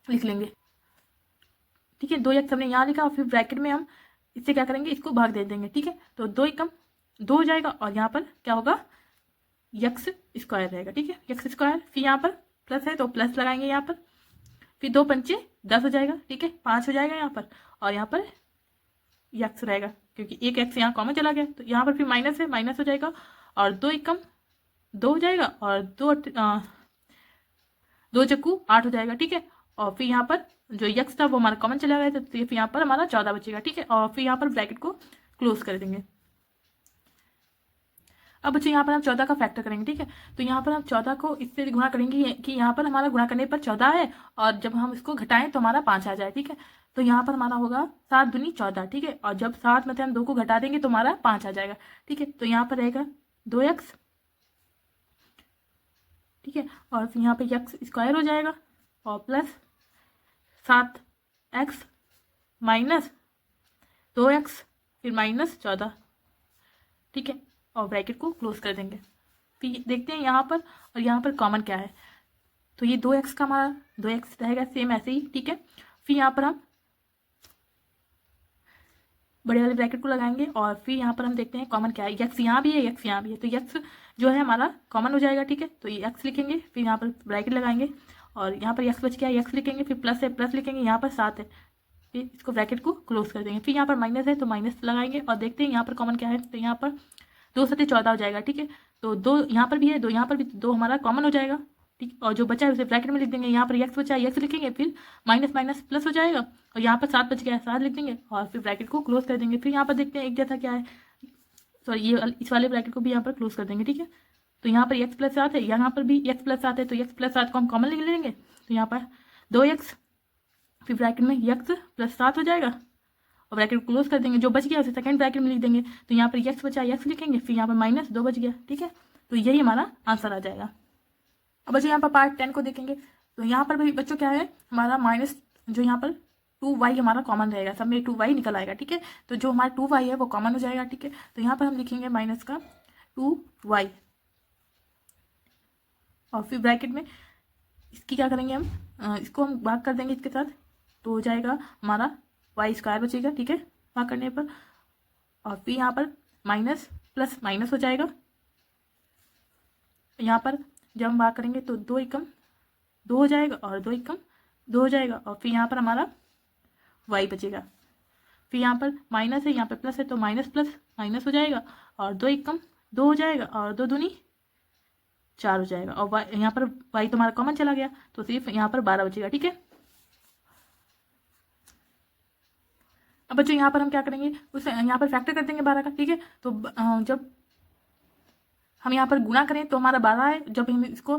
Speaker 1: लिख लेंगे, ठीक है। 2x हमने यहाँ लिखा, और फिर ब्रैकेट में हम इससे क्या करेंगे, इसको भाग दे देंगे, ठीक है। तो 2 एकम 2 हो जाएगा, और यहाँ पर क्या होगा, एक्स स्क्वायर रहेगा, ठीक है, एक्स स्क्वायर। फिर यहाँ पर प्लस है तो प्लस लगाएंगे यहाँ पर, फिर 2 पंचे 10 हो जाएगा, ठीक है, 5 हो जाएगा यहाँ पर, और यहाँ पर एक्स रहेगा, क्योंकि एक एक्स यहाँ कॉमन चला गया, तो यहाँ पर फिर माइनस है, माइनस हो जाएगा, और 2 एकम 2 हो जाएगा, और 2 चक्कू 8 हो जाएगा, ठीक है। और फिर यहाँ पर जो एक्स था वो हमारा कॉमन चला गया था, तो फिर यहाँ पर हमारा 14 बचेगा, ठीक है। और फिर यहाँ पर ब्रैकेट को क्लोज कर देंगे। अब बच्चों यहाँ पर हम 14 का फैक्टर करेंगे, ठीक है। तो यहाँ पर हम 14 को इससे गुणा करेंगे कि यहाँ पर हमारा गुणा करने पर 14 है, और जब हम इसको घटाएं तो हमारा 5 आ जाए, ठीक है। तो यहाँ पर हमारा होगा 7 दूनी 14, ठीक है, और जब 7 में से हम 2 को घटा देंगे तो हमारा 5 आ जाएगा, ठीक है। तो यहाँ पर रहेगा 2x, ठीक है, और फिर यहाँ पे एक्स स्क्वायर हो जाएगा, और प्लस 7x माइनस 2x, फिर माइनस 14, ठीक है, और ब्रैकेट को क्लोज कर देंगे। फिर देखते हैं यहाँ पर और यहाँ पर कॉमन क्या है, तो ये 2x का हमारा 2x रहेगा सेम ऐसे ही, ठीक है। फिर यहाँ पर हम बड़े वाले ब्रैकेट को लगाएंगे, और फिर यहाँ पर हम देखते हैं कॉमन क्या है, x यहाँ भी है, x यहाँ भी है, तो x जो है हमारा कॉमन हो जाएगा, ठीक है। तो ये x लिखेंगे, फिर यहाँ पर ब्रैकेट लगाएंगे, और यहाँ पर x बच गया, x लिखेंगे, फिर प्लस है, प्लस लिखेंगे, यहाँ पर 7 है, फिर इसको ब्रैकेट को क्लोज कर देंगे। फिर यहाँ पर माइनस है तो माइनस लगाएंगे, और देखते हैं यहाँ पर कॉमन क्या है, तो यहाँ पर 2 सत्ते 14 हो जाएगा, ठीक है। तो 2 यहाँ पर भी है, 2 यहाँ पर भी, 2 हमारा कॉमन हो जाएगा, ठीक, और जो बचा है उसे ब्रैकेट में लिख देंगे। यहाँ पर x बचा है, x लिखेंगे, फिर माइनस माइनस प्लस हो जाएगा, और यहाँ पर 7 बच गया है, 7 लिख देंगे, और फिर ब्रैकेट को क्लोज कर देंगे। फिर यहाँ पर देखते हैं एक जैसा क्या है, सॉरी ये इस वाले ब्रैकेट को भी यहाँ पर क्लोज कर देंगे, ठीक है। तो यहाँ पर x प्लस 7 है, यहाँ पर भी x प्लस 7 है, तो x प्लस 7 को हम कॉमन लिख लेंगे, तो यहाँ पर 2x, फिर ब्रैकेट में x प्लस 7 हो जाएगा, और ब्रैकेट क्लोज कर देंगे, जो बच गया उसे सेकंड ब्रैकेट में लिख देंगे। तो यहाँ पर x बचा, x लिखेंगे, फिर यहाँ पर -2 बच गया, ठीक है। तो यही हमारा आंसर आ जाएगा। अब बच्चों यहाँ पर पार्ट 10 को देखेंगे। तो यहाँ पर भी बच्चों क्या है, हमारा माइनस जो यहाँ पर 2y हमारा कॉमन रहेगा, सब में 2y निकल आएगा, ठीक है। तो जो हमारा 2y है वो कॉमन हो जाएगा, ठीक है। तो यहाँ पर हम लिखेंगे माइनस का 2y और फिर ब्रैकेट में इसकी क्या करेंगे हम, इसको हम भाग कर देंगे इसके साथ, तो हो जाएगा हमारा y² बचेगा, ठीक है, भाग करने पर। और फिर यहाँ पर माइनस प्लस माइनस हो जाएगा। यहाँ पर जब हम भाग करेंगे तो 2 एकम 2 हो जाएगा और 2 एकम 2 हो जाएगा, और फिर यहाँ पर हमारा y बचेगा। फिर यहाँ पर माइनस है, यहाँ पर प्लस है, तो माइनस प्लस माइनस हो जाएगा, और 2 एकम 2 हो जाएगा, और 2 दूनी 4 हो जाएगा, और y यहाँ पर y तो हमारा कॉमन चला गया, तो सिर्फ यहाँ पर 12 बचेगा, ठीक है। अब बच्चों यहाँ पर हम क्या करेंगे, उसे यहाँ पर फैक्टर कर देंगे 12 का, ठीक है। तो जब हम यहाँ पर गुणा करें तो हमारा 12 है, जब हम इसको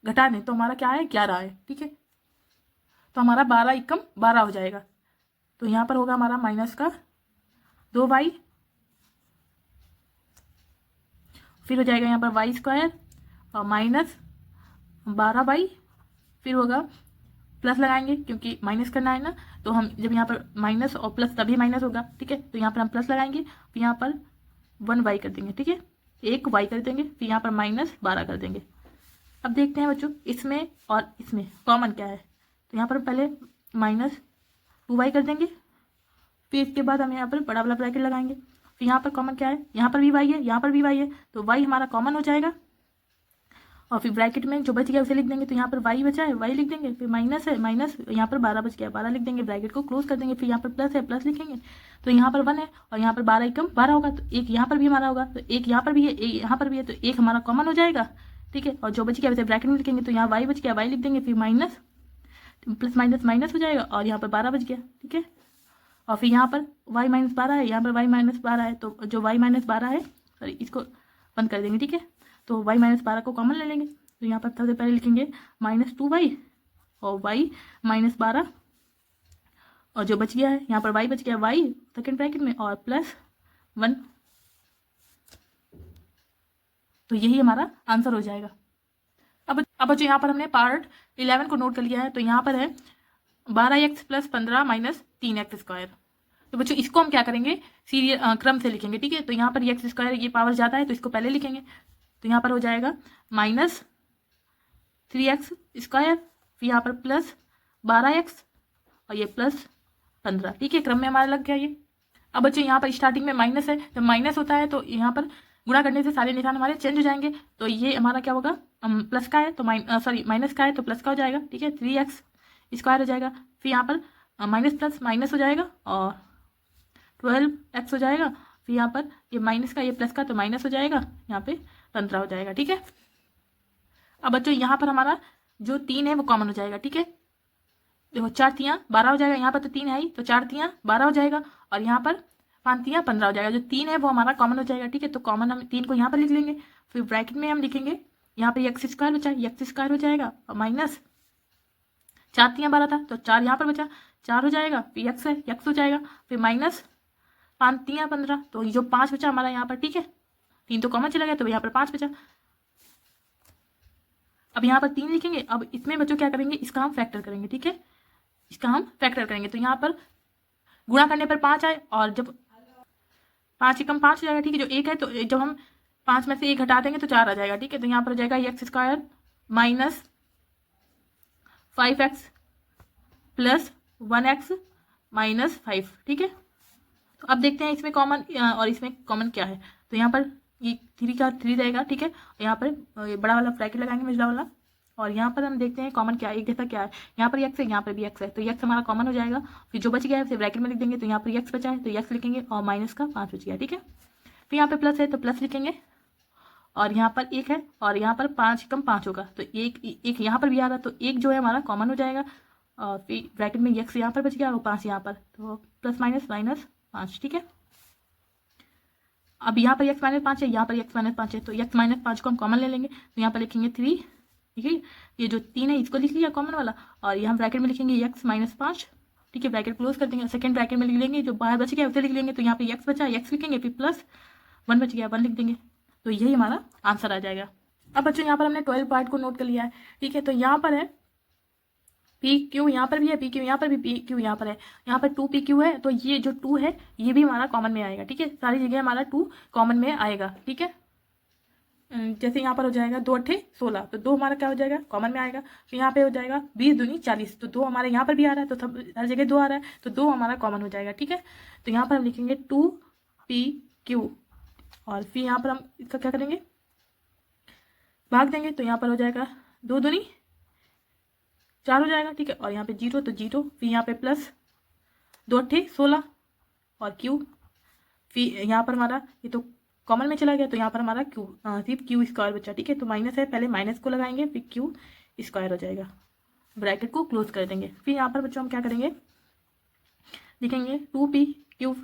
Speaker 1: घटा दें तो हमारा क्या है, 11 है, ठीक है। तो हमारा 12 एकम 12 हो जाएगा। तो यहाँ पर होगा हमारा माइनस का 2y, फिर हो जाएगा यहाँ पर y² और माइनस 12y, फिर होगा प्लस लगाएंगे क्योंकि माइनस करना है ना, तो हम जब यहाँ पर माइनस और प्लस तभी माइनस होगा, ठीक है। तो यहाँ पर हम प्लस लगाएंगे, फिर यहाँ पर 1y कर देंगे, ठीक है, 1y कर देंगे, फिर यहाँ पर -12 कर देंगे। अब देखते हैं बच्चों इसमें और इसमें कॉमन क्या है। तो यहाँ पर पहले -2y कर देंगे, फिर इसके बाद हम यहाँ पर बड़ा वाला ब्रैकेट लगाएंगे, फिर यहाँ पर कॉमन क्या है, यहाँ पर भी y है, यहाँ पर भी y है, तो y हमारा कॉमन हो जाएगा, और फिर ब्रैकेट में जो बच गया उसे लिख देंगे। तो यहाँ पर y बचा है, y लिख देंगे, फिर माइनस है, माइनस यहाँ पर 12 बच गया, 12 लिख देंगे, ब्रैकेट को क्लोज कर देंगे। फिर यहाँ पर प्लस है, प्लस लिखेंगे, तो यहाँ पर 1 है, और यहाँ पर 12 एकम 12 होगा, तो एक यहाँ पर भी हमारा होगा, तो एक यहाँ पर भी है, एक यहाँ पर भी है, तो एक हमारा कॉमन हो जाएगा, ठीक है। और जो बच गया वैसे ब्रैकेट में लिखेंगे, तो यहाँ y बच गया, y लिख देंगे, फिर माइनस प्लस माइनस माइनस हो जाएगा, और यहाँ पर 12 बच गया, ठीक है। और फिर यहाँ पर y -12 है, यहाँ पर y -12 है, तो जो y -12 है, सॉरी इसको बंद कर देंगे, ठीक है। तो y -12 को कॉमन ले लेंगे, तो यहाँ पर सबसे पहले लिखेंगे -2y और y -12, और जो बच गया है यहाँ पर y बच गया, y सेकेंड ब्रैकेट में और +1, तो यही हमारा आंसर हो जाएगा। अब बच्चों यहाँ पर हमने पार्ट 11 को नोट कर लिया है। तो यहाँ पर है 12x + 15 - 3x²। तो बच्चों इसको हम क्या करेंगे, सीरियल क्रम से लिखेंगे, ठीक है। तो यहाँ पर x² ये पावर जाता है तो इसको पहले लिखेंगे, तो यहाँ पर हो जाएगा -3x², फिर यहाँ पर +12x और ये +15, ठीक है, क्रम में हमारा लग गया ये। अब बच्चों यहाँ पर स्टार्टिंग में माइनस है, जब माइनस होता है तो यहाँ पर गुणा करने से सारे निशान हमारे चेंज हो जाएंगे। तो ये हमारा क्या होगा, प्लस का है तो माइनस का है तो प्लस का हो जाएगा, ठीक है, 3x² हो जाएगा। फिर यहाँ पर माइनस प्लस माइनस हो जाएगा और 12x हो जाएगा। फिर यहाँ पर ये माइनस का ये प्लस का तो माइनस हो जाएगा, यहाँ पे 15 हो जाएगा, ठीक है। अब बच्चों यहाँ पर हमारा जो 3 है वो कॉमन हो जाएगा, ठीक है। देखो 4 3 12 हो जाएगा, यहाँ पर तो 3 है ही, तो 4 3 12 हो जाएगा, और यहाँ पर 5 3 15 हो जाएगा। जो 3 है वो हमारा कॉमन हो जाएगा, ठीक है। तो कॉमन हम 3 को यहाँ पर लिख लेंगे, फिर ब्रैकेट में हम लिखेंगे यहाँ पर x² बचा, x² हो जाएगा, और माइनस 4 3 12 था तो 4 यहाँ पर बचा, 4 हो जाएगा, फिर x है, x हो जाएगा, फिर माइनस 5 3 15, तो जो 5 बचा हमारा यहाँ पर, ठीक है, 3 तो कॉमन चला गया तो यहाँ पर 5 बचा। अब यहाँ पर 3 लिखेंगे। अब इसमें बच्चों क्या करेंगे, इसका हम फैक्टर करेंगे, ठीक है, इसका हम फैक्टर करेंगे। तो यहाँ पर गुणा करने पर 5 आए, और जब 5 एकम 5 हो जाएगा, ठीक है। जो 1 है तो जब हम 5 में से 1 हटा देंगे तो 4 आ जाएगा, ठीक है। तो यहाँ पर हो जाएगा x² - 5x + 1x - 5, ठीक है। तो अब देखते हैं इसमें कॉमन और इसमें कॉमन क्या है। तो यहाँ पर ये 3 का 3 रहेगा, ठीक है। यहाँ पर ये बड़ा वाला ब्रैकेट लगाएंगे, मिडला वाला, और यहाँ पर हम देखते हैं कॉमन क्या है, एक जैसा क्या है। यहाँ पर x है, यहाँ पर भी x है, तो x हमारा कॉमन हो जाएगा। फिर जो बच गया है उसे ब्रैकेट में लिख देंगे। तो यहाँ पर x बचा है तो x लिखेंगे, और माइनस का 5 बच गया, ठीक है। फिर यहाँ पर प्लस है तो प्लस लिखेंगे, और यहाँ पर 1 है, और यहाँ पर 5 कम 5 होगा, तो एक यहाँ पर भी आ रहा, तो 1 जो है हमारा कॉमन हो जाएगा, और फिर ब्रैकेट में x यहाँ पर बच गया और 5 यहाँ पर, तो प्लस माइनस -5, ठीक है। अब यहाँ पर x - 5 है, यहाँ पर x - 5 है, तो x - 5 को हम कॉमन ले लेंगे। तो यहाँ पर लिखेंगे 3, ठीक है। ये जो 3 है इसको लिख लिया कॉमन वाला, और यहाँ ब्रैकेट में लिखेंगे x - 5 ठीक है, ब्रैकेट क्लोज कर देंगे। सेकंड ब्रैकेट में लिख लेंगे, जो बाहर बच गया उसे लिख लेंगे। तो यहाँ पे x बचा, x लिखेंगे, फिर प्लस 1 बच गया, 1 लिख देंगे। तो यही हमारा आंसर आ जाएगा। अब बच्चों यहाँ पर हमने 12 पार्ट को नोट कर लिया है, ठीक है। तो यहाँ पर है पी क्यू, यहाँ पर भी है पी क्यू, यहाँ पर भी पी क्यू, यहाँ पर है, यहाँ पर 2 पी क्यू है। तो ये जो 2 है ये भी हमारा कॉमन में आएगा, ठीक है। सारी जगह हमारा 2 कॉमन में आएगा, ठीक है। जैसे यहाँ पर हो जाएगा 2 अट्ठे 16, तो 2 हमारा क्या हो जाएगा, कॉमन में आएगा। तो यहाँ पे हो जाएगा 20 दूनी 40, तो 2 हमारे यहाँ पर भी आ रहा है, तो सब हर जगह 2 आ रहा है, तो 2 हमारा कॉमन हो जाएगा, ठीक है। तो यहाँ पर हम लिखेंगे 2 पी क्यू, और फिर यहाँ पर हम इसका क्या करेंगे, भाग देंगे। तो यहाँ पर हो जाएगा 2 दूनी 4 हो जाएगा, ठीक है। और यहाँ पे 0, तो 0, फिर यहाँ पे प्लस 2 अट्ठे 16 और क्यू, फिर यहाँ पर हमारा ये तो कॉमन में चला गया, तो यहाँ पर हमारा क्यू सिर्फ क्यू स्क्वायर बचा, ठीक है। तो माइनस है, पहले माइनस को लगाएंगे, फिर क्यू स्क्वायर हो जाएगा, ब्रैकेट को क्लोज कर देंगे। फिर यहाँ पर बच्चों हम क्या करेंगे, लिखेंगे 2 पी क्यू।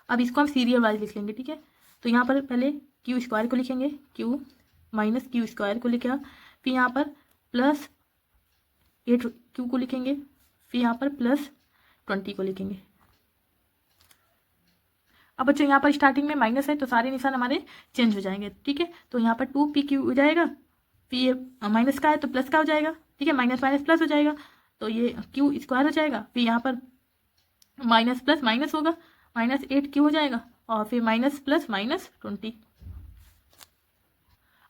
Speaker 1: अब इसको हम सीरियल वाइज लिख लेंगे, ठीक है। तो यहाँ पर पहले क्यू स्क्वायर को लिखेंगे, क्यू माइनस क्यू स्क्वायर को लिखा, फिर यहाँ पर प्लस 8 क्यू को लिखेंगे, फिर यहाँ पर प्लस 20 को लिखेंगे। अब बच्चों यहाँ पर स्टार्टिंग में माइनस है, तो सारे निशान हमारे चेंज हो जाएंगे, ठीक है। तो यहाँ पर 2 पी क्यू हो जाएगा, फिर ये माइनस का है तो प्लस का हो जाएगा, ठीक है। माइनस माइनस प्लस हो जाएगा, तो ये क्यू स्क्वायर हो जाएगा। फिर यहाँ पर माइनस प्लस माइनस होगा, माइनस 8 क्यू हो जाएगा, और फिर माइनस प्लस माइनस 20।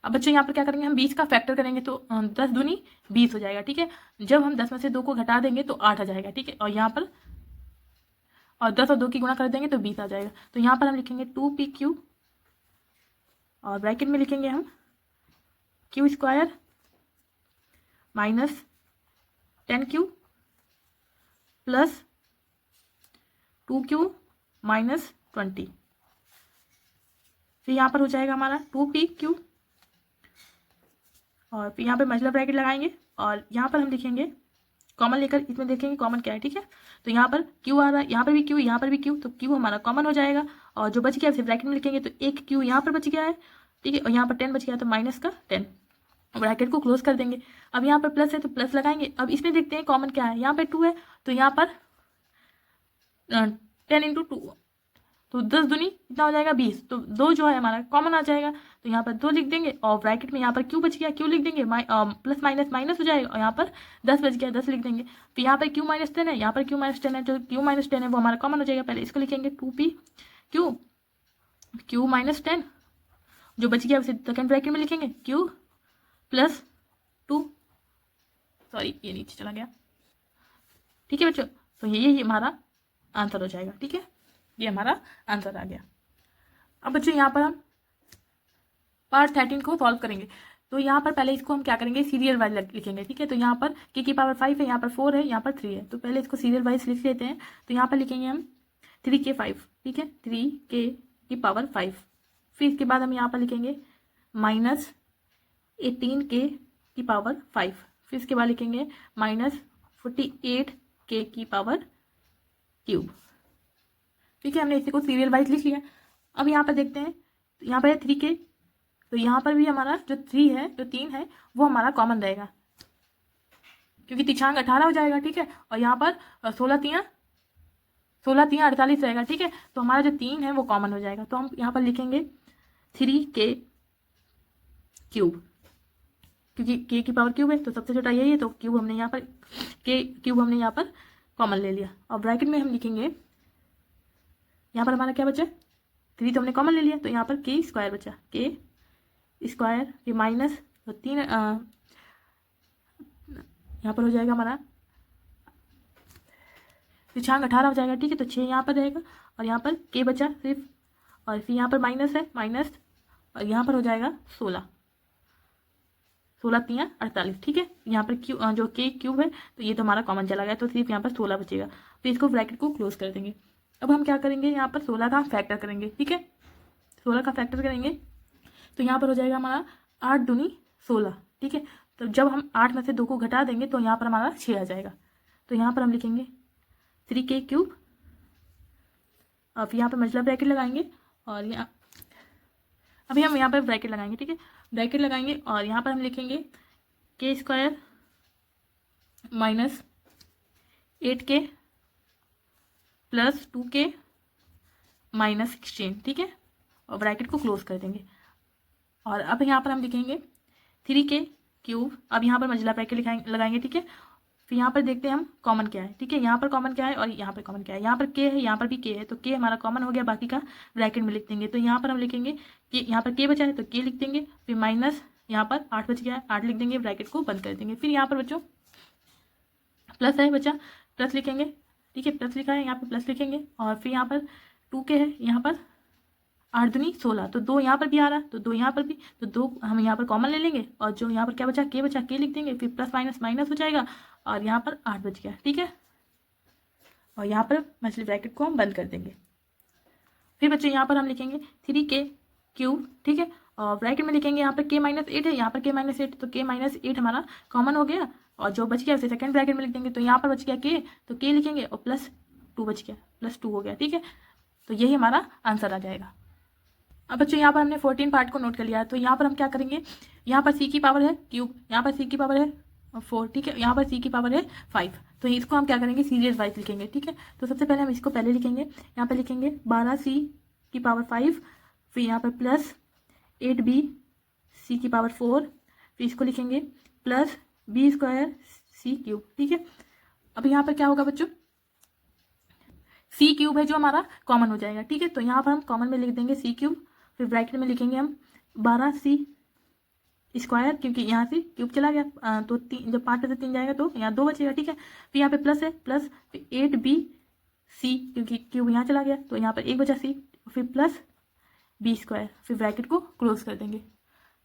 Speaker 1: अब बच्चों यहाँ पर क्या करेंगे, हम 20 का फैक्टर करेंगे, तो 10 दूनी 20 हो जाएगा, ठीक है। जब हम 10 में से 2 को घटा देंगे तो 8 आ जाएगा, ठीक है। और यहाँ पर 10 और 2 की गुणा कर देंगे तो 20 आ जाएगा। तो यहाँ पर हम लिखेंगे 2 पी क्यू, और ब्रैकेट में लिखेंगे हम Q square minus 10 Q plus 2 Q minus 20। फिर यहाँ पर हो जाएगा हमारा 2 पी क्यू, और फिर यहाँ पे मजला ब्रैकेट लगाएंगे, और यहाँ पर हम लिखेंगे कॉमन लेकर, इसमें देखेंगे कॉमन क्या है, ठीक है। तो यहाँ पर क्यू आ रहा है, यहाँ पर भी क्यू, यहाँ पर भी क्यू, तो क्यू हमारा कॉमन हो जाएगा। और जो बच गया उसे ब्रैकेट में लिखेंगे, तो एक क्यू यहाँ पर बच गया है, ठीक है। और यहाँ पर 10 बच गया, तो माइनस का 10, ब्रैकेट को क्लोज कर देंगे। अब यहाँ पर प्लस है तो प्लस लगाएंगे। अब इसमें देखते हैं कॉमन क्या है, यहाँ पर 2 है, तो यहाँ पर 10 इंटू 2, तो 10 दूनी इतना हो जाएगा 20, तो 2 जो है हमारा कॉमन आ जाएगा, तो यहाँ पर 2 लिख देंगे। और ब्रैकेट में यहाँ पर क्यू बच गया, क्यू लिख देंगे, प्लस माइनस माइनस हो जाएगा, और यहाँ पर 10 बच गया, 10 लिख देंगे। फिर यहाँ पर क्यू माइनस 10 है, यहाँ पर क्यू माइनस 10 है, जो क्यू माइनस 10 है वो हमारा कॉमन हो जाएगा। पहले इसको लिखेंगे 2 पी क्यू, क्यू माइनस 10, जो बच गया उसे सेकंड ब्रैकेट में लिखेंगे, क्यू प्लस 2, सॉरी ये नीचे चला गया, ठीक है बच्चों। तो ये हमारा आंसर हो जाएगा, ठीक है। ये हमारा आंसर आ गया। अब बच्चों यहाँ पर हम पार्ट 13 को सॉल्व करेंगे। तो यहाँ पर पहले इसको हम क्या करेंगे, सीरियल वाइज लिखेंगे, ठीक है। तो यहाँ पर k की पावर 5 है, यहाँ पर 4 है, यहाँ पर 3 है, तो पहले इसको सीरियल वाइज लिख लेते हैं। तो यहाँ पर लिखेंगे हम 3k5, ठीक है, 3k की पावर 5। फिर इसके बाद हम यहाँ पर लिखेंगे माइनस 18k की पावर 5। फिर इसके बाद लिखेंगे माइनस 48k की पावर क्यूब, ठीक है। हमने इसी को सीरियल वाइज लिख लिया। अब यहाँ पर देखते हैं, तो यहाँ पर है 3k, तो यहाँ पर भी हमारा जो 3 है, जो 3 है वो हमारा कॉमन रहेगा, क्योंकि तिछांग 18 हो जाएगा, ठीक है। और यहाँ पर 16 तियाँ 48 रहेगा, ठीक है। तो हमारा जो 3 है वो कॉमन हो जाएगा। तो हम यहाँ पर लिखेंगे 3k क्यूब, क्योंकि k की पावर क्यूब है, तो सबसे छोटा यही है, तो क्यूब हमने यहाँ पर k क्यूब हमने यहाँ पर कॉमन ले लिया। और ब्रैकेट में हम लिखेंगे, यहाँ पर हमारा क्या बचा, 3 तो हमने कॉमन ले लिया, तो यहाँ पर k स्क्वायर बचा, k स्क्वायर, ये माइनस, तो 3 यहाँ पर हो जाएगा हमारा तिछांग 18 हो जाएगा, ठीक है। तो 6 यहाँ पर रहेगा, और यहाँ पर k बचा सिर्फ, और फिर यहाँ पर माइनस है, माइनस, और यहाँ पर हो जाएगा 16 3 48, ठीक है। यहाँ पर क्यू जो k क्यूब है, तो ये तो हमारा कॉमन चला गया, तो सिर्फ यहाँ पर 16 बचेगा। फिर इसको ब्रैकेट को क्लोज कर देंगे। अब हम क्या करेंगे, यहाँ पर 16 का फैक्टर करेंगे, ठीक है। 16 का फैक्टर करेंगे, तो यहाँ पर हो जाएगा हमारा 8 दूनी 16, ठीक है। तो जब हम 8 में से 2 को घटा देंगे तो यहाँ पर हमारा 6 आ जाएगा। तो यहाँ पर हम लिखेंगे 3k क्यूब, और फिर यहाँ पर मजला ब्रैकेट लगाएंगे, और यहाँ अभी हम यहाँ पर ब्रैकेट लगाएंगे, ठीक है। ब्रैकेट लगाएंगे, और यहाँ पर हम लिखेंगे k square minus 8k plus 2k minus 16, ठीक है, और ब्रैकेट को क्लोज कर देंगे। और अब यहाँ पर हम लिखेंगे 3k³। अब यहाँ पर मंजिला ब्रैकेट लगाएंगे, ठीक है। फिर यहाँ पर देखते हैं हम कॉमन क्या है, ठीक है। यहाँ पर कॉमन क्या है और यहाँ पर कॉमन क्या है। यहाँ पर k है, यहाँ पर भी k है, तो k हमारा कॉमन हो गया, बाकी का ब्रैकेट में लिख देंगे। तो यहाँ पर हम लिखेंगे कि यहाँ पर k बचा है तो k लिख देंगे, फिर माइनस यहाँ पर 8 बच गया है, 8 लिख देंगे, ब्रैकेट को बंद कर देंगे। फिर यहाँ पर बच्चों प्लस है बचा, प्लस लिखेंगे, ठीक है, प्लस लिखा है, यहाँ पर प्लस लिखेंगे। और फिर यहाँ पर 2k है, यहाँ पर 8 दूनी 16, तो 2 यहाँ पर भी आ रहा है, तो 2 यहाँ पर भी, तो 2 हम यहाँ पर कॉमन ले लेंगे, और जो यहाँ पर क्या बचा, k बचा, k लिख देंगे, फिर प्लस माइनस माइनस हो जाएगा, और यहाँ पर 8 बच गया, ठीक है। और यहाँ पर मछली ब्रैकेट को हम बंद कर देंगे। फिर बच्चों यहाँ पर हम लिखेंगे 3k³, ठीक है, और ब्रैकेट में लिखेंगे यहाँ पर k-8 है, यहाँ पर k-8, तो k-8 हमारा कॉमन हो गया, और जो बच गया उसे सेकंड ब्रैकेट में लिख देंगे। तो यहाँ पर बच गया k, तो k लिखेंगे, और प्लस 2 बच गया, प्लस 2 हो गया, ठीक है। तो यही हमारा आंसर आ जाएगा। अब बच्चों यहाँ पर हमने 14 पार्ट को नोट कर लिया है, तो यहाँ पर हम क्या करेंगे, यहाँ पर c की पावर है क्यूब, यहाँ पर c की पावर है 4, ठीक है, यहाँ पर c की पावर है 5, तो इसको हम क्या करेंगे, सीरीज वाइज लिखेंगे, ठीक है। तो सबसे पहले हम इसको पहले लिखेंगे, यहाँ पर लिखेंगे 12c की पावर 5, फिर यहाँ पर प्लस 8b c की पावर 4, फिर इसको लिखेंगे प्लस b² c³, ठीक है। अब यहाँ पर क्या होगा बच्चों, c³ है जो हमारा कॉमन हो जाएगा, ठीक है। तो यहाँ पर हम कॉमन में लिख देंगे c³, फिर ब्रैकेट में लिखेंगे हम 12c², क्योंकि यहाँ से क्यूब चला गया, तो जब 5 में से 3 जाएगा तो यहाँ 2 बचेगा, ठीक है। फिर यहाँ पे प्लस है, प्लस 8b c, क्योंकि क्यूब यहाँ चला गया तो यहाँ पर 1 बचा c, फिर प्लस b², फिर ब्रैकेट को क्लोज कर देंगे।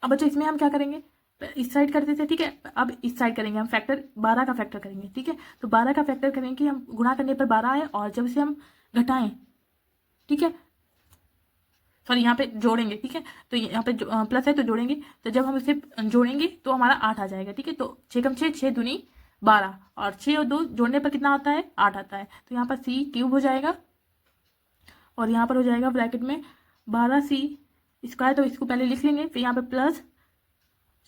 Speaker 1: अब बच्चों इसमें हम क्या करेंगे, इस साइड करते थे, ठीक है। अब इस साइड करेंगे हम फैक्टर, 12 का फैक्टर करेंगे, ठीक है। तो 12 का फैक्टर करेंगे, हम गुणा करने पर 12 आए, और जब इसे हम घटाएं, ठीक है, सॉरी यहाँ पे जोड़ेंगे, ठीक है। तो यहाँ पे प्लस है तो जोड़ेंगे, तो जब हम इसे जोड़ेंगे तो हमारा 8 आ जाएगा, ठीक है। तो 6 कम 6, 6 दूनी 12, और 6 और 2 जोड़ने पर कितना आता है, 8 आता है। तो यहाँ पर c³ हो जाएगा, और यहाँ पर हो जाएगा ब्रैकेट में 12c², तो इसको पहले लिख लेंगे, फिर यहाँ पे प्लस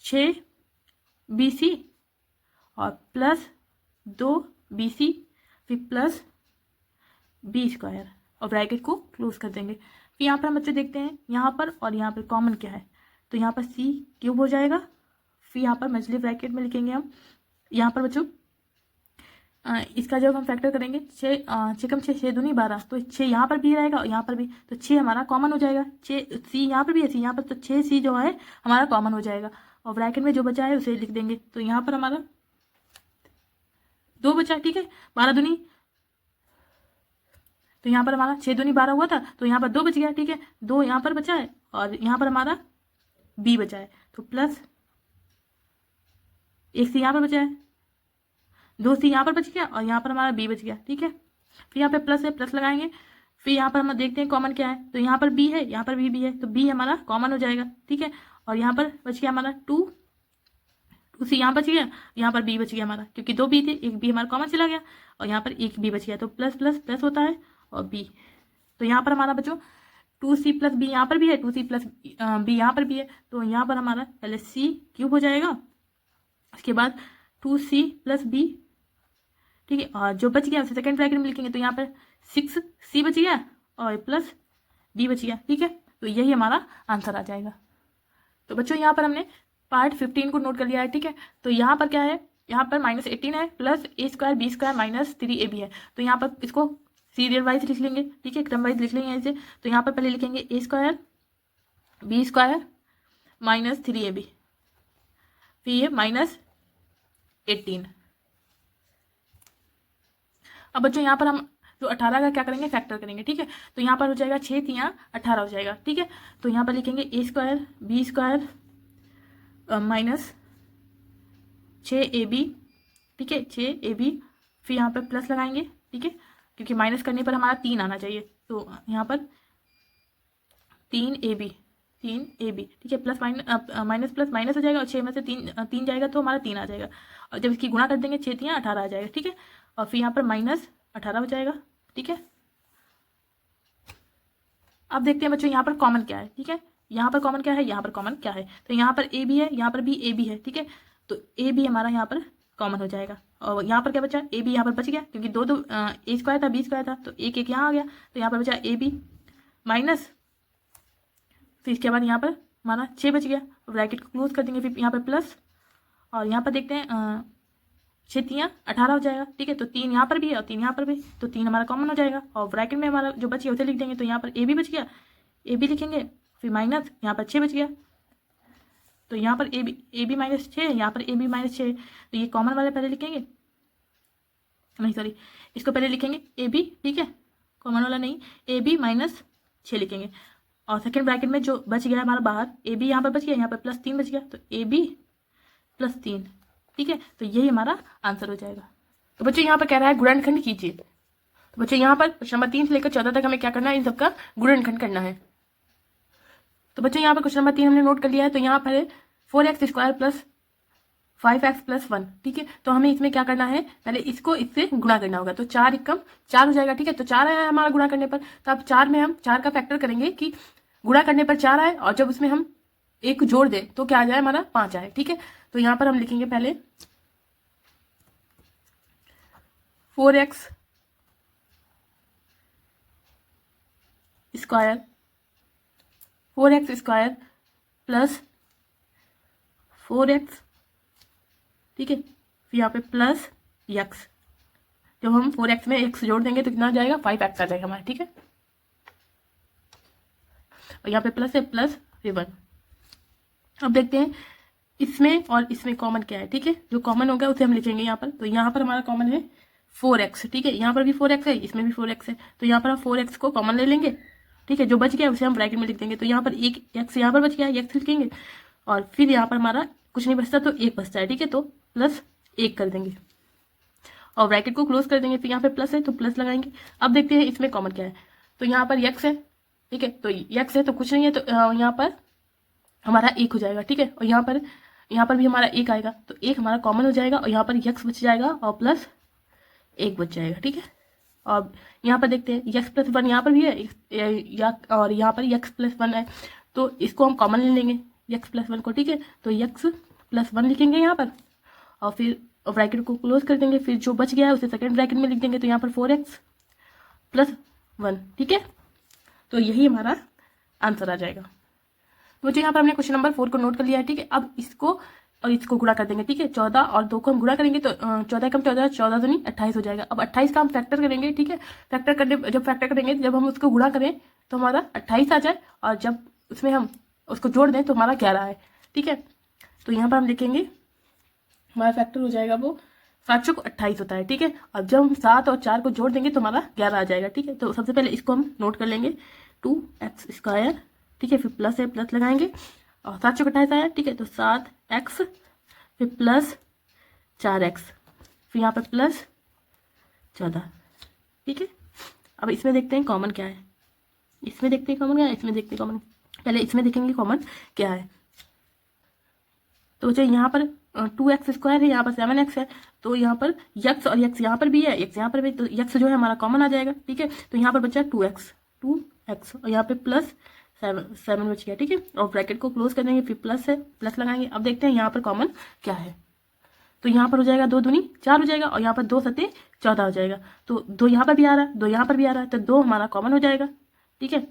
Speaker 1: 6bc और प्लस 2bc, फिर प्लस b², और ब्रैकेट को क्लोज कर देंगे। फिर यहाँ पर हम बच्चे देखते हैं यहाँ पर और यहाँ पर कॉमन क्या है, तो यहाँ पर c³ हो जाएगा। फिर यहाँ पर मछली ब्रैकेट में लिखेंगे हम, यहाँ पर बच्चों इसका जब हम फैक्टर करेंगे 6 कम 6, 6 दूनी 12, तो 6 यहाँ पर भी रहेगा और यहाँ पर भी, तो 6 हमारा कॉमन हो जाएगा। 6 c यहाँ पर भी है, c यहाँ पर, तो 6c जो है हमारा कॉमन हो जाएगा, और ब्रैकेट में जो बचा है उसे लिख देंगे। तो यहाँ पर हमारा 2 बचा, ठीक है, 12 दूनी, तो यहाँ पर हमारा 6 दूनी 12 हुआ था, तो यहाँ पर 2 बच गया, ठीक है, 2 यहाँ पर बचा है, और यहाँ पर हमारा b बचा है, तो प्लस 1c यहाँ पर बचा है, 2c यहाँ पर बच गया, और यहाँ पर हमारा b बच गया, ठीक है। फिर यहाँ पे प्लस है, प्लस लगाएंगे, फिर यहाँ पर हम देखते हैं कॉमन क्या है, तो यहाँ पर b है, यहाँ पर भी है, तो b हमारा कॉमन हो जाएगा, ठीक है। और यहाँ पर बच गया हमारा 2c यहाँ बच गया, यहाँ पर b बच गया हमारा, क्योंकि 2 b थे, एक b हमारा कॉमन चला गया, और यहाँ पर एक b बच गया, तो प्लस प्लस प्लस होता है, और b, तो यहाँ पर हमारा बच्चों 2c प्लस b यहाँ पर भी है, 2c प्लस b यहाँ पर भी है, तो यहाँ पर हमारा पहले c³ हो जाएगा, उसके बाद 2c प्लस b, ठीक है, और जो बच गया उसे सेकंड ब्रैकेट में लिखेंगे, तो यहाँ पर 6c बच गया और प्लस b बच गया, ठीक है। तो यही हमारा आंसर आ जाएगा। तो बच्चों यहाँ पर हमने पार्ट 15 को नोट कर लिया है, ठीक है। तो यहाँ पर क्या है, यहाँ पर -18 है, plus a² b² minus 3ab है, तो यहाँ पर इसको सीरियल वाइज लिख लेंगे, ठीक है, क्रम वाइज लिख लेंगे इसे। तो यहाँ पर पहले लिखेंगे a² b² माइनस 3ab, फिर ये -18। अब बच्चों यहाँ पर हम जो 18 का क्या करेंगे, फैक्टर करेंगे, ठीक है। तो यहाँ पर हो जाएगा 6 3 18 हो जाएगा, ठीक है। तो यहाँ पर लिखेंगे a² b² माइनस 6ab, ठीक है, 6ab, फिर यहाँ पर प्लस लगाएंगे, ठीक है, क्योंकि माइनस करने पर हमारा 3 आना चाहिए, तो यहाँ पर 3ab, ठीक है, प्लस माइनस प्लस माइनस हो जाएगा, और 6 में से 3 जाएगा तो हमारा 3 आ जाएगा, और जब इसकी गुणा कर देंगे 6 3 18 आ जाएगा, ठीक है। और फिर यहाँ पर -18 हो जाएगा, ठीक है। अब देखते हैं बच्चों यहाँ पर कॉमन क्या है, ठीक है, यहाँ पर कॉमन क्या है, यहाँ पर कॉमन क्या है। तो यहाँ पर a भी है, यहाँ पर भी a भी है, ठीक है। तो a भी हमारा यहाँ पर कॉमन हो जाएगा। और यहाँ पर क्या बचा, ए बी यहाँ पर बच गया, क्योंकि दो दो ए स्क्वायर था, बी स्क्वायर था, तो एक एक यहाँ आ गया, तो यहाँ पर बचा ए बी माइनस, फिर इसके बाद यहाँ पर हमारा 6 बच गया, ब्रैकेट को क्लोज कर देंगे, फिर यहाँ पर प्लस, और यहाँ पर देखते हैं 6 3 18 हो जाएगा, ठीक है। तो 3 यहाँ पर भी है और 3 यहाँ पर भी, तो 3 हमारा कॉमन हो जाएगा, और ब्रैकेट में हमारा जो बच गया उसे लिख देंगे। तो यहाँ पर ए बी बच गया, ए बी लिखेंगे, फिर माइनस यहाँ पर 6 बच गया, तो यहाँ पर ए बी माइनस 6, यहाँ पर ए बी माइनस 6, तो ये कॉमन वाले पहले लिखेंगे, नहीं सॉरी, इसको पहले लिखेंगे ए बी, ठीक है, कॉमन वाला नहीं, ए बी माइनस 6 लिखेंगे, और सेकेंड ब्रैकेट में जो बच गया हमारा बाहर, ए बी यहाँ पर बच गया, यहाँ पर प्लस 3 बच गया, तो ए बी प्लस 3, ठीक है। तो यही हमारा आंसर हो जाएगा। तो बच्चों यहाँ पर कह रहा है गुणनखंड कीजिए, तो बच्चों यहाँ पर क्वेश्चन नंबर 3 से लेकर 14 तक हमें क्या करना है, इन सबका गुणनखंड करना है। तो बच्चों यहाँ पर क्वेश्चन नंबर 3 हमने नोट कर लिया है। तो यहाँ पर 4x square plus 5x plus 1, ठीक है। तो हमें इसमें क्या करना है, पहले इसको इससे गुणा करना होगा, तो 4 एकम 4 हो जाएगा, ठीक है। तो 4 आया है हमारा गुणा करने पर, तो अब 4 में हम 4 का फैक्टर करेंगे कि गुणा करने पर 4 आए, और जब उसमें हम एक जोड़ दें तो क्या आ जाए, हमारा 5 आए, ठीक है। तो यहाँ पर हम लिखेंगे पहले 4x स्क्वायर प्लस 4x, ठीक है, फिर यहाँ पे प्लस x, जब हम 4x में x जोड़ देंगे तो कितना आ जाएगा, 5x आ जाएगा हमारा, ठीक है। और यहाँ पे प्लस है, प्लस फिर 1। अब देखते हैं इसमें और इसमें कॉमन क्या है, ठीक है। जो कॉमन होगा उसे हम लिखेंगे यहाँ पर। तो यहाँ पर हमारा कॉमन है 4x, ठीक है, यहाँ पर भी 4x है, इसमें भी 4x है, तो यहाँ पर हम 4x को कॉमन ले लेंगे, ठीक है। जो बच गया उसे हम ब्रैकेट में लिख देंगे, तो यहाँ पर एक x यहाँ पर बच गया, x लिखेंगे, और फिर यहाँ पर हमारा कुछ नहीं बचता तो 1 बचता है, ठीक है, तो प्लस 1 कर देंगे और ब्रैकेट को क्लोज कर देंगे। फिर यहाँ पे प्लस है तो प्लस लगाएंगे। अब देखते हैं इसमें कॉमन क्या है। तो यहाँ पर x है, ठीक है, तो x है तो कुछ नहीं है, तो यहाँ पर हमारा 1 हो जाएगा, ठीक है। और यहाँ पर भी हमारा 1 आएगा, तो 1 हमारा कॉमन हो जाएगा, और यहाँ पर x बच जाएगा और प्लस 1 बच जाएगा, ठीक है। और यहाँ पर देखते हैं x प्लस 1 यहाँ पर भी है, और यहाँ पर x प्लस 1 है, तो इसको हम कॉमन ले लेंगे x प्लस 1 को, ठीक है। तो x प्लस 1 लिखेंगे यहाँ पर, और फिर ब्रैकेट को क्लोज कर देंगे। फिर जो बच गया है उसे सेकेंड ब्रैकेट में लिख देंगे, तो यहाँ पर 4x प्लस 1, ठीक है। तो यही हमारा आंसर आ जाएगा। तो बच्चों यहाँ पर हमने क्वेश्चन नंबर 4 को नोट कर लिया है, ठीक है। अब इसको और इसको गुणा कर देंगे, ठीक है। 14 और 2 को हम गुणा करेंगे तो 14 कम 14, 14 दूनी 28 हो जाएगा। अब 28 का हम फैक्टर करेंगे, ठीक है। जब फैक्टर करेंगे, जब हम उसको गुणा करें तो हमारा 28 आ जाए, और जब उसमें हम उसको जोड़ दें तो हमारा 11 है, ठीक है। तो यहाँ पर हम लिखेंगे हमारा फैक्टर हो जाएगा वो 7 चौक 28 होता है, ठीक है। अब जब हम 7 और 4 को जोड़ देंगे तो हमारा 11 आ जाएगा, ठीक है। तो सबसे पहले इसको हम नोट कर लेंगे 2x स्क्वायर, ठीक है, फिर प्लस है, प्लस लगाएंगे, और 7 चौक 28 आया, ठीक है। तो 7x फिर प्लस 4x, फिर यहाँ पे प्लस 14, ठीक है। अब इसमें देखते हैं कॉमन क्या है, इसमें देखते हैं कॉमन क्या है, इसमें देखते हैं कॉमन, पहले इसमें देखेंगे कॉमन क्या है। तो बच्चों यहाँ पर 2x स्क्वायर है, यहाँ पर 7x है, तो यहाँ पर x और x यहाँ पर भी है, x यहाँ पर भी, तो x जो है हमारा कॉमन आ जाएगा, ठीक है। तो यहाँ पर बचा 2x और यहाँ पे प्लस 7 बच गया, ठीक है। और ब्रैकेट को क्लोज कर देंगे, फिर प्लस है, प्लस लगाएंगे। अब देखते हैं यहाँ पर कॉमन क्या है। तो यहाँ पर हो जाएगा 2 दूनी 4 हो जाएगा, और यहाँ पर 2 सत्ते 14 हो जाएगा। तो 2 यहाँ पर भी आ रहा है, 2 यहाँ पर भी आ रहा है, तो 2 हमारा कॉमन हो जाएगा, ठीक है।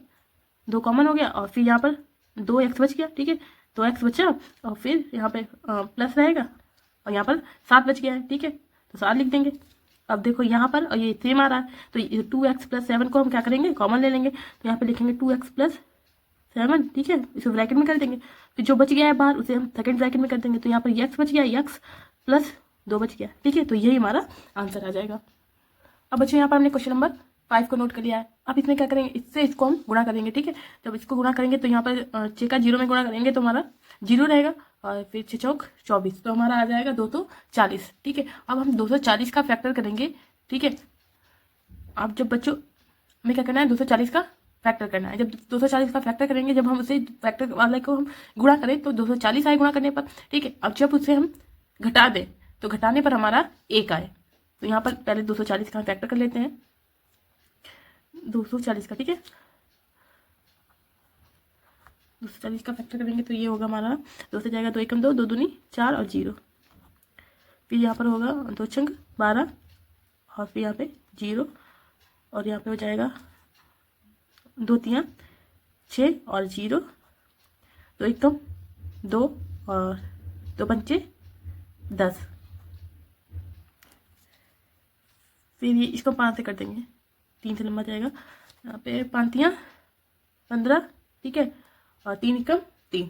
Speaker 1: 2 कॉमन हो गया, और फिर यहाँ पर 2x बच गया, ठीक है। 2x बचा, और फिर यहाँ पे प्लस रहेगा, और यहाँ पर 7 बच गया है, ठीक है। तो 7 लिख देंगे। अब देखो यहाँ पर और ये सेम आ रहा है, तो 2x प्लस 7 को हम क्या करेंगे, कॉमन ले लेंगे। तो यहाँ पे लिखेंगे 2x प्लस 7, ठीक है, इसे ब्रैकेट में कर देंगे। फिर जो बच गया है बाहर उसे हम सेकंड ब्रैकेट में कर देंगे। तो यहाँ पर x बच गया, x प्लस 2 बच गया, ठीक है। तो यही हमारा आंसर आ जाएगा। अब बच्चों यहाँ पर हमने क्वेश्चन नंबर 5 को नोट कर लिया है। अब इसमें क्या करेंगे, इससे इसको हम गुणा करेंगे, ठीक है। जब इसको गुणा करेंगे तो यहाँ पर 6 का 0 में गुणा करेंगे तो हमारा 0 रहेगा, और फिर 6 चौक 24, तो हमारा आ जाएगा 240, ठीक है। अब हम 240 का फैक्टर करेंगे, ठीक है। अब जब बच्चों हमें क्या करना है, 240 का फैक्टर करना है। जब 240 का फैक्टर करेंगे, जब हम उसे फैक्टर वाले को हम गुणा करें तो 240 आए गुणा करने पर, ठीक है। अब जब उसे हम घटा दें तो घटाने पर हमारा 1 आए। तो यहाँ पर पहले 240 का फैक्टर कर लेते हैं, 240 का, ठीक है। 240 का फैक्टर करेंगे तो ये होगा हमारा 2 से जाएगा 2 एकम 2, 2 दूनी 4 और 0, फिर यहाँ पर होगा 2 छंग 12 और फिर यहाँ पे 0 और यहाँ पे हो जाएगा 2 तियाँ 6 और 0, 2 एकम 2 और 2 पंचे 10। फिर ये इसको 5 से कर देंगे, 3 से लंबा जाएगा। यहाँ पे 5 तियाँ 15, ठीक है, और 3 एकम 3,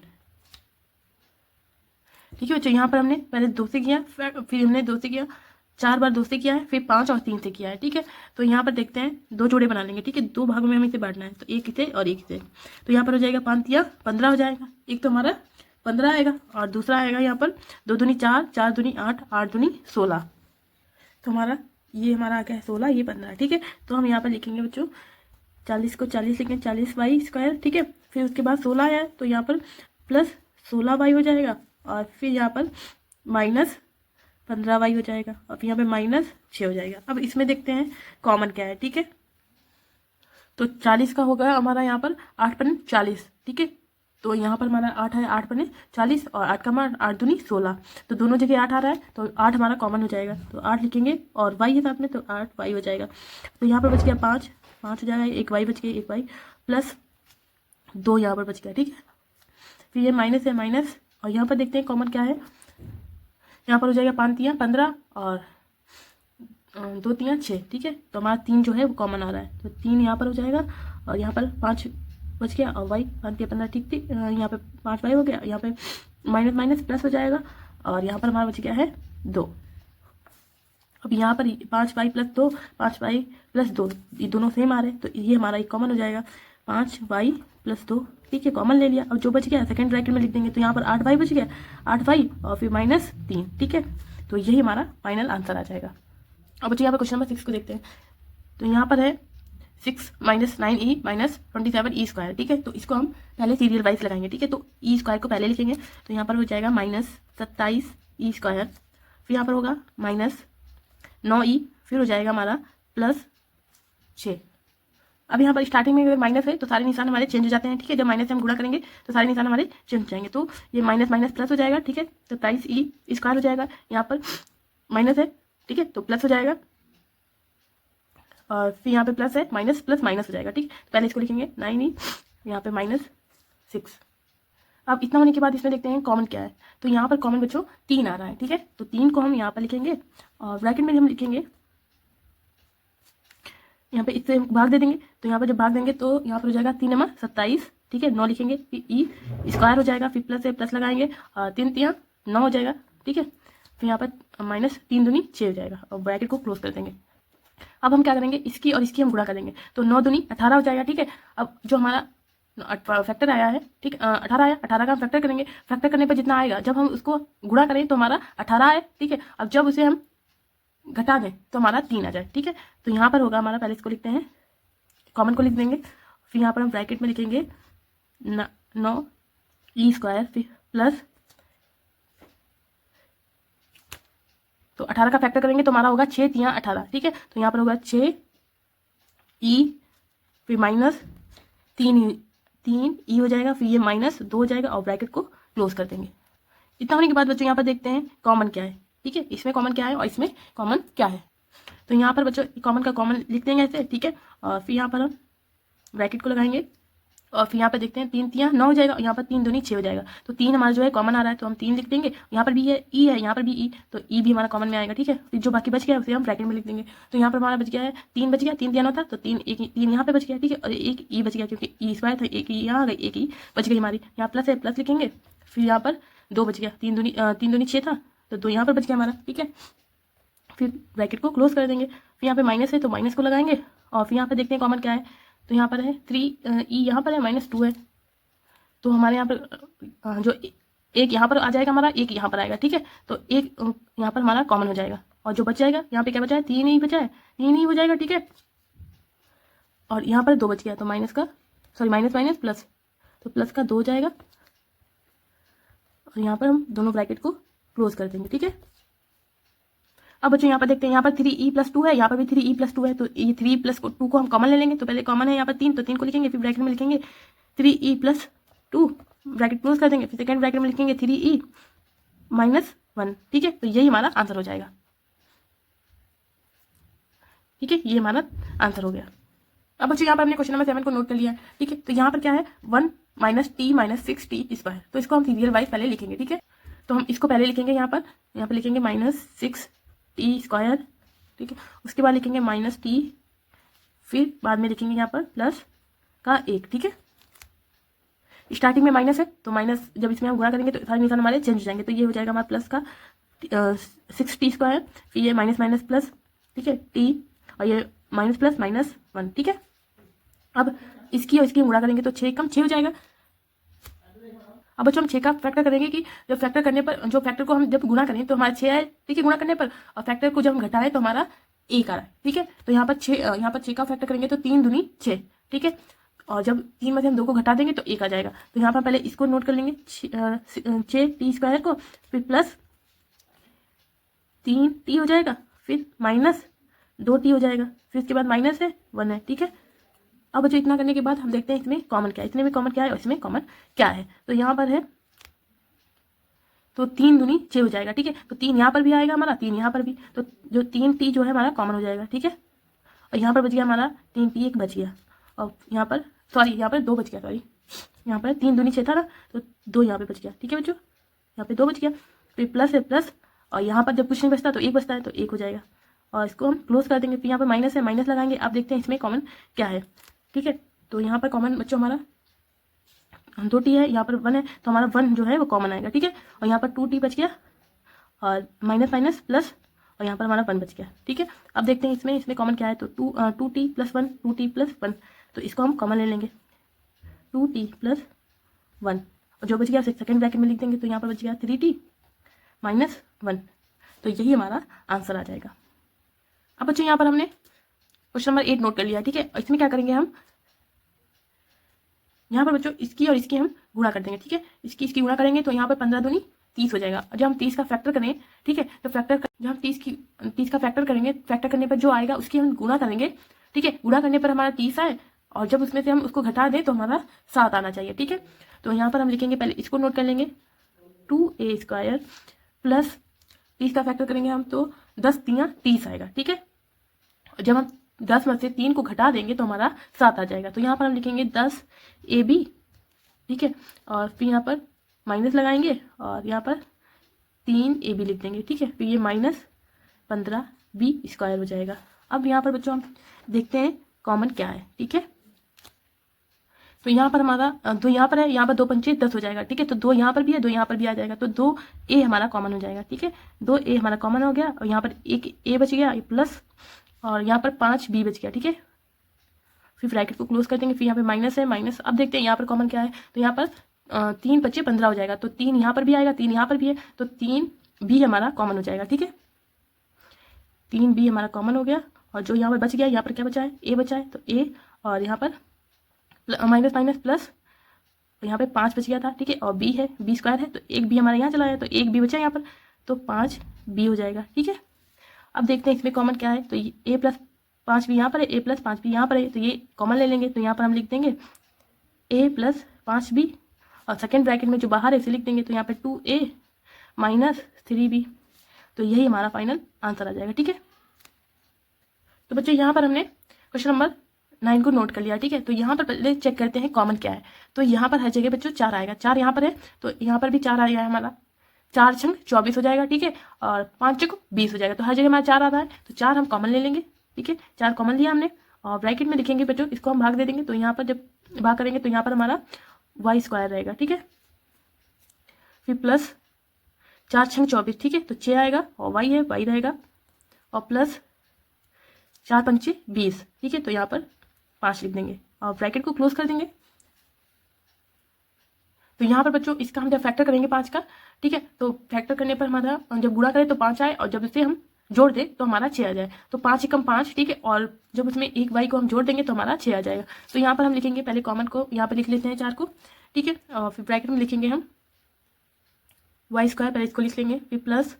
Speaker 1: ठीक है बच्चों। यहाँ पर हमने पहले 2 से किया, फिर हमने 2 से किया, 4 बार 2 से किया है, फिर 5 और 3 से किया है, ठीक है। तो यहाँ पर देखते हैं 2 जोड़े बना लेंगे, ठीक है। 2 भागों में हमें इसे बांटना है, तो एक इसे और एक इसे। तो यहाँ पर हो जाएगा 5 तियाँ 15 हो जाएगा, एक तो हमारा 15 आएगा और दूसरा आएगा यहाँ पर 2 दूनी 4, 4 दूनी 8, 8 दूनी 16। तो हमारा ये हमारा आ गया है 16, ये 15, ठीक है। तो हम यहाँ पर लिखेंगे बच्चों 40 को 40 लिखेंगे, 40y², ठीक है। फिर उसके बाद 16 आया तो यहाँ पर प्लस 16y हो जाएगा और फिर यहाँ पर माइनस 15y हो जाएगा और फिर यहाँ पे -6 हो जाएगा। अब इसमें देखते हैं कॉमन क्या है, ठीक है। तो 40 का होगा हमारा यहाँ पर 8 पन्ने 40, ठीक है। तो यहाँ पर हमारा 8 है, 8 पन्ने 40 और 8 का मान 8 दूनी 16, तो दोनों जगह 8 आ रहा है तो 8 हमारा कॉमन हो जाएगा। तो 8 लिखेंगे और y है साथ में, तो 8y हो जाएगा। तो यहाँ पर बच गया 5 हो जाएगा, एक y बच गया, एक y प्लस 2 यहाँ पर बच गया, ठीक है। फिर ये माइनस है, माइनस, और यहाँ पर देखते हैं कॉमन क्या है। यहाँ पर हो जाएगा 5 तियाँ 15 और 2 तियाँ 6, ठीक है। तो हमारा 3 जो है वो कॉमन आ रहा है, तो 3 यहाँ पर हो जाएगा और यहाँ पर 5 बच गया और y 5 तियाँ 15, ठीक थी। यहाँ पे 5y हो गया, यहाँ पे माइनस माइनस प्लस हो जाएगा और यहाँ पर हमारा बच गया है 2। अब यहाँ पर 5y प्लस 2, 5y प्लस 2, ये दोनों सेम आ रहे हैं, तो ये हमारा एक कॉमन हो जाएगा 5y प्लस 2, ठीक है, कॉमन ले लिया। अब जो बच गया सेकंड ब्रैकेट में लिख देंगे, तो यहाँ पर 8y बच गया, 8y और फिर -3, ठीक है। तो यही हमारा फाइनल आंसर आ जाएगा। अब बच्चों यहाँ पर क्वेश्चन नंबर 6 को देखते हैं। तो यहाँ पर है 6 - 9e - 27e², ठीक है। तो इसको हम पहले सीरियल वाइज लगाएंगे, ठीक है। तो e² को पहले लिखेंगे, तो यहाँ पर हो जाएगा -27e², फिर यहाँ पर होगा -9e, फिर हो जाएगा हमारा +6। अब यहाँ पर स्टार्टिंग में अगर माइनस है तो सारे निशान हमारे चेंज हो जाते हैं, ठीक है। जब माइनस से हम गुणा करेंगे तो सारे निशान हमारे चेंज हो जाएंगे, तो ये माइनस माइनस प्लस हो जाएगा, ठीक है। तो 27e² हो जाएगा, यहाँ पर माइनस है, ठीक है, तो प्लस हो जाएगा और फिर यहाँ पे प्लस है, माइनस प्लस माइनस हो जाएगा, ठीक। तो पहले इसको लिखेंगे 9e, यहाँ पे -6। अब इतना होने के बाद इसमें देखते हैं कॉमन क्या है। तो यहाँ पर कॉमन बच्चों 3 आ रहा है, ठीक है। तो 3 को हम यहाँ पर लिखेंगे और ब्रैकेट में हम लिखेंगे, यहाँ पे इससे भाग दे देंगे। तो यहाँ पर जब भाग देंगे तो यहाँ पर हो जाएगा 3 - 27, ठीक है, 9 लिखेंगे, फिर e² हो जाएगा, फिर प्लस है, प्लस लगाएंगे और 3 तियाँ 9 हो जाएगा, ठीक है। फिर यहाँ पर -3 दूनी 6 हो जाएगा और ब्रैकेट को क्लोज कर देंगे। अब हम क्या करेंगे, इसकी और इसकी हम गुणा करेंगे, तो 9 दूनी 18 हो जाएगा, ठीक है। अब जो हमारा फैक्टर आया है, ठीक, 18 आया, 18 का हम फैक्टर करेंगे, फैक्टर करने पर जितना आएगा जब हम उसको गुणा करें तो हमारा 18 आए, ठीक है। अब जब उसे हम घटा दें तो हमारा 3 आ जाए, ठीक है। तो यहाँ पर होगा हमारा, पहले इसको लिखते हैं, कॉमन को लिख देंगे, फिर यहाँ पर हम ब्रैकेट में लिखेंगे 9e², फिर प्लस, तो 18 का फैक्टर करेंगे तो हमारा होगा 6 तियाँ 18, ठीक है। तो यहाँ पर होगा 6e, फिर -3e हो जाएगा, फिर ये -2 हो जाएगा और ब्रैकेट को क्लोज कर देंगे। इतना होने के बाद बच्चों यहाँ पर देखते हैं कॉमन क्या है, ठीक है। इसमें कॉमन क्या है और इसमें कॉमन क्या है। तो यहाँ पर बच्चों कॉमन का कॉमन लिख देंगे ऐसे, ठीक है। और फिर यहाँ पर हम ब्रैकेट को लगाएंगे और फिर यहाँ पर देखते हैं 3 तियाँ 9 हो जाएगा, यहाँ पर 3 दूनी 6 हो जाएगा। तो 3 हमारा जो है कॉमन आ रहा है, तो हम 3 लिख देंगे। यहाँ पर भी है ई है, यहाँ पर भी ई, तो ई भी हमारा कॉमन में आएगा, ठीक है। फिर जो बाकी बच गया है उसे हम ब्रैकेट में लिख देंगे। तो यहाँ पर हमारा बच गया है 3 बच गया, 3 तियाँ 9 था तो 3 यहाँ पे बच गया, ठीक है। और एक ई बच गया क्योंकि e² था, एक ई यहाँ आ गई, एक ई बच गई हमारी। यहाँ प्लस है, प्लस लिखेंगे, फिर यहाँ पर 2 बच गया, 3 दूनी 6 था तो 2 यहाँ पर बच गया हमारा, ठीक है। फिर ब्रैकेट को क्लोज कर देंगे। फिर यहाँ पे माइनस है तो माइनस को लगाएंगे और फिर यहाँ पे देखते हैं कॉमन क्या है। तो यहाँ पर है 3e, यहाँ पर है -2 है, तो हमारे यहाँ पर जो एक यहाँ पर आ जाएगा हमारा, एक यहाँ पर आएगा, ठीक है। तो एक यहाँ पर हमारा कॉमन हो जाएगा और जो बच जाएगा यहाँ पे क्या बचा है, 3 ही बचा है, 3 ही हो जाएगा, ठीक है। और यहाँ पर 2 बच गया तो माइनस माइनस प्लस, तो प्लस का 2 हो जाएगा और यहाँ पर हम दोनों ब्रैकेट को क्लोज कर देंगे, ठीक है। अब बच्चों यहाँ पर देखते हैं, यहाँ पर 3e + 2 है, यहाँ पर भी 3e + 2 है, तो ये 3 + 2 को हम कॉमन ले लेंगे। तो पहले कॉमन है यहाँ पर 3, तो 3 को लिखेंगे, फिर ब्रैकेट में लिखेंगे 3e + 2, ब्रैकेट क्लोज कर देंगे। फिर सेकंड ब्रैकेट में लिखेंगे 3e 1, ठीक है। तो यही हमारा आंसर हो जाएगा, ठीक है। ये हमारा आंसर हो गया। अब बच्चों यहाँ पर हमने क्वेश्चन नंबर 7 को नोट कर लिया है, ठीक है। तो यहाँ पर क्या है 1 - t - 6t², तो इसको हम सीरियल वाइज पहले लिखेंगे, ठीक है। तो हम इसको पहले लिखेंगे यहाँ पर लिखेंगे -6t², ठीक है। उसके बाद लिखेंगे -t, फिर बाद में लिखेंगे यहाँ पर प्लस का 1, ठीक है। स्टार्टिंग में माइनस है तो माइनस जब इसमें हम गुणा करेंगे तो सारे निशान हमारे चेंज हो जाएंगे, तो ये हो जाएगा हमारा प्लस का 6t², फिर ये माइनस माइनस प्लस, ठीक है, t, और ये माइनस प्लस -1, ठीक है। अब इसकी और इसकी गुणा करेंगे तो 6 कम 6 हो जाएगा। अब बच्चों हम 6 का फैक्टर करेंगे कि जब फैक्टर करने पर जो फैक्टर को हम जब गुणा करें तो हमारा 6 आए, ठीक है, गुणा करने पर, और फैक्टर को जब हम घटाएं तो हमारा 1 आ रहा है, ठीक है। तो यहाँ पर 6 का फैक्टर करेंगे तो 3 दूनी 6, ठीक है। और जब 3 में से हम 2 को घटा देंगे तो 1 आ जाएगा। तो यहाँ पर पहले इसको नोट कर लेंगे 6t² को, फिर प्लस 3t हो जाएगा, फिर -2t हो जाएगा, फिर इसके बाद माइनस है 1 है, ठीक है। अब बच्चों इतना करने के बाद हम देखते हैं इसमें कॉमन क्या है, इसमें भी कॉमन क्या है और इसमें कॉमन क्या है। तो यहाँ पर है तो 3 दूनी 6 हो जाएगा, ठीक है। तो 3 यहाँ पर भी आएगा हमारा, 3 यहाँ पर भी, तो जो 3t जो है हमारा कॉमन हो जाएगा, ठीक है। और यहाँ पर बच गया हमारा 3t, एक बच गया, और यहाँ पर यहाँ पर 2 बच गया, यहाँ पर 3 दूनी 6 था ना, तो 2 यहाँ पे बच गया, ठीक है बच्चों, यहाँ पे 2 बच गया, फिर प्लस है प्लस, और यहाँ पर जब कुछ नहीं बचता तो 1 बचता है, तो 1 हो जाएगा, और इसको हम क्लोज कर देंगे। फिर यहाँ पर माइनस है, माइनस लगाएंगे। अब देखते हैं इसमें कॉमन क्या है, ठीक है। तो यहाँ पर कॉमन बच्चों हमारा 2t है, यहाँ पर 1 है, तो हमारा 1 जो है वो कॉमन आएगा, ठीक है। और यहाँ पर 2t बच गया, और माइनस माइनस प्लस, और यहाँ पर हमारा 1 बच गया, ठीक है। अब देखते हैं इसमें कॉमन क्या है। तो 2t + 1, 2t + 1, तो इसको हम कॉमन ले लेंगे, 2t + 1, और जो बच गया सेकंड ब्रैकेट में लिख देंगे, तो यहाँ पर बच गया 3t - 1, तो यही हमारा आंसर आ जाएगा। अब बच्चों यहाँ पर हमने क्वेश्चन नंबर 8 नोट कर लिया, ठीक है। इसमें क्या करेंगे हम, यहाँ पर बच्चों इसकी और इसकी हम गुणा कर देंगे, ठीक है। इसकी गुणा करेंगे तो यहाँ पर 15 दूनी 30 हो जाएगा। और जब हम 30 का फैक्टर करें, ठीक है, तो जब हम 30 का फैक्टर करेंगे, फैक्टर करने पर जो आएगा उसकी हम गुणा करेंगे, ठीक है। गुणा करने पर हमारा 30 आए, और जब उसमें से हम उसको घटा दें तो हमारा 7 आना चाहिए, ठीक है। तो यहाँ पर हम लिखेंगे, पहले इसको नोट कर लेंगे, 2a² प्लस 30 का फैक्टर करेंगे हम तो 10 × 3 = 30 आएगा, ठीक है। जब हम 10 में से 3 को घटा देंगे तो हमारा 7 आ जाएगा। तो यहाँ पर हम लिखेंगे 10ab, ठीक है, और फिर यहाँ पर माइनस लगाएंगे, और यहाँ पर 3ab लिख देंगे, ठीक है। फिर ये -15b² हो जाएगा। अब यहाँ पर बच्चों हम देखते हैं कॉमन क्या है, ठीक है। तो यहाँ पर हमारा 2 यहाँ पर है, यहाँ पर 2 पंचे 10 हो जाएगा, ठीक है। तो 2 यहाँ पर भी है, 2 यहाँ पर भी आ जाएगा, तो 2a हमारा कॉमन हो जाएगा, ठीक है। 2a हमारा कॉमन हो गया, और यहाँ पर एक a बच गया, प्लस, और यहाँ पर 5b बच गया, ठीक है। फिर ब्रैकेट को क्लोज कर देंगे, फिर यहाँ पे माइनस है, माइनस। अब देखते हैं यहाँ पर कॉमन क्या है। तो यहाँ पर 3 × 5 = 15 हो जाएगा, तो 3 यहाँ पर भी आएगा, 3 यहाँ पर भी है, तो 3b हमारा कॉमन हो जाएगा, ठीक है। 3b हमारा कॉमन हो गया, और जो यहाँ पर बच गया, यहाँ पर क्या बचा है, a बचा है, तो a, और यहाँ पर माइनस माइनस प्लस, यहाँ पे 5 बच गया था, ठीक है। और b है, b² है, तो एक b हमारा यहाँ चला है, तो एक b बचा यहाँ पर, तो 5b हो जाएगा, ठीक है। अब देखते हैं इसमें कॉमन क्या है। तो a + 5b यहाँ पर है, a + 5b यहाँ पर है, तो ये कॉमन ले लेंगे। तो यहाँ पर हम लिख देंगे a + 5b, और सेकेंड ब्रैकेट में जो बाहर है इसे लिख देंगे, तो यहाँ पे 2a - 3b, तो यही हमारा फाइनल आंसर आ जाएगा, ठीक है। तो बच्चों यहाँ पर हमने क्वेश्चन नंबर 9 को नोट कर लिया, ठीक है। तो यहाँ पर पहले चेक करते हैं कॉमन क्या है। तो यहाँ पर हर जगह बच्चों 4 आएगा, 4 यहाँ पर है, तो यहाँ पर भी 4 आ गया है हमारा, 4 × 24 हो जाएगा, ठीक है, और 5 × 20 हो जाएगा, तो हर जगह हमारा 4 आ रहा है, तो 4 हम कॉमन ले लेंगे, ठीक है। 4 कॉमन लिया हमने, और ब्रैकेट में लिखेंगे बच्चों, इसको हम भाग दे देंगे, तो यहाँ पर जब भाग करेंगे तो यहाँ पर हमारा y² रहेगा, ठीक है। फिर प्लस 4 × 24, ठीक है, तो 6 आएगा, और y है, y रहेगा, और प्लस 4 × 5 = 20, ठीक है, तो यहाँ पर 5 लिख देंगे, और ब्रैकेट को क्लोज कर देंगे। तो यहाँ पर बच्चों इसका हम जब फैक्टर करेंगे 5 का, ठीक है, तो फैक्टर करने पर हमारा जब गुणा करें तो 5 आए, और जब इसे हम जोड़ दें तो हमारा 6 आ जाए, तो 5 × 5, ठीक है, और जब उसमें एक y को हम जोड़ देंगे तो हमारा 6 आ जाएगा। तो यहाँ पर हम लिखेंगे, पहले कॉमन को यहाँ पर लिख लेते हैं 4 को, ठीक है, और फिर ब्रैकेट में लिखेंगे हम y², पहले इसको लिख लेंगे, फिर प्लस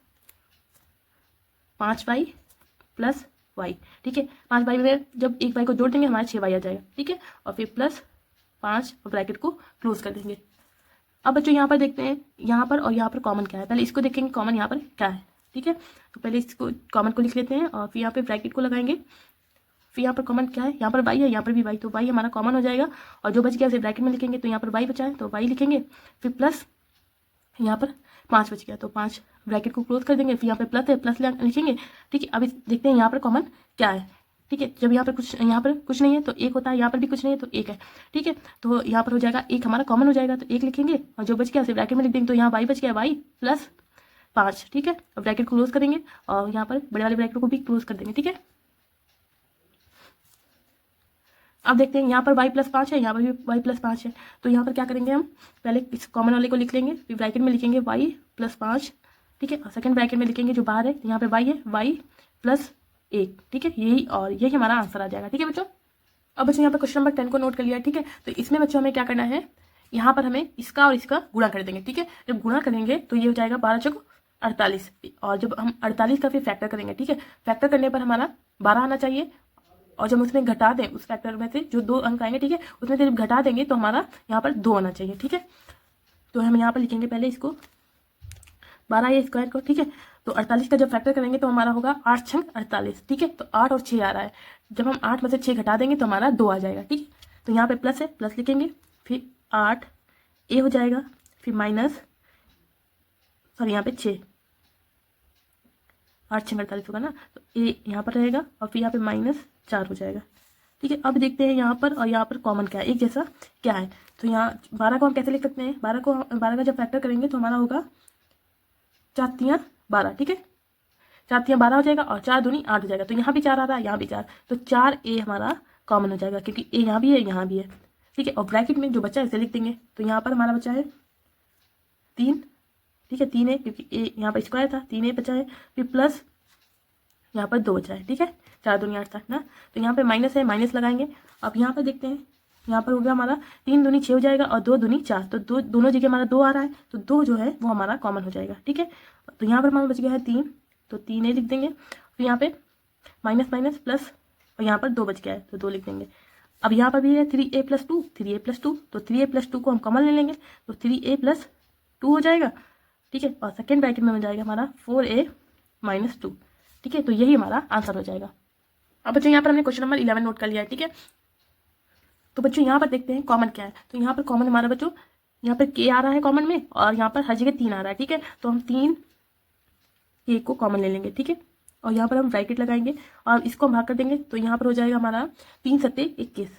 Speaker 1: 5y + y, ठीक है। 5y में जब एक y को जोड़ देंगे हमारा 6y आ जाएगा, ठीक है, और फिर प्लस 5, और ब्रैकेट को क्लोज कर देंगे। अब बच्चों यहाँ पर देखते हैं यहाँ पर और यहाँ पर कॉमन क्या है। पहले इसको देखेंगे कॉमन यहाँ पर क्या है, ठीक है। तो पहले इसको कॉमन को लिख लेते हैं और फिर यहाँ पे ब्रैकेट को लगाएंगे। फिर यहाँ पर कॉमन क्या है, यहाँ पर y है, यहाँ पर भी y, तो y हमारा कॉमन हो जाएगा और जो बच गया उसे ब्रैकेट में लिखेंगे। तो यहाँ पर y बचा है तो y लिखेंगे, फिर प्लस यहाँ पर 5 बच गया तो 5 ब्रैकेट को क्लोज कर देंगे। फिर यहाँ पे प्लस है, प्लस लिखेंगे, ठीक है। अभी देखते हैं यहाँ पर कॉमन क्या है, ठीक है। जब यहाँ पर कुछ नहीं है तो 1 होता है, यहाँ पर भी कुछ नहीं है तो 1 है, ठीक है। तो यहाँ पर हो जाएगा 1 हमारा कॉमन हो जाएगा तो 1 लिखेंगे और जो बच गया उसे ब्रैकेट में लिख देंगे। तो यहाँ y बच गया y प्लस 5, ठीक है। अब ब्रैकेट को क्लोज करेंगे और यहाँ पर बड़े वाले ब्रैकेट को भी क्लोज कर देंगे, ठीक है। अब देखते हैं यहाँ पर y प्लस 5 है, यहाँ पर भी y प्लस 5 है। तो यहाँ पर क्या करेंगे, हम पहले इस कॉमन वाले को लिख लेंगे, फिर ब्रैकेट में लिखेंगे y प्लस 5, ठीक है। और सेकंड ब्रैकेट में लिखेंगे जो बाहर है, यहाँ पे y है y प्लस 1, ठीक है। यही हमारा आंसर आ जाएगा, ठीक है बच्चों। अब बच्चों यहाँ पर क्वेश्चन नंबर 10 को नोट कर लिया, ठीक है। तो इसमें बच्चों हमें क्या करना है, यहाँ पर हमें इसका और इसका गुणा कर देंगे, ठीक है। जब गुणा करेंगे तो ये हो जाएगा 12 चौक 48 और जब हम 48 का फिर फैक्टर करेंगे, ठीक है। फैक्टर करने पर हमारा 12 आना चाहिए और जब उसमें घटा दें उस फैक्टर में से जो 2 अंक आएंगे, ठीक है, उसमें से जब घटा देंगे तो हमारा यहाँ पर 2 आना चाहिए, ठीक है। तो हम यहाँ पर लिखेंगे पहले इसको 12 ये स्क्वायर को, ठीक है। तो 48 का जब फैक्टर करेंगे तो हमारा होगा 8 छंग 48, ठीक है। तो 8 और 6 आ रहा है, जब हम 8 में से 6 घटा देंगे तो हमारा 2 आ जाएगा, ठीक है। तो यहाँ पे प्लस है, प्लस लिखेंगे, फिर 8 ए हो जाएगा, फिर माइनस सॉरी यहाँ पे 6, 8 छंग 48 होगा ना, तो ए यहाँ पर रहेगा और फिर यहाँ पे माइनस 4 हो जाएगा, ठीक है। अब देखते हैं यहाँ पर और यहाँ पर कॉमन क्या है, एक जैसा क्या है। तो यहाँ 12 को हम कैसे लिख सकते हैं, 12 का जब फैक्टर करेंगे तो हमारा होगा 4 तियाँ 12, ठीक है। 4 तियाँ 12 हो जाएगा और 4 दूनी 8 हो जाएगा। तो यहाँ भी 4 आ रहा है, यहाँ भी 4, तो 4 ए हमारा कॉमन हो जाएगा क्योंकि ए यहाँ भी है, यहाँ भी है, ठीक है। और ब्रैकेट में जो बचा है इसे लिख देंगे। तो यहाँ पर हमारा बचा है 3, ठीक है, 3 है क्योंकि ए यहाँ पर स्क्वायर था, 3 ए बचा है, फिर प्लस यहाँ पर 2 बचा है, ठीक है। 4 दूनी 8 था ना, तो यहाँ पे माइनस है, माइनस लगाएंगे। अब यहाँ पर देखते हैं, यहाँ पर हो गया हमारा 3 दूनी 6 हो जाएगा और 2 दूनी 4, तो दोनों जगह हमारा 2 आ रहा है, तो 2 जो है वो हमारा कॉमन हो जाएगा, ठीक है। तो यहाँ पर हमारा बच गया है 3, तो 3 ए लिख देंगे, फिर यहाँ पे माइनस माइनस प्लस और यहाँ पर 2 बच गया है तो 2 लिख देंगे। अब यहाँ पर भी है 3a प्लस 2, 3a प्लस 2, तो 3a प्लस 2 को हम कॉमन ले लेंगे तो 3a प्लस 2 हो जाएगा, ठीक है। और सेकेंड ब्रैकेट में हो जाएगा हमारा 4a माइनस 2, ठीक है। तो यही हमारा आंसर हो जाएगा। अब बच्चों यहाँ पर हमने क्वेश्चन नंबर 11 नोट कर लिया है, ठीक है। तो बच्चों यहाँ पर देखते हैं कॉमन क्या है। तो यहाँ पर कॉमन हमारा बच्चों यहाँ पर के आ रहा है कॉमन में और यहाँ पर हर जगह 3 आ रहा है, ठीक है। तो हम 3 के को कॉमन ले लेंगे, ठीक है। और यहाँ पर हम ब्रैकेट लगाएंगे और इसको हम भाग कर देंगे तो यहाँ पर हो जाएगा हमारा 3 सत्ते 21,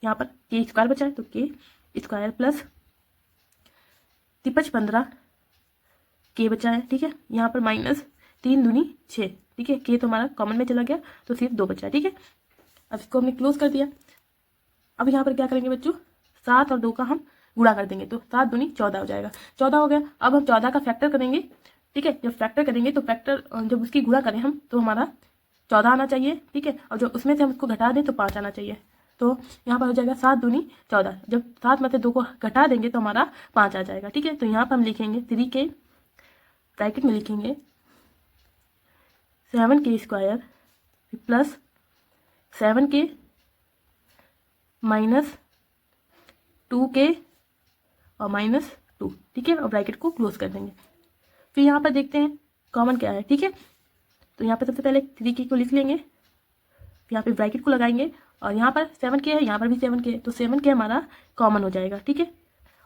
Speaker 1: यहाँ पर के स्क्वायर बचा है तो के स्क्वायर प्लस 3 15 के बचा है, ठीक है। यहाँ पर माइनस 3 दूनी 6, ठीक है। के तो हमारा कॉमन में चला गया तो सिर्फ 2 बचा है, ठीक है। अब इसको हमने क्लोज कर दिया। अब यहाँ पर क्या करेंगे बच्चों, 7 और 2 का हम गुणा कर देंगे तो 7 दूनी 14 हो जाएगा, 14 हो गया। अब हम 14 का फैक्टर करेंगे, ठीक है। जब फैक्टर करेंगे तो फैक्टर जब उसकी गुणा करें हम तो हमारा 14 आना चाहिए, ठीक है। और जब उसमें से हम उसको घटा दें तो 5 आना चाहिए। तो यहाँ पर हो जाएगा 7 दूनी 14, जब 7 में से 2 को घटा देंगे तो हमारा 5 आ जाएगा, ठीक है। तो यहाँ पर हम लिखेंगे 3 के ब्रैकेट में लिखेंगे 7 के स्क्वायर प्लस 7 के माइनस 2 के और माइनस 2, ठीक है। और ब्रैकेट को क्लोज कर देंगे। फिर यहाँ पर देखते हैं कॉमन क्या है, ठीक है। तो यहाँ पर सबसे पहले 3 के को लिख लेंगे, यहाँ पे ब्रैकेट को लगाएंगे और यहाँ पर 7 के है, यहाँ पर भी 7 के है, तो 7 के हमारा कॉमन हो जाएगा, ठीक है।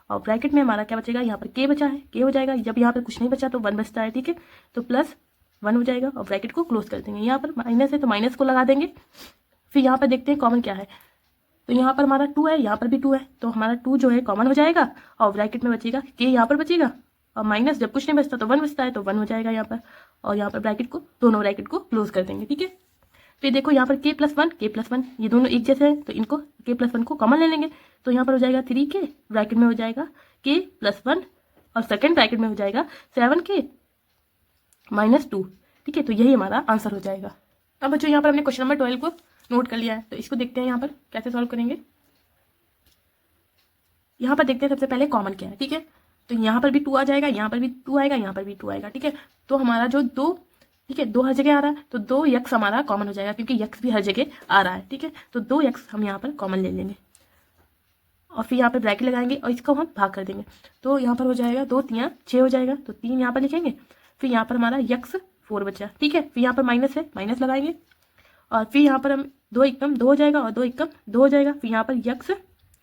Speaker 1: और ब्रैकेट में हमारा क्या बचेगा, यहाँ पर के बचा है, के हो जाएगा। जब यहाँ पर कुछ नहीं बचा तो 1 बचता है, ठीक है। तो प्लस 1 हो जाएगा और ब्रैकेट को क्लोज कर देंगे। यहाँ पर माइनस है तो माइनस को लगा देंगे। फिर यहाँ पर देखते हैं कॉमन क्या है। तो यहाँ पर हमारा 2 है, यहाँ पर भी 2 है, तो हमारा 2 जो है कॉमन हो जाएगा और ब्रैकेट में बचेगा के, यहाँ पर बचेगा और माइनस जब कुछ नहीं बचता तो 1 बचता है तो 1 हो जाएगा यहाँ पर। और यहाँ पर ब्रैकेट को दोनों ब्रैकेट को क्लोज कर देंगे, ठीक है। फिर देखो यहाँ पर के प्लस 1 ये दोनों एक जैसे हैं तो इनको के प्लस 1 को कॉमन ले लेंगे। तो यहाँ पर हो जाएगा 3 के ब्रैकेट में हो जाएगा के प्लस 1 और सेकेंड ब्रैकेट में हो जाएगा 7 के माइनस 2, ठीक है। तो यही हमारा आंसर हो जाएगा। अब बच्चों यहाँ पर हमने क्वेश्चन नंबर 12 को नोट कर लिया है, तो इसको देखते हैं यहाँ पर कैसे सॉल्व करेंगे। यहाँ पर देखते हैं सबसे पहले कॉमन क्या है, ठीक है। तो यहाँ पर भी 2 आ जाएगा, यहाँ पर भी 2 आएगा, यहाँ पर भी 2 आएगा, ठीक है। तो हमारा जो 2, ठीक है, 2 हर जगह आ रहा है तो 2x हमारा कॉमन हो जाएगा क्योंकि x भी हर जगह आ रहा है, ठीक है। तो 2x हम यहाँ पर कॉमन ले लेंगे और फिर यहाँ पे ब्रैकेट लगाएंगे और इसको हम भाग कर देंगे। तो यहाँ पर हो जाएगा 2 3 6 हो जाएगा, तो 3 यहाँ पर लिखेंगे। फिर यहाँ पर हमारा यक्स 4 बचा, ठीक है। फिर यहाँ पर माइनस है, माइनस लगाएंगे और फिर यहाँ पर हम 2 एकम 2 हो जाएगा और 2 एकम 2 हो जाएगा। फिर यहाँ पर यक्स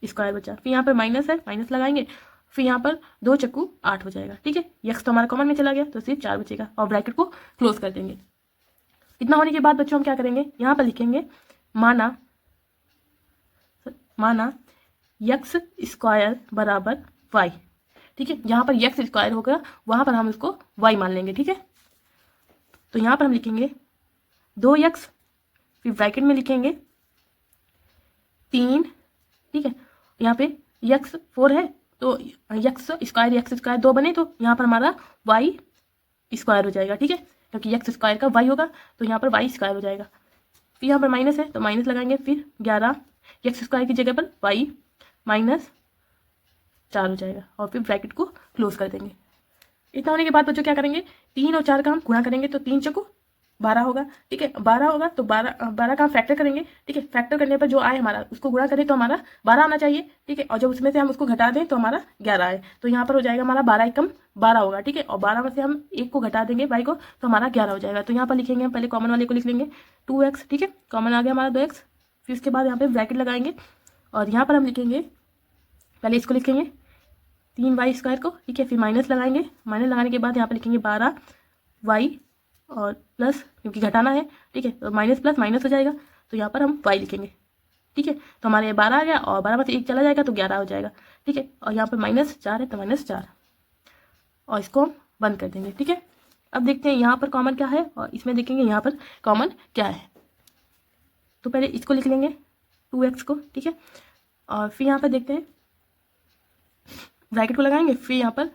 Speaker 1: स्क्वायर बचा, फिर यहाँ पर माइनस है, माइनस लगाएंगे। फिर यहाँ पर 2 चक्कू 8 हो जाएगा, ठीक है। यक्स तो हमारा कॉमन में चला गया, तो सिर्फ 4 बचेगा और ब्रैकेट को क्लोज कर देंगे। इतना होने के बाद बच्चों हम क्या करेंगे, यहाँ पर लिखेंगे माना यक्स स्क्वायर बराबर वाई, ठीक है। यहाँ पर यक्स स्क्वायर होगा, वहाँ पर हम इसको वाई मान लेंगे, ठीक है। तो यहाँ पर हम लिखेंगे 2x, फिर ब्रैकेट में लिखेंगे 3, ठीक है। यहाँ पे यक्स 4 है, तो यक्स स्क्वायर 2 बने, तो यहाँ पर हमारा वाई स्क्वायर हो जाएगा, ठीक है। क्योंकि यक्स स्क्वायर का वाई होगा, तो यहाँ पर वाई स्क्वायर हो जाएगा। फिर यहाँ पर माइनस है, तो माइनस लगाएंगे। फिर 11 यक्स स्क्वायर की जगह पर वाई माइनस 4 हो जाएगा और फिर ब्रैकेट को क्लोज कर देंगे। इतना होने के बाद बच्चों क्या करेंगे, 3 और 4 का हम गुणा करेंगे, तो 3 चौको 12 होगा, ठीक है। 12 होगा तो 12 का हम फैक्टर करेंगे, ठीक है। फैक्टर करने पर जो आए हमारा उसको गुणा करें तो हमारा 12 आना चाहिए, ठीक है। और जब उसमें से हम उसको घटा दें तो हमारा 11 आए, तो यहाँ पर हो जाएगा हमारा 12 एकम 12 होगा, ठीक है। और 12 में से हम 1 को घटा देंगे बाई को, तो हमारा 11 हो जाएगा। तो यहाँ पर लिखेंगे हम पहले कॉमन वाले को लिख लेंगे 2x, ठीक है। कॉमन आ गया हमारा 2x। फिर उसके बाद यहाँ पे ब्रैकेट लगाएंगे और यहाँ पर हम लिखेंगे, पहले इसको लिखेंगे 3y स्क्वायर को, ठीक है। फिर माइनस लगाएंगे, माइनस लगाने के बाद यहाँ पर लिखेंगे 12y और प्लस, क्योंकि घटाना है, ठीक है। तो माइनस प्लस माइनस हो जाएगा, तो यहाँ पर हम y लिखेंगे, ठीक है। तो हमारे 12 आ गया और 12 में से 1 चला जाएगा तो 11 हो जाएगा, ठीक है। और यहाँ पर -4 है तो -4 और इसको हम बंद कर देंगे, ठीक है। अब देखते हैं यहाँ पर कॉमन क्या है और इसमें देखेंगे यहाँ पर कॉमन क्या है। तो पहले इसको लिख लेंगे 2x को, ठीक है। और फिर यहाँ पर देखते हैं, ब्रैकेट को लगाएंगे। फिर यहाँ पर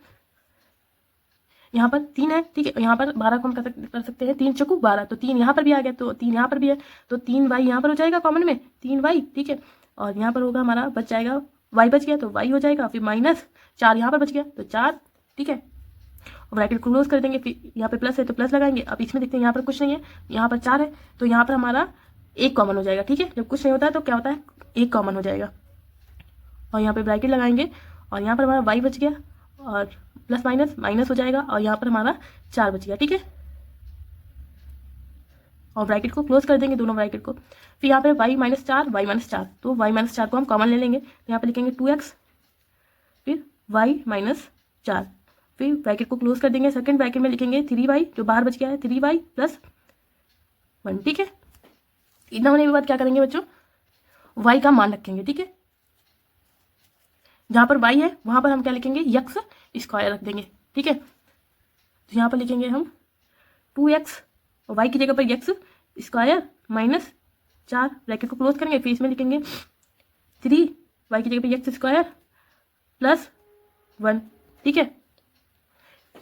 Speaker 1: 3 है, ठीक है। यहाँ पर 12 को हम कर सकते हैं 3 चौको 12, तो 3 यहाँ पर भी आ गया, तो 3 यहाँ पर भी है, तो 3y यहाँ पर हो जाएगा कॉमन में 3y, ठीक है। और यहाँ पर होगा हमारा बच जाएगा y बच गया तो y हो जाएगा। फिर -4 यहाँ पर बच गया तो 4, ठीक है। और ब्रैकेट को क्लोज कर देंगे। फिर यहाँ पे प्लस है तो प्लस लगाएंगे। अब इसमें देखते हैं यहाँ पर कुछ नहीं है, यहाँ पर 4 है, तो यहाँ पर हमारा 1 कॉमन हो जाएगा, ठीक है। जब कुछ नहीं होता है तो क्या होता है, 1 कॉमन हो जाएगा। और यहाँ पे ब्रैकेट लगाएंगे और यहाँ पर हमारा y बच गया और प्लस माइनस माइनस हो जाएगा और यहाँ पर हमारा 4 बच गया, ठीक है। और ब्रैकेट को क्लोज कर देंगे, दोनों ब्रैकेट को। फिर यहाँ पे y -4 तो y -4 को हम कॉमन ले लेंगे, तो यहाँ पे लिखेंगे 2x, फिर y -4, फिर ब्रैकेट को क्लोज कर देंगे। सेकंड ब्रैकेट में लिखेंगे 3y, जो बाहर बच गया है 3y + 1, ठीक है। इतना होने के बाद क्या करेंगे बच्चों, y का मान रखेंगे, ठीक है। जहाँ पर y है वहाँ पर हम क्या लिखेंगे, यक्स स्क्वायर रख देंगे, ठीक है। तो यहाँ पर लिखेंगे हम 2x और y की जगह पर यक्स स्क्वायर -4, ब्रैकेट को क्लोज करेंगे। फिर इसमें लिखेंगे 3 y की जगह पर यक्स स्क्वायर + 1, ठीक है।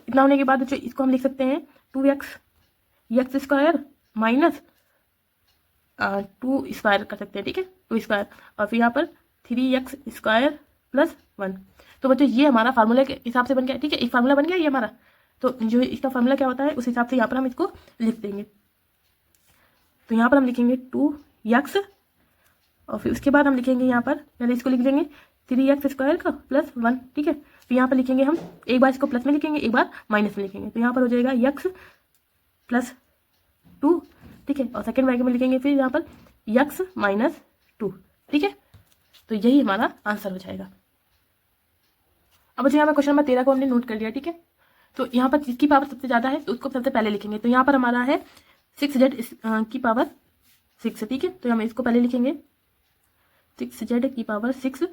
Speaker 1: इतना होने के बाद बच्चों इसको हम लिख सकते हैं 2x यक्स स्क्वायर -2 स्क्वायर कर सकते हैं, ठीक है, 2 स्क्वायर। और फिर यहाँ पर 3x स्क्वायर + 1। तो बच्चों ये हमारा फार्मूला के हिसाब से बन गया, ठीक है। एक फार्मूला बन गया ये हमारा। तो जो इसका फार्मूला क्या होता है उस हिसाब से यहाँ पर हम इसको लिख देंगे। तो यहाँ पर हम लिखेंगे 2x और फिर उसके बाद हम लिखेंगे यहाँ पर, पहले इसको लिख देंगे 3x स्क्वायर का + 1, ठीक है। फिर यहाँ पर लिखेंगे हम, एक बार इसको प्लस में लिखेंगे, एक बार माइनस में लिखेंगे। तो यहाँ पर हो जाएगा x + 2, ठीक है। और सेकेंड ब्रैकेट में लिखेंगे फिर यहाँ पर x -2, ठीक है। तो यही हमारा आंसर हो जाएगा। अब बच्चों यहाँ पर क्वेश्चन नंबर 13 को हमने नोट कर लिया, ठीक है। तो यहाँ पर जिसकी पावर सबसे ज़्यादा है तो उसको सबसे पहले लिखेंगे। तो यहाँ पर हमारा है 6z की पावर 6, ठीक है। तो हम इसको पहले लिखेंगे 6z की पावर 6।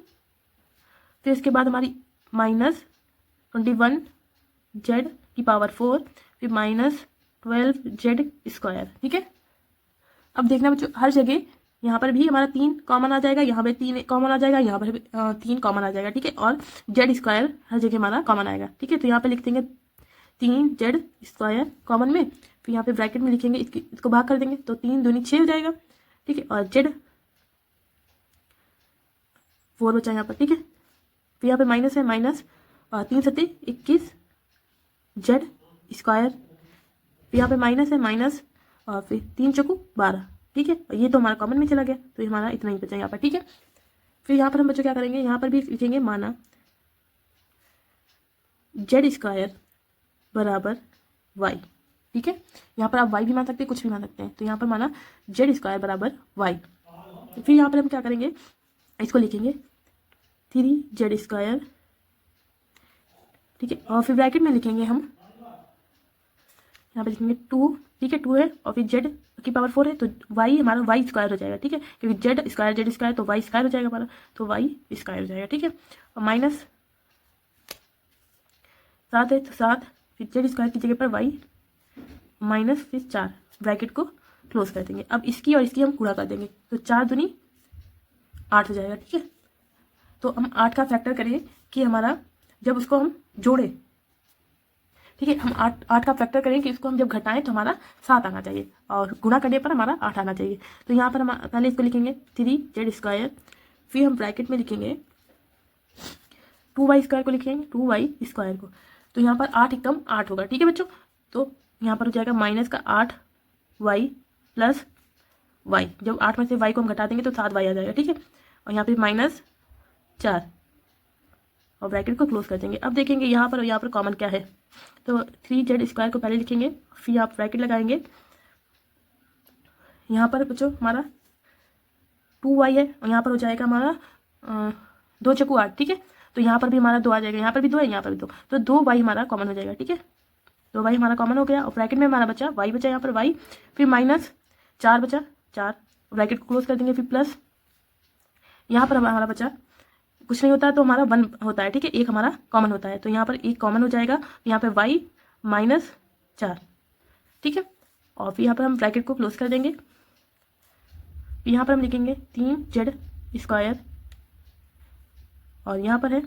Speaker 1: फिर इसके बाद हमारी -21z की पावर 4, फिर -12z स्क्वायर, ठीक है। अब देखना बच्चों हर जगह यहाँ पर भी हमारा 3 कॉमन आ जाएगा, यहाँ पे 3 कॉमन आ जाएगा, यहाँ पर भी 3 कॉमन आ जाएगा, ठीक है। और z स्क्वायर हर जगह हमारा कॉमन आएगा, ठीक है। तो यहाँ पे लिख देंगे 3z स्क्वायर कॉमन में। फिर यहाँ पे ब्रैकेट में लिखेंगे, इसको भाग कर देंगे तो 3 दूनी 6 हो जाएगा, ठीक है। और z 4 बचा यहाँ पर, ठीक है। फिर यहाँ पे माइनस है, माइनस 3 × 7 = 21 z स्क्वायर। फिर यहाँ पे माइनस है, माइनस और फिर 3 × 4 = 12, ठीक है। और ये तो हमारा कॉमन में चला गया, तो हमारा इतना ही बचा यहाँ पर, ठीक है। फिर यहाँ पर हम बच्चों क्या करेंगे, यहाँ पर भी लिखेंगे माना जेड स्क्वायर बराबर वाई। ठीक है, यहाँ पर आप वाई भी मान सकते हैं, कुछ भी मान सकते हैं। तो यहाँ पर माना जेड स्क्वायर बराबर वाई। फिर यहाँ पर हम क्या करेंगे, इसको लिखेंगे 3z स्क्वायर। ठीक है, और फिर ब्रैकेट में लिखेंगे हम, यहाँ पे लिखेंगे 2। ठीक है, 2 है और फिर z की पावर 4 है तो y हमारा वाई स्क्वायर हो जाएगा। ठीक है, क्योंकि जेड स्क्वायर तो वाई स्क्वायर हो जाएगा हमारा, तो वाई स्क्वायर हो जाएगा। ठीक है, और माइनस 7 है तो 7, फिर जेड स्क्वायर की जगह पर वाई माइनस फिर 4, ब्रैकेट को क्लोज कर देंगे। अब इसकी और इसकी हम गुणा कर देंगे तो 4 दूनी 8 हो जाएगा। ठीक है, तो हम 8 का फैक्टर करें कि हमारा जब उसको हम जोड़े, ठीक है, हम 8 का फैक्टर करें कि इसको हम जब घटाएं तो हमारा 7 आना चाहिए और गुणा करने पर हमारा 8 आना चाहिए। तो यहाँ पर हम पहले इसको लिखेंगे 3z स्क्वायर, फिर हम ब्रैकेट में लिखेंगे 2y स्क्वायर को, लिखेंगे 2y स्क्वायर को। तो यहाँ पर 8 एकदम 8 होगा। ठीक है बच्चों, तो यहाँ पर हो जाएगा माइनस का 8y प्लस y। जब 8 में से y को हम घटा देंगे तो 7y आ जाएगा। ठीक है, और यहाँ पे माइनस 4 और ब्रैकेट को क्लोज कर देंगे। अब देखेंगे यहाँ पर कॉमन क्या है, तो 3z स्क्वायर को पहले लिखेंगे, फिर आप ब्रैकेट लगाएंगे। यहाँ पर बच्चों हमारा 2y है और यहाँ पर हो जाएगा हमारा 2 चक्कू 8। ठीक है, तो यहाँ पर भी हमारा 2 आ जाएगा, यहाँ पर भी 2 है, यहाँ पर भी 2, तो 2y हमारा कॉमन हो जाएगा। ठीक है, 2y हमारा कॉमन हो गया और ब्रैकेट में हमारा बचा y बचा, यहाँ पर y, फिर माइनस 4 बचा 4, ब्रैकेट को क्लोज कर देंगे, फिर प्लस यहाँ पर हमारा बचा कुछ नहीं होता है तो हमारा 1 होता है। ठीक है, एक हमारा कॉमन होता है तो यहाँ पर एक कॉमन हो जाएगा, यहाँ पे y माइनस 4। ठीक है, और फिर यहाँ पर हम ब्रैकेट को क्लोज कर देंगे। फिर यहाँ पर हम लिखेंगे 3z स्क्वायर और यहाँ पर है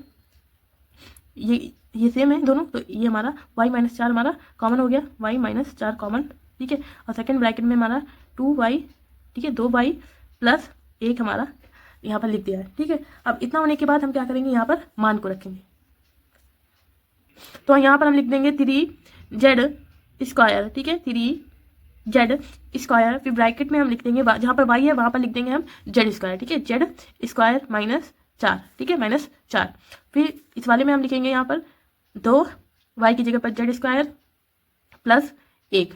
Speaker 1: ये सेम है दोनों, तो ये हमारा y माइनस 4 हमारा कॉमन हो गया, y माइनस 4 कॉमन। ठीक है, और सेकंड ब्रैकेट में हमारा 2y, ठीक है, 2y प्लस 1 हमारा यहाँ पर लिख दिया है। ठीक है, अब इतना होने के बाद हम क्या करेंगे, यहाँ पर मान को रखेंगे। तो यहाँ पर हम लिख देंगे 3z स्क्वायर। ठीक है, 3z स्क्वायर, फिर ब्रैकेट में हम लिख देंगे जहाँ पर y है वहाँ पर लिख देंगे हम z स्क्वायर। ठीक है, z स्क्वायर माइनस 4। ठीक है, माइनस 4, फिर इस वाले में हम लिखेंगे यहाँ पर 2y की जगह पर z स्क्वायर प्लस 1।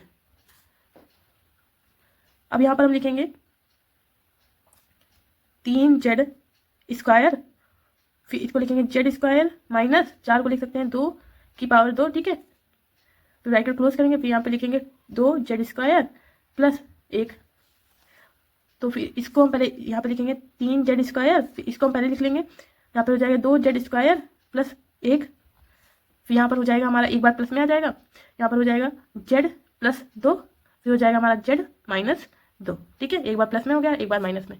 Speaker 1: अब यहाँ पर हम लिखेंगे 3z स्क्वायर, फिर इसको लिखेंगे z स्क्वायर माइनस 4 को लिख सकते हैं 2 की पावर 2। ठीक है, तो ब्रैकेट क्लोज करेंगे, फिर यहाँ पे लिखेंगे 2z स्क्वायर प्लस 1। तो फिर इसको हम पहले यहाँ पे लिखेंगे 3z स्क्वायर, फिर इसको हम पहले लिख लेंगे, यहाँ पर हो जाएगा 2z स्क्वायर प्लस 1। फिर यहाँ पर हो जाएगा हमारा एक बार प्लस में आ जाएगा, यहाँ पर हो जाएगा z प्लस 2, फिर हो जाएगा हमारा z माइनस 2। ठीक है, एक बार प्लस में हो गया, एक बार माइनस में,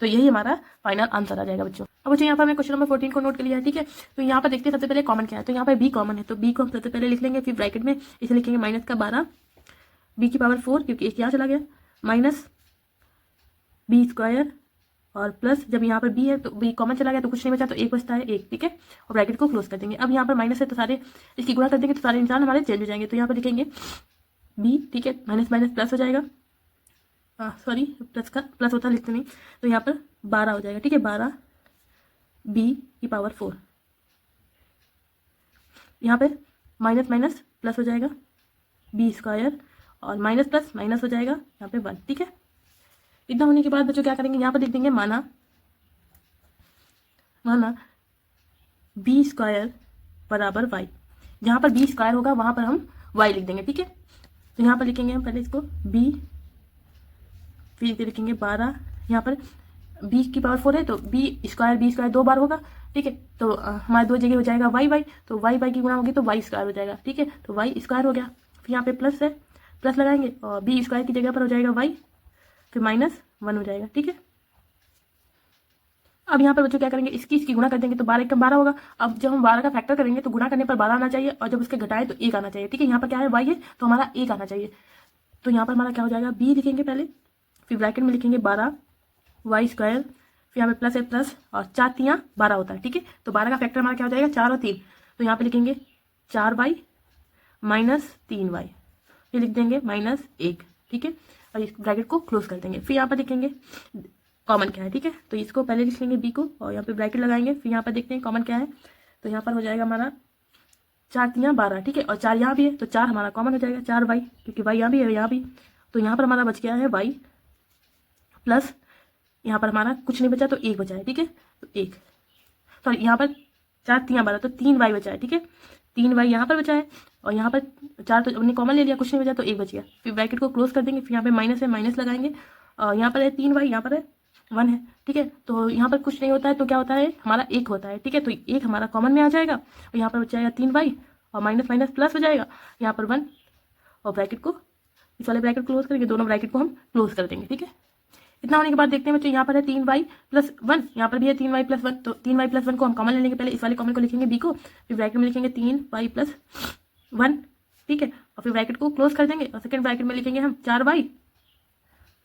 Speaker 1: तो यही हमारा फाइनल आंसर आ जाएगा बच्चों। अब बच्चों यहाँ पर हमने क्वेश्चन नंबर 14 को नोट कर लिया है। ठीक है, तो यहाँ पर देखते हैं सबसे पहले कॉमन क्या है, तो यहाँ पर b कॉमन है, तो b को हम सबसे पहले लिख लेंगे, फिर ब्रैकेट में इसे लिखेंगे माइनस का 12 b की पावर 4, क्योंकि एक यहाँ चला गया, माइनस b स्क्वायर और प्लस जब यहाँ पर b है तो b कॉमन चला गया तो कुछ नहीं बचा, तो एक बचता है 1। ठीक है, और ब्रैकेट को क्लोज कर देंगे। अब यहाँ पर माइनस है तो सारे इसकी गुणा कर देंगे तो सारे निशान हमारे चेंज हो जाएंगे, तो यहाँ पर लिखेंगे b। ठीक है, माइनस माइनस प्लस हो जाएगा, सॉरी प्लस का प्लस होता लिखते नहीं, तो यहाँ पर 12 हो जाएगा। ठीक है, 12 b की पावर 4, यहाँ पे माइनस माइनस प्लस हो जाएगा b स्क्वायर और माइनस प्लस माइनस हो जाएगा यहाँ पे 1। ठीक है, इतना होने के बाद बच्चों क्या करेंगे, यहाँ पर लिख देंगे माना b स्क्वायर बराबर y। जहाँ पर b स्क्वायर होगा वहाँ पर हम y लिख देंगे। ठीक है, तो यहाँ पर लिखेंगे हम पहले इसको b, फिर लिखेंगे 12, यहाँ पर b की पावर 4 है तो b स्क्वायर 2 बार होगा। ठीक है, तो हमारे 2 जगह हो जाएगा y तो y की गुणा होगी तो y स्क्वायर हो जाएगा। ठीक है, तो y स्क्वायर हो गया, फिर यहाँ पे प्लस है, प्लस लगाएंगे और b स्क्वायर की जगह पर हो जाएगा y, फिर माइनस 1 हो जाएगा। ठीक है, अब यहाँ पर बच्चों क्या करेंगे, इसकी गुणा कर देंगे तो 12 कम 12 होगा। अब जब हम 12 का फैक्टर करेंगे तो गुणा करने पर 12 आना चाहिए और जब उसके घटाएं तो 1 आना चाहिए। ठीक है, यहाँ पर क्या है y है तो हमारा 1 आना चाहिए, तो यहाँ पर हमारा क्या हो जाएगा b लिखेंगे पहले, फिर ब्रैकेट में लिखेंगे 12 y स्क्वायर, फिर यहाँ पे प्लस है प्लस और 4 3 12 होता है। ठीक है, तो 12 का फैक्टर हमारा क्या हो जाएगा 4 और 3, तो यहाँ पे लिखेंगे 4y माइनस 3y, फिर लिख देंगे माइनस 1। ठीक है, और इस ब्रैकेट को क्लोज कर देंगे, फिर यहाँ पर लिखेंगे कॉमन क्या है, ठीक है। तो इसको पहले लिख लेंगे बी को और यहाँ पे ब्रैकेट लगाएंगे, फिर यहाँ पर देखते हैं कॉमन क्या है। तो यहाँ पर हो जाएगा हमारा 4 3 12, ठीक है, और 4 यहाँ भी है तो 4 हमारा कॉमन हो जाएगा, 4 वाई, क्योंकि वाई यहाँ भी है यहाँ भी। तो यहाँ पर हमारा बच गया है वाई प्लस, यहाँ पर हमारा कुछ नहीं बचा तो 1 बचा है, ठीक है। तो 1, सॉरी यहाँ पर 4 3 12 तो 3 वाई बचा है, ठीक है। 3 वाई यहाँ पर बचा है और यहाँ पर 4 तो हमने कॉमन ले लिया, कुछ नहीं बचा तो 1 बच गया। फिर ब्रैकेट को क्लोज कर देंगे, फिर यहाँ पे माइनस है, माइनस लगाएंगे और यहाँ पर है 3 वाई, यहाँ पर है 1 है, ठीक है। तो यहाँ पर कुछ नहीं होता है तो क्या होता है, हमारा 1 होता है, ठीक है। तो 1 हमारा कॉमन में आ जाएगा और यहाँ पर बच जाएगा 3 वाई और माइनस माइनस प्लस हो जाएगा, यहाँ पर 1 और ब्रैकेट को, इस वाले ब्रैकेट क्लोज करेंगे, दोनों ब्रैकेट को हम क्लोज कर देंगे, ठीक है। इतना होने के बाद देखते हैं बच्चों, यहाँ पर है 3 वाई प्लस 1, यहाँ पर भी है 3 वाई प्लस 1। तो 3 वाई प्लस 1 को हम कॉमन ले लेंगे, पहले इस वाले कॉमन को लिखेंगे बी को, फिर ब्रैकेट में लिखेंगे 3 वाई प्लस 1, ठीक है, और फिर ब्रैकेट को क्लोज कर देंगे और सेकंड ब्रैकेट में लिखेंगे हम 4 वाई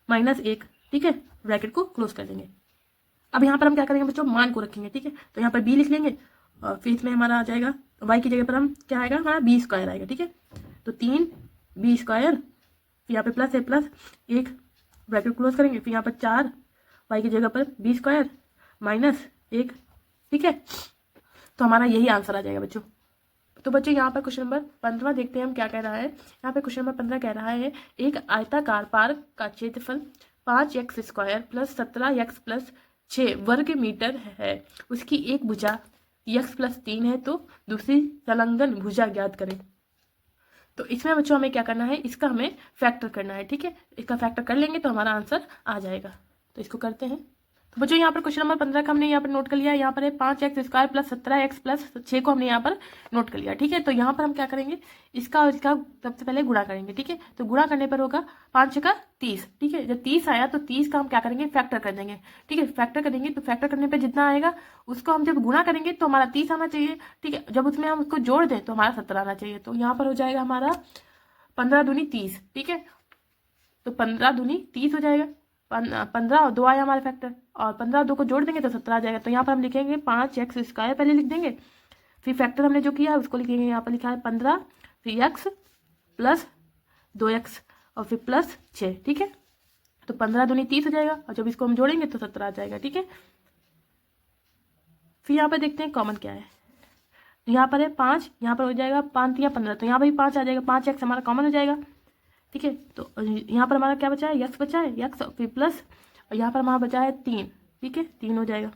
Speaker 1: माइनस 1, ठीक है, ब्रैकेट को क्लोज कर देंगे। अब यहाँ पर हम क्या करेंगे बच्चों, मान को रखेंगे, ठीक है। तो यहाँ पर बी लिख लेंगे और फिर इसमें हमारा आ जाएगा वाई की जगह पर हम क्या आएगा, हमारा बी स्क्वायर आएगा, ठीक है। तो 3 बी स्क्वायर, फिर यहाँ पे प्लस है प्लस 1, ब्रैकेट क्लोज करेंगे, फिर यहाँ पर 4 वाई की जगह पर बी स्क्वायर माइनस 1, ठीक है। तो हमारा यही आंसर आ जाएगा बच्चों। तो बच्चों यहाँ पर क्वेश्चन नंबर 15 देखते हैं हम क्या कह रहा है। यहाँ पे क्वेश्चन नंबर 15 कह रहा है एक आयताकार पार्क का क्षेत्रफल 5x square plus 17x plus 6 वर्ग मीटर है, उसकी एक भुजा x प्लस 3 है, तो दूसरी संलग्न भुजा ज्ञात करें। तो इसमें बच्चों हमें क्या करना है, इसका हमें फैक्टर करना है, ठीक है। इसका फैक्टर कर लेंगे तो हमारा आंसर आ जाएगा। तो इसको करते हैं। तो बच्चों यहाँ पर क्वेश्चन नंबर 15 का हमने यहाँ पर नोट कर लिया है। यहाँ पर है 5x square plus 17x plus 6 को हमने यहाँ पर नोट कर लिया, ठीक है। तो यहाँ पर हम क्या करेंगे, इसका और इसका सबसे पहले गुणा करेंगे, ठीक है। तो गुणा करने पर होगा 5 का 30, ठीक है। जब 30 आया तो 30 का हम क्या करेंगे, फैक्टर कर देंगे, ठीक है। फैक्टर करेंगे तो फैक्टर करने पर जितना आएगा उसको हम जब गुणा करेंगे तो हमारा 30 आना चाहिए, ठीक है। जब उसमें हम उसको जोड़ दें तो हमारा 17 आना चाहिए। तो यहाँ पर हो जाएगा हमारा 15 दूनी 30, ठीक है। तो 15 दूनी 30 हो जाएगा, 15 और 2 आया हमारे फैक्टर, और 15 और 2 को जोड़ देंगे तो 17 आ जाएगा। तो यहाँ पर हम लिखेंगे 5x स्क्वायर पहले लिख देंगे, फिर फैक्टर हमने जो किया है उसको लिखेंगे, यहाँ पर लिखा है 15, फिर x प्लस 2x और फिर प्लस 6, ठीक है। तो 15 दूनी 30 हो जाएगा और जब इसको हम जोड़ेंगे तो 17 आ जाएगा, ठीक है। फिर यहाँ पर देखते हैं कॉमन क्या है। यहाँ पर है 5, यहाँ पर हो जाएगा 5 या 15, तो यहाँ पर भी 5 आ जाएगा, 5x हमारा कॉमन हो जाएगा, ठीक है। तो यहाँ पर हमारा क्या बचा है, x बचा है, x फिर प्लस, और यहाँ पर हमारा बचा है 3, ठीक है, 3 हो जाएगा।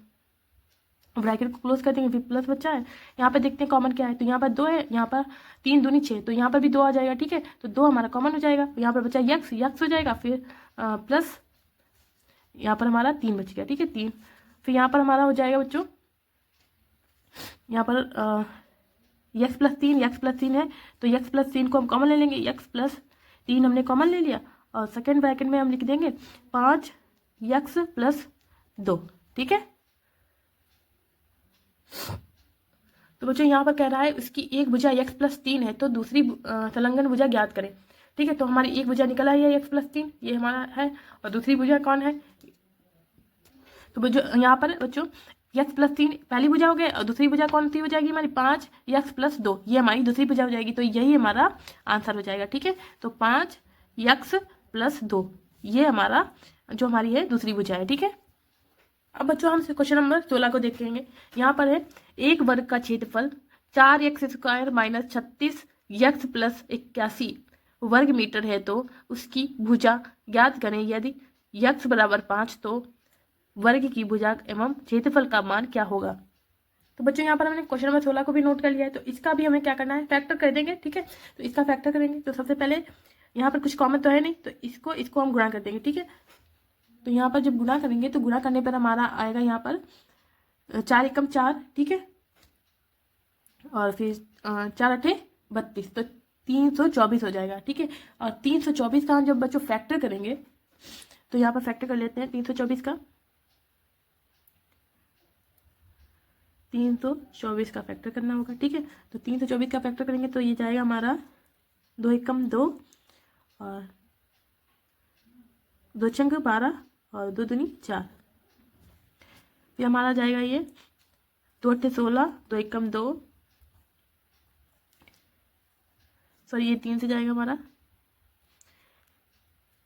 Speaker 1: ब्रैकेट को क्लोज कर देंगे, फिर प्लस बचा है। यहाँ पे देखते हैं कॉमन क्या है। तो यहाँ पर 2 है, यहाँ पर 3 दूनी 6, तो यहाँ पर भी 2 आ जाएगा, ठीक है। तो 2 हमारा कॉमन हो जाएगा। यहाँ पर बचा x हो जाएगा, फिर प्लस यहाँ पर हमारा 3 बच गया, ठीक है, 3। फिर यहाँ पर हमारा हो जाएगा बच्चों, यहाँ पर x प्लस 3 है, तो x प्लस 3 को हम कॉमन ले लेंगे, x प्लस 3 हमने कॉमन ले लिया और सेकेंड ब्रैकेट में हम लिख देंगे 5x प्लस 2, ठीक है। तो बच्चों यहाँ पर कह रहा है उसकी एक भुजा x प्लस 3 है, तो दूसरी संलग्न भुजा ज्ञात करें, ठीक है। तो हमारी एक भुजा निकल आई है x प्लस 3, ये हमारा है, और दूसरी भुजा कौन है। तो बच्चों यहाँ पर बच्चों x प्लस 3 पहली भुजा हो गई और दूसरी भुजा कौन सी हो जाएगी हमारी 5x प्लस 2, ये हमारी दूसरी भुजा हो जाएगी। तो यही हमारा आंसर हो जाएगा, ठीक है। तो 5x प्लस 2 ये हमारा जो हमारी है दूसरी भुजा है, ठीक है। अब बच्चों हम क्वेश्चन नंबर 16 को देखेंगे। यहाँ पर है एक वर्ग का क्षेत्रफल 4x square minus 36x plus 81 वर्ग मीटर है, तो उसकी भुजा ज्ञात करें। यदि x बराबर 5 तो वर्ग की भुजा एवं क्षेत्रफल का मान क्या होगा। तो बच्चों यहाँ पर हमने क्वेश्चन नंबर 16 को भी नोट कर लिया है। तो इसका भी हमें क्या करना है, फैक्टर कर देंगे, ठीक है। तो इसका फैक्टर करेंगे तो सबसे पहले यहाँ पर कुछ कॉमन तो है नहीं, तो इसको हम गुणा कर देंगे, ठीक है। तो यहाँ पर जब गुणा करेंगे तो गुणा करने पर हमारा आएगा यहाँ पर 4 एकम 4, ठीक है, और फिर 4 अठे 32, तो 324 हो जाएगा, ठीक है। और 324 का हम जब बच्चों फैक्टर करेंगे तो यहाँ पर फैक्टर कर लेते हैं 324 का, 324 का फैक्टर करना होगा, ठीक है। तो 324 का फैक्टर करेंगे तो ये जाएगा हमारा 2 एकम 2 और 2 चंग 12 और 2 दूनी 4, फिर हमारा जाएगा ये 2 अट्ठे 16, 2 एकम 2, सॉरी ये 3 से जाएगा हमारा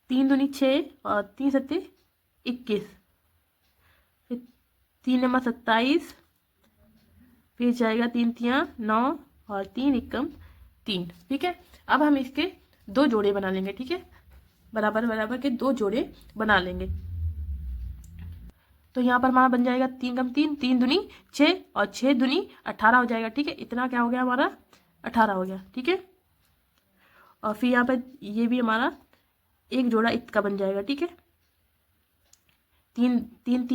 Speaker 1: 3 दूनी 6 और 3 सत्ते 21, 3 नंबर 27, फिर जाएगा 3 तियाँ 9 और 3 एकम 3। ठीक है, अब हम इसके 2 जोड़े बना लेंगे। ठीक है, बराबर बराबर के 2 जोड़े बना लेंगे। तो यहाँ पर हमारा बन जाएगा 3 कम 3, 3 दूनी 6 और 6 दूनी 18 हो जाएगा। ठीक है, इतना क्या हो गया हमारा 18 हो गया। ठीक है, और फिर यहाँ पर ये भी हमारा एक जोड़ा इसका बन जाएगा। ठीक है, 3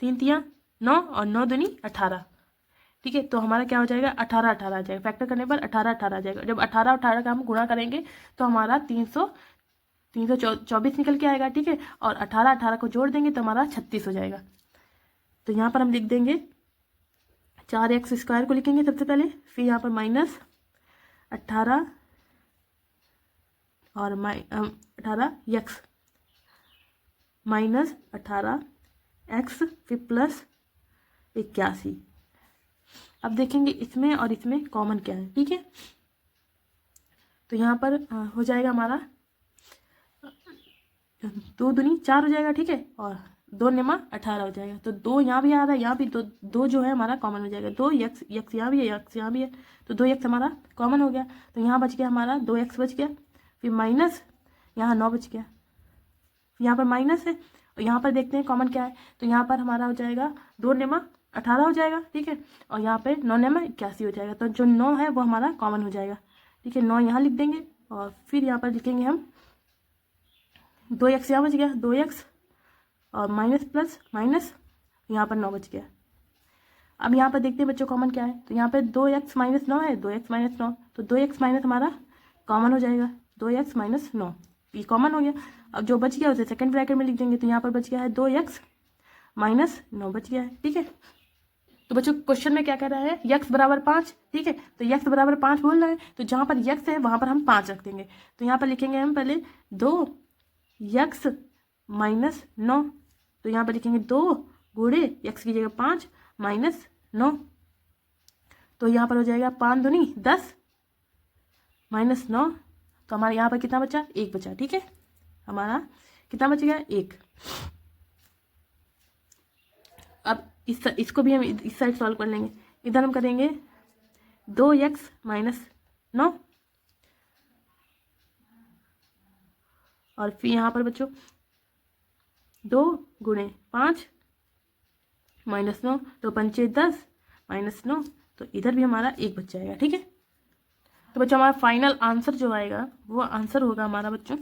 Speaker 1: तियाँ 9 और 9 दूनी 18। ठीक है, तो हमारा क्या हो जाएगा 18 18 आ जाएगा। फैक्टर करने पर 18 18 आ जाएगा। जब 18 18 का हम गुणा करेंगे तो हमारा 324 निकल के आएगा। ठीक है, और 18 18 को जोड़ देंगे तो हमारा 36 हो जाएगा। तो यहाँ पर हम लिख देंगे 4x² को लिखेंगे सबसे पहले, फिर यहाँ पर माइनस 18 और 18x माइनस 18x फिर प्लस 81। अब देखेंगे इसमें और इसमें कॉमन क्या है। ठीक है, तो यहाँ पर हो जाएगा हमारा 2 दूनी 4 हो जाएगा। ठीक है, और 2 निमा 18 हो जाएगा। तो 2 यहाँ भी आ रहा है, यहाँ भी 2 जो है हमारा कॉमन हो जाएगा। 2x यहाँ भी है, x यहाँ भी है, तो 2x हमारा कॉमन हो गया। तो यहाँ बच गया हमारा 2x बच गया, फिर माइनस यहाँ 9 बच गया, यहाँ पर माइनस है और यहाँ पर देखते हैं कॉमन क्या है। तो यहाँ पर हमारा हो जाएगा 2 निमा 18 हो जाएगा। ठीक है, और यहाँ पे 9 निमा 81 हो जाएगा। तो जो 9 है वो हमारा कॉमन हो जाएगा। ठीक है, 9 यहाँ लिख देंगे और फिर यहाँ पर लिखेंगे हम 2x यहाँ बच गया, 2x और माइनस प्लस माइनस यहाँ पर 9 बच गया। अब यहाँ पर देखते हैं बच्चों कॉमन क्या है। तो यहाँ पे 2x माइनस 9 है, 2x माइनस 9, तो 2x माइनस हमारा कॉमन हो जाएगा, 2x माइनस 9 ये कॉमन हो गया। अब जो बच गया उसे सेकंड ब्रैकेट में लिख देंगे। तो यहाँ पर बच गया है 2x माइनस 9 बच गया है। ठीक है, तो बच्चों क्वेश्चन में क्या कह रहा है, x बराबर 5। ठीक है, तो x बराबर 5 बोल रहा है, तो जहाँ पर x है वहाँ पर हम 5 रख देंगे। तो यहाँ पर लिखेंगे हम पहले 2x माइनस 9, तो यहाँ पर लिखेंगे 2 गुणे x की जगह 5 माइनस 9, तो यहाँ पर हो जाएगा 5 दूनी 10 माइनस 9, तो हमारे यहाँ पर कितना बचा 1 बचा। ठीक है, हमारा कितना बच गया 1। अब इसको भी हम इस साइड सॉल्व कर लेंगे। इधर हम करेंगे 2x माइनस 9 और फिर यहाँ पर बच्चों 2 गुणे 5 माइनस 9, तो 5 10 माइनस 9, तो इधर भी हमारा 1 बच जाएगा। ठीक है, तो बच्चों हमारा फाइनल आंसर जो आएगा वो आंसर होगा हमारा बच्चों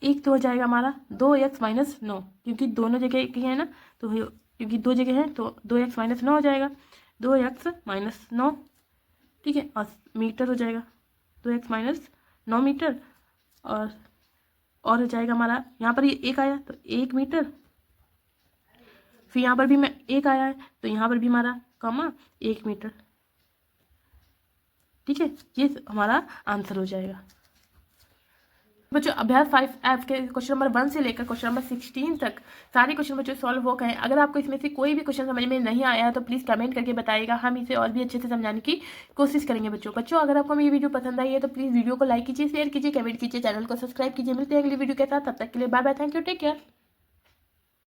Speaker 1: एक तो हो जाएगा हमारा 2x माइनस 9, क्योंकि दोनों जगह की है ना, तो क्योंकि 2 जगह है तो 2x माइनस 9 हो जाएगा, 2x माइनस 9। ठीक है, और मीटर हो जाएगा 2x माइनस 9 मीटर, और हो जाएगा हमारा यहाँ पर ये 1 आया तो 1 मीटर, फिर यहाँ पर भी 1 आया है तो यहाँ पर भी हमारा कॉमा 1 मीटर। ठीक है, ये हमारा आंसर हो जाएगा। बच्चों अभ्यास 5F के क्वेश्चन नंबर 1 से लेकर क्वेश्चन नंबर 16 तक सारे क्वेश्चन बच्चों सॉल्व हो गए हैं। अगर आपको इसमें से कोई भी क्वेश्चन समझ में नहीं आया है तो प्लीज़ कमेंट करके बताइएगा, हम इसे और भी अच्छे से समझाने की कोशिश करेंगे। बच्चों अगर आपको मेरी वीडियो पसंद आई है तो प्लीज़ वीडियो को लाइक कीजिए, शेयर कीजिए, कमेंट कीजिए, चैनल को सब्सक्राइब कीजिए। मिलते हैं अगली वीडियो के साथ, तब तक के लिए bye bye, thank you, take care.